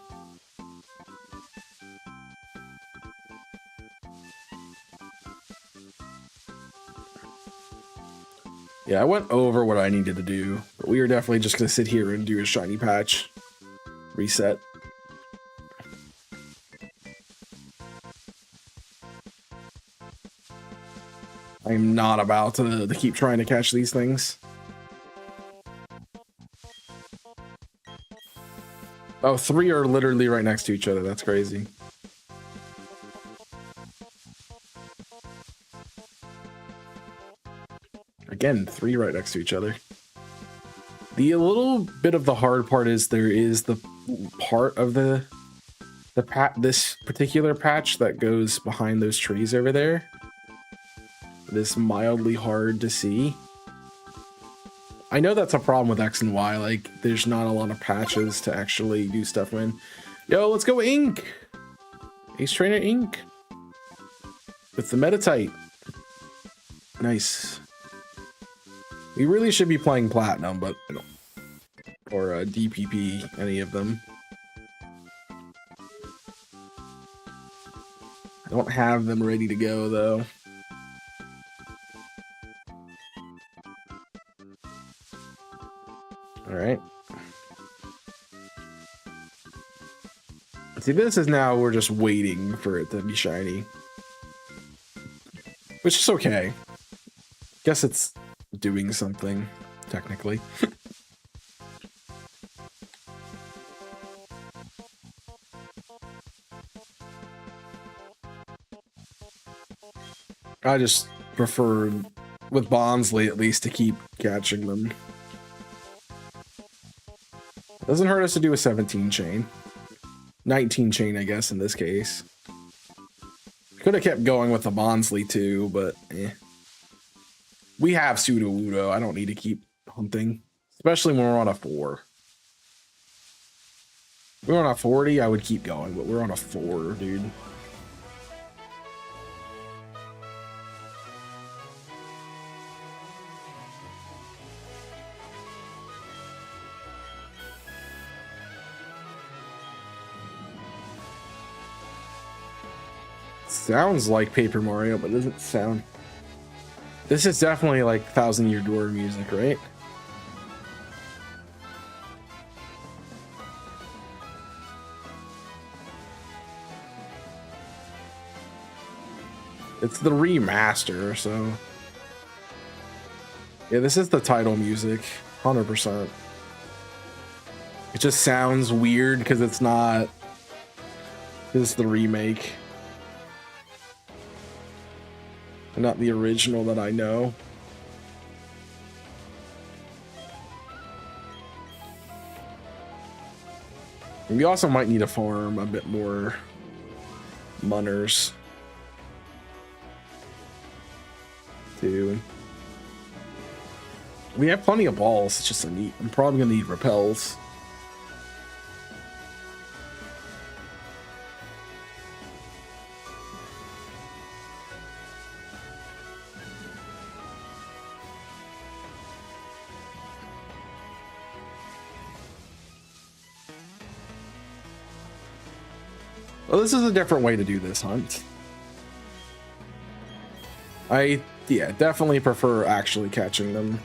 Yeah, I went over what I needed to do, but we are definitely just going to sit here and do a shiny patch reset. I'm not about to keep trying to catch these things. Oh, 3 are literally right next to each other. That's crazy. Again, 3 right next to each other. The little bit of the hard part is there is the part of this particular patch that goes behind those trees over there. It is mildly hard to see. I know that's a problem with X and Y. Like, there's not a lot of patches to actually do stuff in. Yo, let's go Ink. Ace Trainer Ink. With the Metatite. Nice. We really should be playing Platinum, but I don't. Or DPP, any of them. I don't have them ready to go, though. Alright. See, this is now we're just waiting for it to be shiny. Which is okay. Guess it's doing something, technically. I just prefer, with Bonsly at least, to keep catching them. Doesn't hurt us to do a 17 chain. 19 chain, I guess, in this case. Could have kept going with the Bonsly too, but eh. We have Sudowoodo. I don't need to keep hunting. Especially when we're on a 4. If we were on a 40, I would keep going, but we're on a 4, dude. Sounds like Paper Mario, but doesn't sound. This is definitely like 1000 Year Door music, right? It's the remaster, so yeah, this is the title music, 100%. It just sounds weird because it's not. This is the remake. And not the original that I know. And we also might need to farm a bit more Munners too. We have plenty of balls. It's just a neat. I'm probably gonna need repels. Well, this is a different way to do this hunt. Yeah, definitely prefer actually catching them.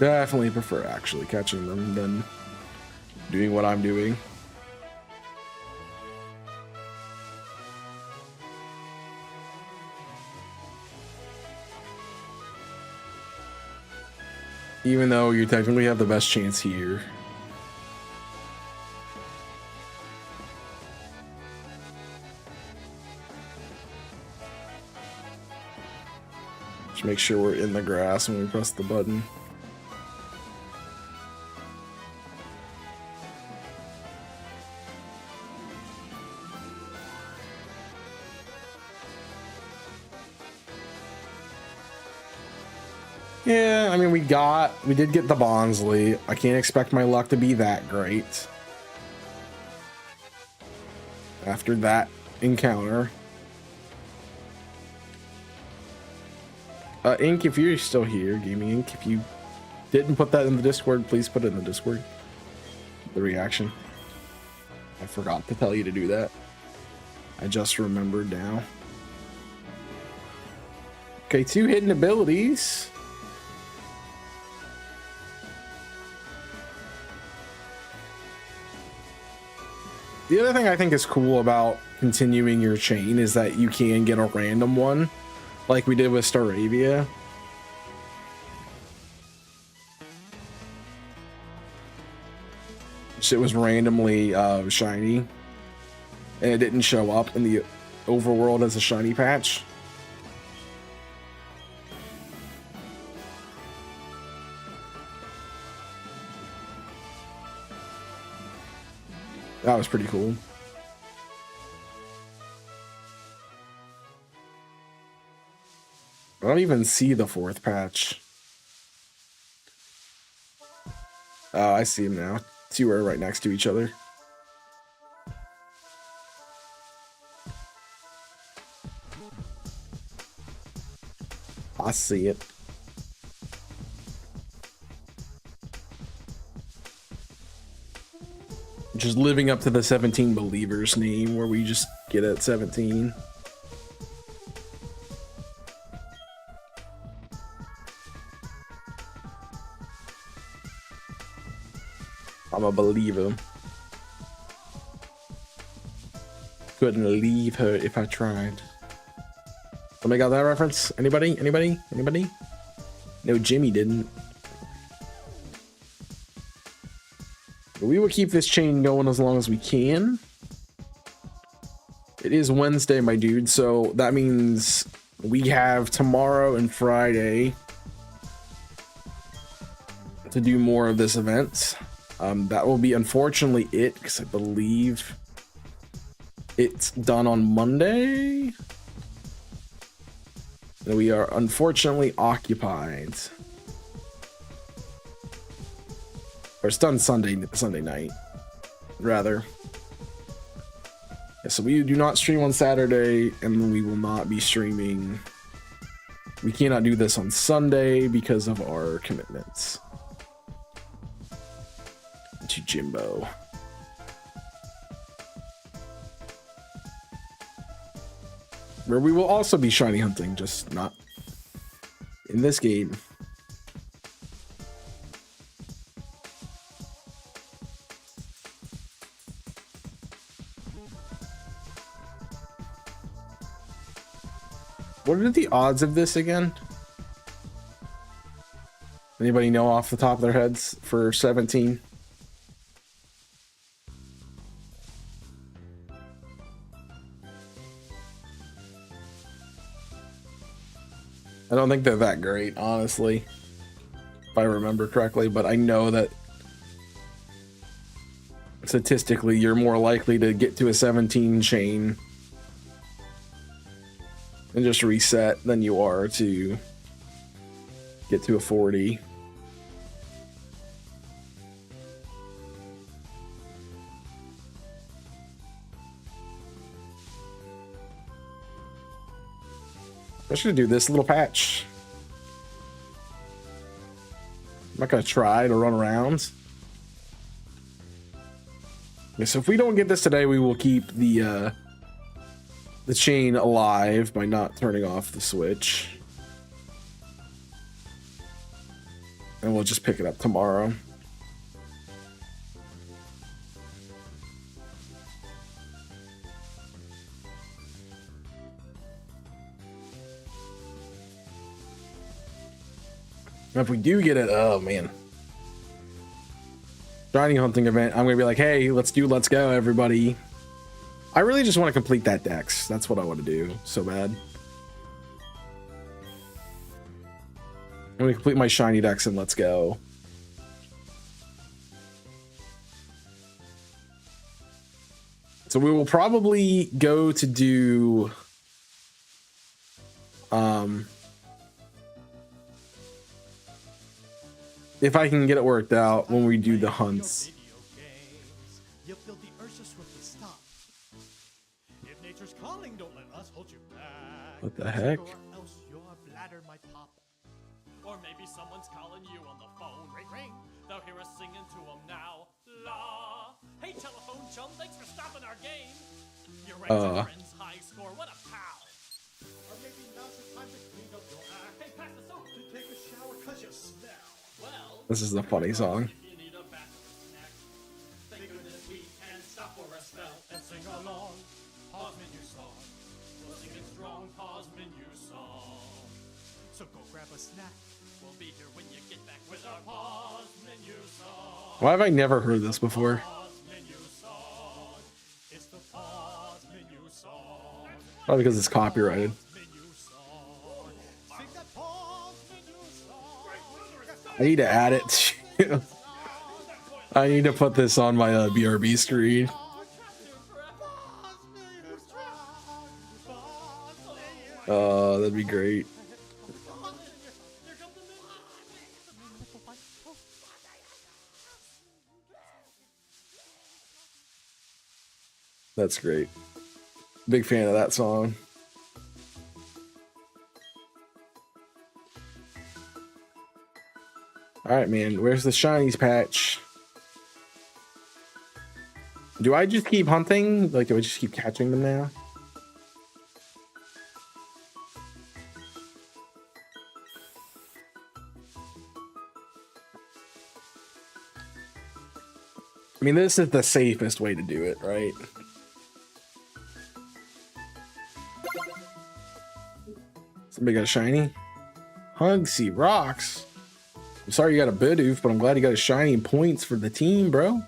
Definitely prefer actually catching them than doing what I'm doing. Even though you technically have the best chance here. Just make sure we're in the grass when we press the button. Yeah, I mean, we did get the Bonsly. I can't expect my luck to be that great after that encounter. Ink, if you're still here, Gaming Ink, if you didn't put that in the Discord, please put it in the Discord. The reaction. I forgot to tell you to do that. I just remembered now. Okay, 2 hidden abilities. The other thing I think is cool about continuing your chain is that you can get a random one, like we did with Staravia. Shit was randomly shiny, and it didn't show up in the overworld as a shiny patch. That was pretty cool. I don't even see the 4th patch. Oh, I see him now. 2 are right next to each other. I see it. Just living up to the 17 believers name where we just get at 17. I'm a believer. Couldn't leave her if I tried. Somebody got that reference? Anybody? Anybody? Anybody? No, Jimmy didn't. But we will keep this chain going as long as we can. It is Wednesday, my dude, so that means we have tomorrow and Friday to do more of this event. That will be unfortunately it, because I believe it's done on Monday. And we are unfortunately occupied. Or it's done Sunday night, rather. Yeah, so we do not stream on Saturday, and we will not be streaming. We cannot do this on Sunday because of our commitments to Jimbo. Where we will also be shiny hunting, just not in this game. What are the odds of this again? Anybody know off the top of their heads for 17? I don't think they're that great, honestly, if I remember correctly, but I know that statistically you're more likely to get to a 17 chain and just reset than you are to get to a 40. I should do this little patch. I'm not gonna try to run around. Okay, so if we don't get this today, we will keep the chain alive by not turning off the switch. And we'll just pick it up tomorrow. If we do get it, oh man. Shiny hunting event, I'm gonna be like, hey, let's go, everybody. I really just want to complete that dex. That's what I want to do so bad. I'm gonna complete my shiny dex and let's go. So we will probably go to do if I can get it worked out when we do the hunts. What the heck? Or maybe someone's calling you on the phone. Ring, ring. They'll hear us singing to them now. La. Hey, telephone chum, thanks for stopping our game. Your friend's high score. What a pal. Or maybe now's the time to clean up your act. Hey, pass the soap to take a shower because you smell. Well, this is a funny song. If you need a bath or a snack, thank goodness we can stop for a spell and sing along. Pause menu song. We'll sing it strong. Pause menu song. So go grab a snack. We'll be here when you get back with our pause menu song. Why have I never heard this before? Pause menu song. It's the pause menu song. Probably because it's copyrighted. Menu song. Sing that pause menu song. I need to add it. I need to put this on my BRB screen. Oh, that'd be great. That's great. Big fan of that song. All right, man. Where's the shinies patch? Do I just keep hunting? Like, do I just keep catching them now? I mean, this is the safest way to do it, right? Somebody got a shiny? Hugsy rocks. I'm sorry you got a Bidoof, but I'm glad you got a shiny and points for the team, bro.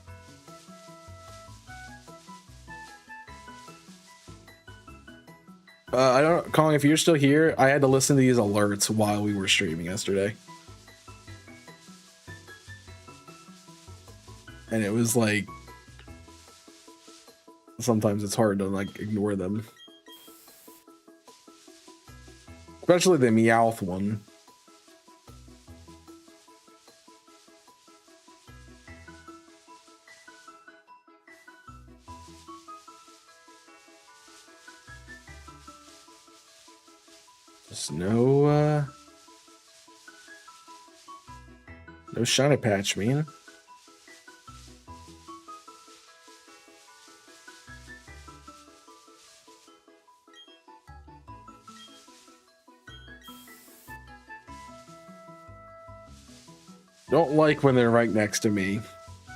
I don't, Colin, if you're still here, I had to listen to these alerts while we were streaming yesterday. And it was like, sometimes it's hard to like ignore them. Especially the Meowth one. There's no shiny patch, man. Don't like when they're right next to me.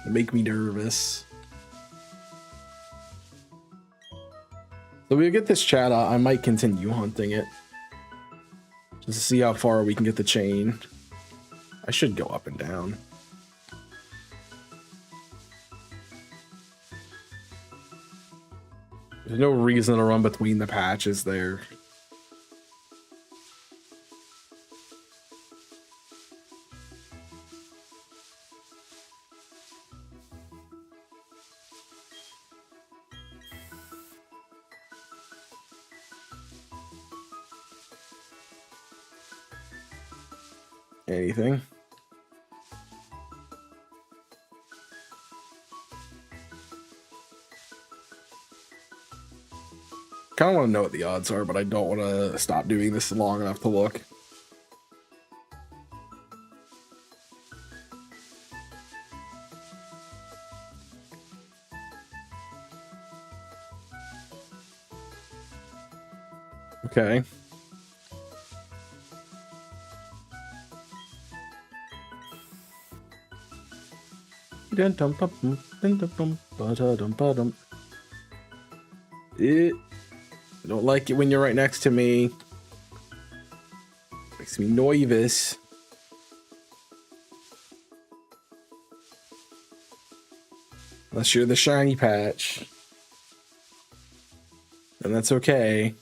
They make me nervous. So we get this chat out. I might continue hunting it. Just to see how far we can get the chain. I should go up and down. There's no reason to run between the patches there. Anything? Kind of want to know what the odds are, but I don't want to stop doing this long enough to look. Okay. I don't like it when you're right next to me. Makes me nervous. Unless you're the shiny patch. Then that's okay.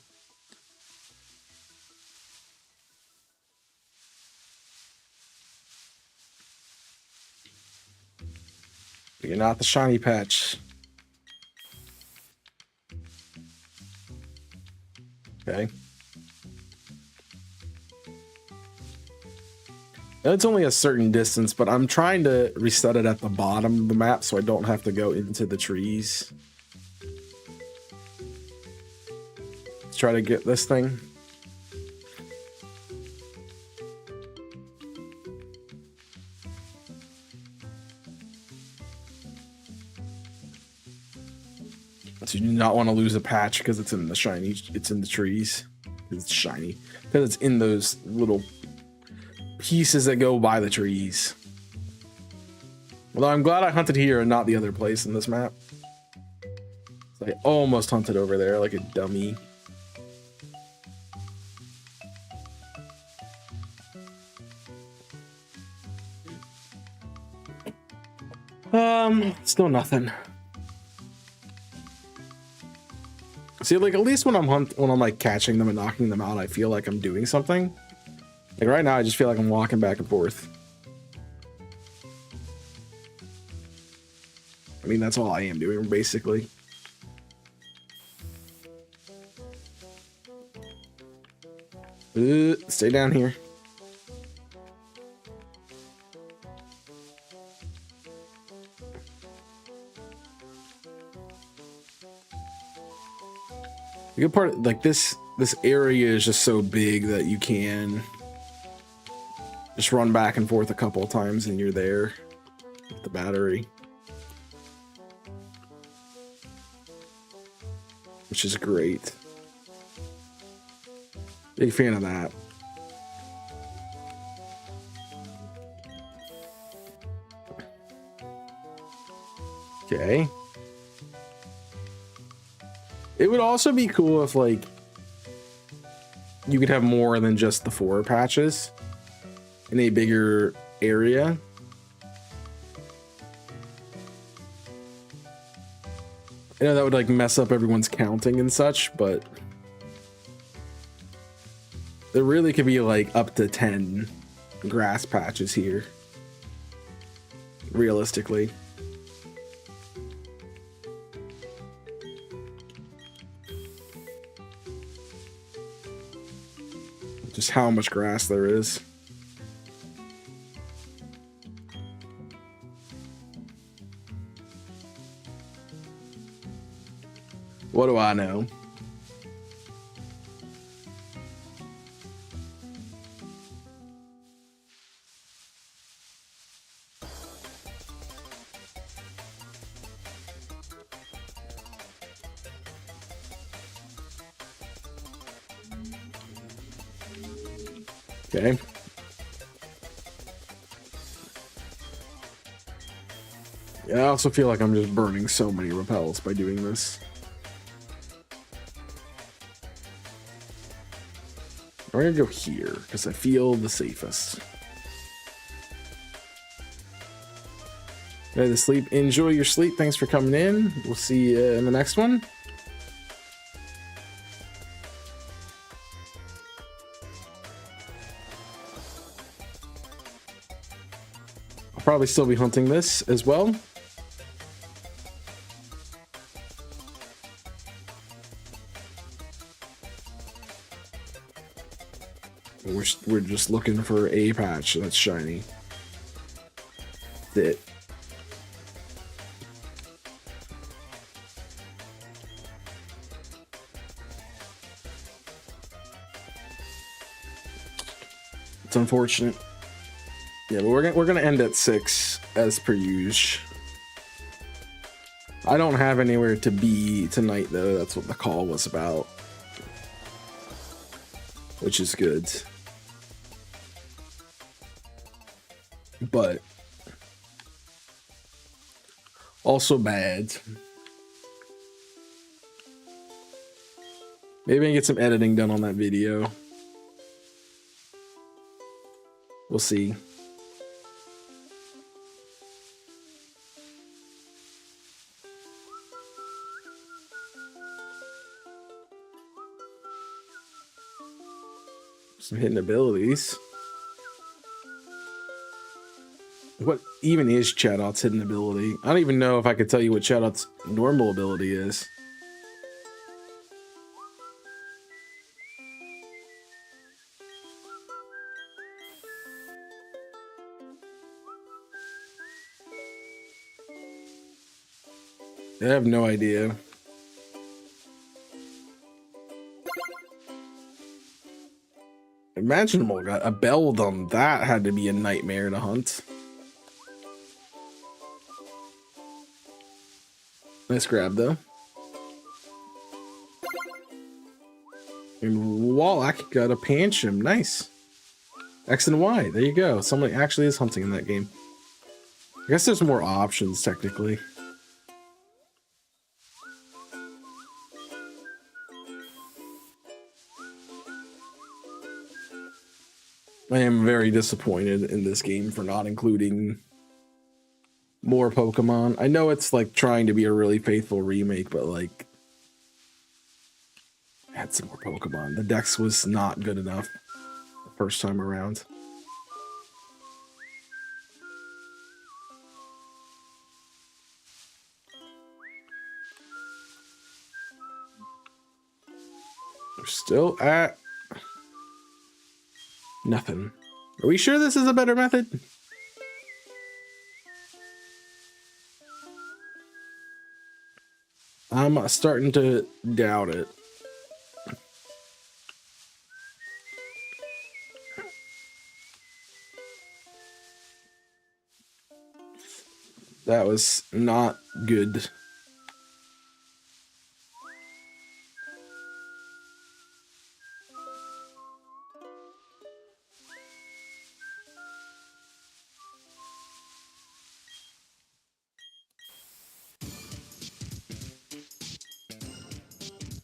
But you're not the shiny patch. Okay. It's only a certain distance, but I'm trying to reset it at the bottom of the map so I don't have to go into the trees. Let's try to get this thing. So you do not want to lose a patch because it's in the shiny, it's in the trees. It's shiny. Because it's in those little pieces that go by the trees. Although I'm glad I hunted here and not the other place in this map. So I almost hunted over there like a dummy. Still nothing. See, like at least when I'm like catching them and knocking them out, I feel like I'm doing something. Like right now, I just feel like I'm walking back and forth. I mean, that's all I am doing, basically. Stay down here. The good part, like this area is just so big that you can just run back and forth a couple of times and you're there with the battery, which is great. Big fan of that. Okay. It would also be cool if like you could have more than just the 4 patches in a bigger area. I know that would like mess up everyone's counting and such, but there really could be like up to 10 grass patches here, realistically. Just how much grass there is. What do I know? Okay. Yeah, I also feel like I'm just burning so many repels by doing this. We're gonna go here because I feel the safest. Ready to sleep? Enjoy your sleep. Thanks for coming in. We'll see you in the next one. I'll probably still be hunting this as well. We're just looking for a patch that's shiny. That's it. It's unfortunate. Yeah, but we're gonna end at 6 as per usual. I don't have anywhere to be tonight though. That's what the call was about, which is good. But also bad. Maybe I can get some editing done on that video. We'll see. Some hidden abilities. What even is Chadot's hidden ability? I don't even know if I could tell you what Chadot's normal ability is. I have no idea. Imaginable, got a Beldum. That had to be a nightmare to hunt. Nice grab though. And Wallach got a Pancham. Nice. X and Y. There you go. Somebody actually is hunting in that game. I guess there's more options technically. I am very disappointed in this game for not including more Pokemon. I know it's like trying to be a really faithful remake, but like add some more Pokemon. The Dex was not good enough the first time around. We're still at nothing. Are we sure this is a better method? I'm starting to doubt it. That was not good.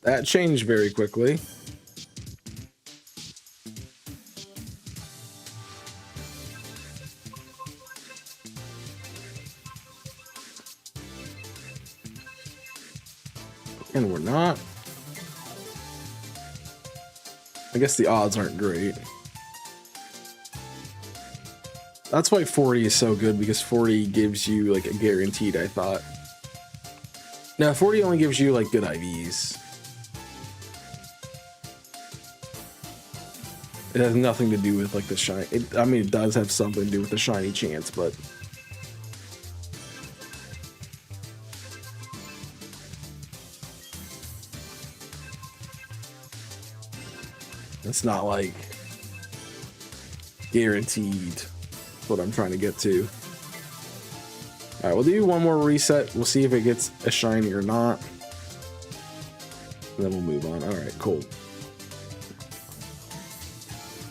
That changed very quickly. And we're not. I guess the odds aren't great. That's why 40 is so good, because 40 gives you like a guaranteed, I thought. Now 40 only gives you like good IVs. It has nothing to do with like the shine. I mean, it does have something to do with the shiny chance, but it's not like guaranteed. What I'm trying to get to. All right, we'll do one more reset. We'll see if it gets a shiny or not. And then we'll move on. All right, cool.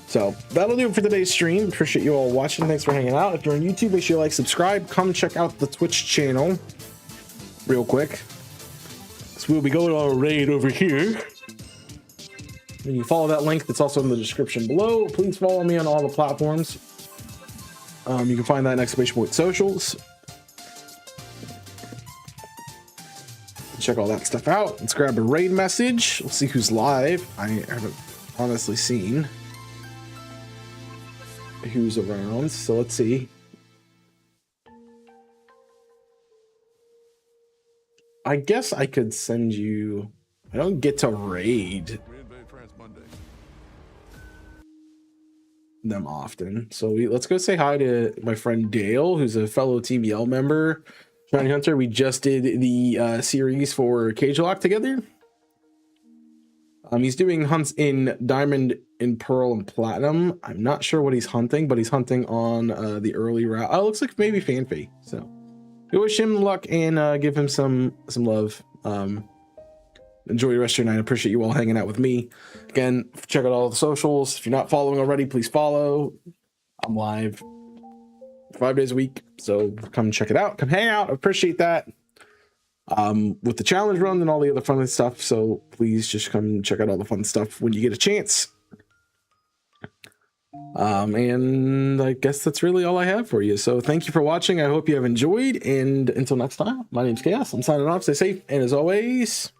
So that'll do it for today's stream. Appreciate you all watching. Thanks for hanging out. If you're on YouTube, make sure you like, subscribe. Come check out the Twitch channel real quick. So we'll be going on a raid over here. And you follow that link that's also in the description below. Please follow me on all the platforms. You can find that in !point socials. Check all that stuff out. Let's grab a raid message. We'll see who's live. I haven't honestly seen who's around, so let's see. I guess I could send you. I don't get to raid them often, so let's go say hi to my friend Dale, who's a fellow TBL member. Shiny Hunter, we just did the series for Cage Lock together. He's doing hunts in Diamond, in Pearl, and Platinum. I'm not sure what he's hunting, but he's hunting on the early route. Oh, it looks like maybe Fanfy. So we wish him luck and give him some love. Enjoy the rest of your night. I appreciate you all hanging out with me. Again, check out all the socials. If you're not following already, please follow. I'm live 5 days a week, so come check it out. Come hang out. I appreciate that. With the challenge run and all the other fun stuff, so please just come check out all the fun stuff when you get a chance. And I guess that's really all I have for you. So thank you for watching. I hope you have enjoyed, and until next time, my name's Chaos. I'm signing off. Stay safe, and as always,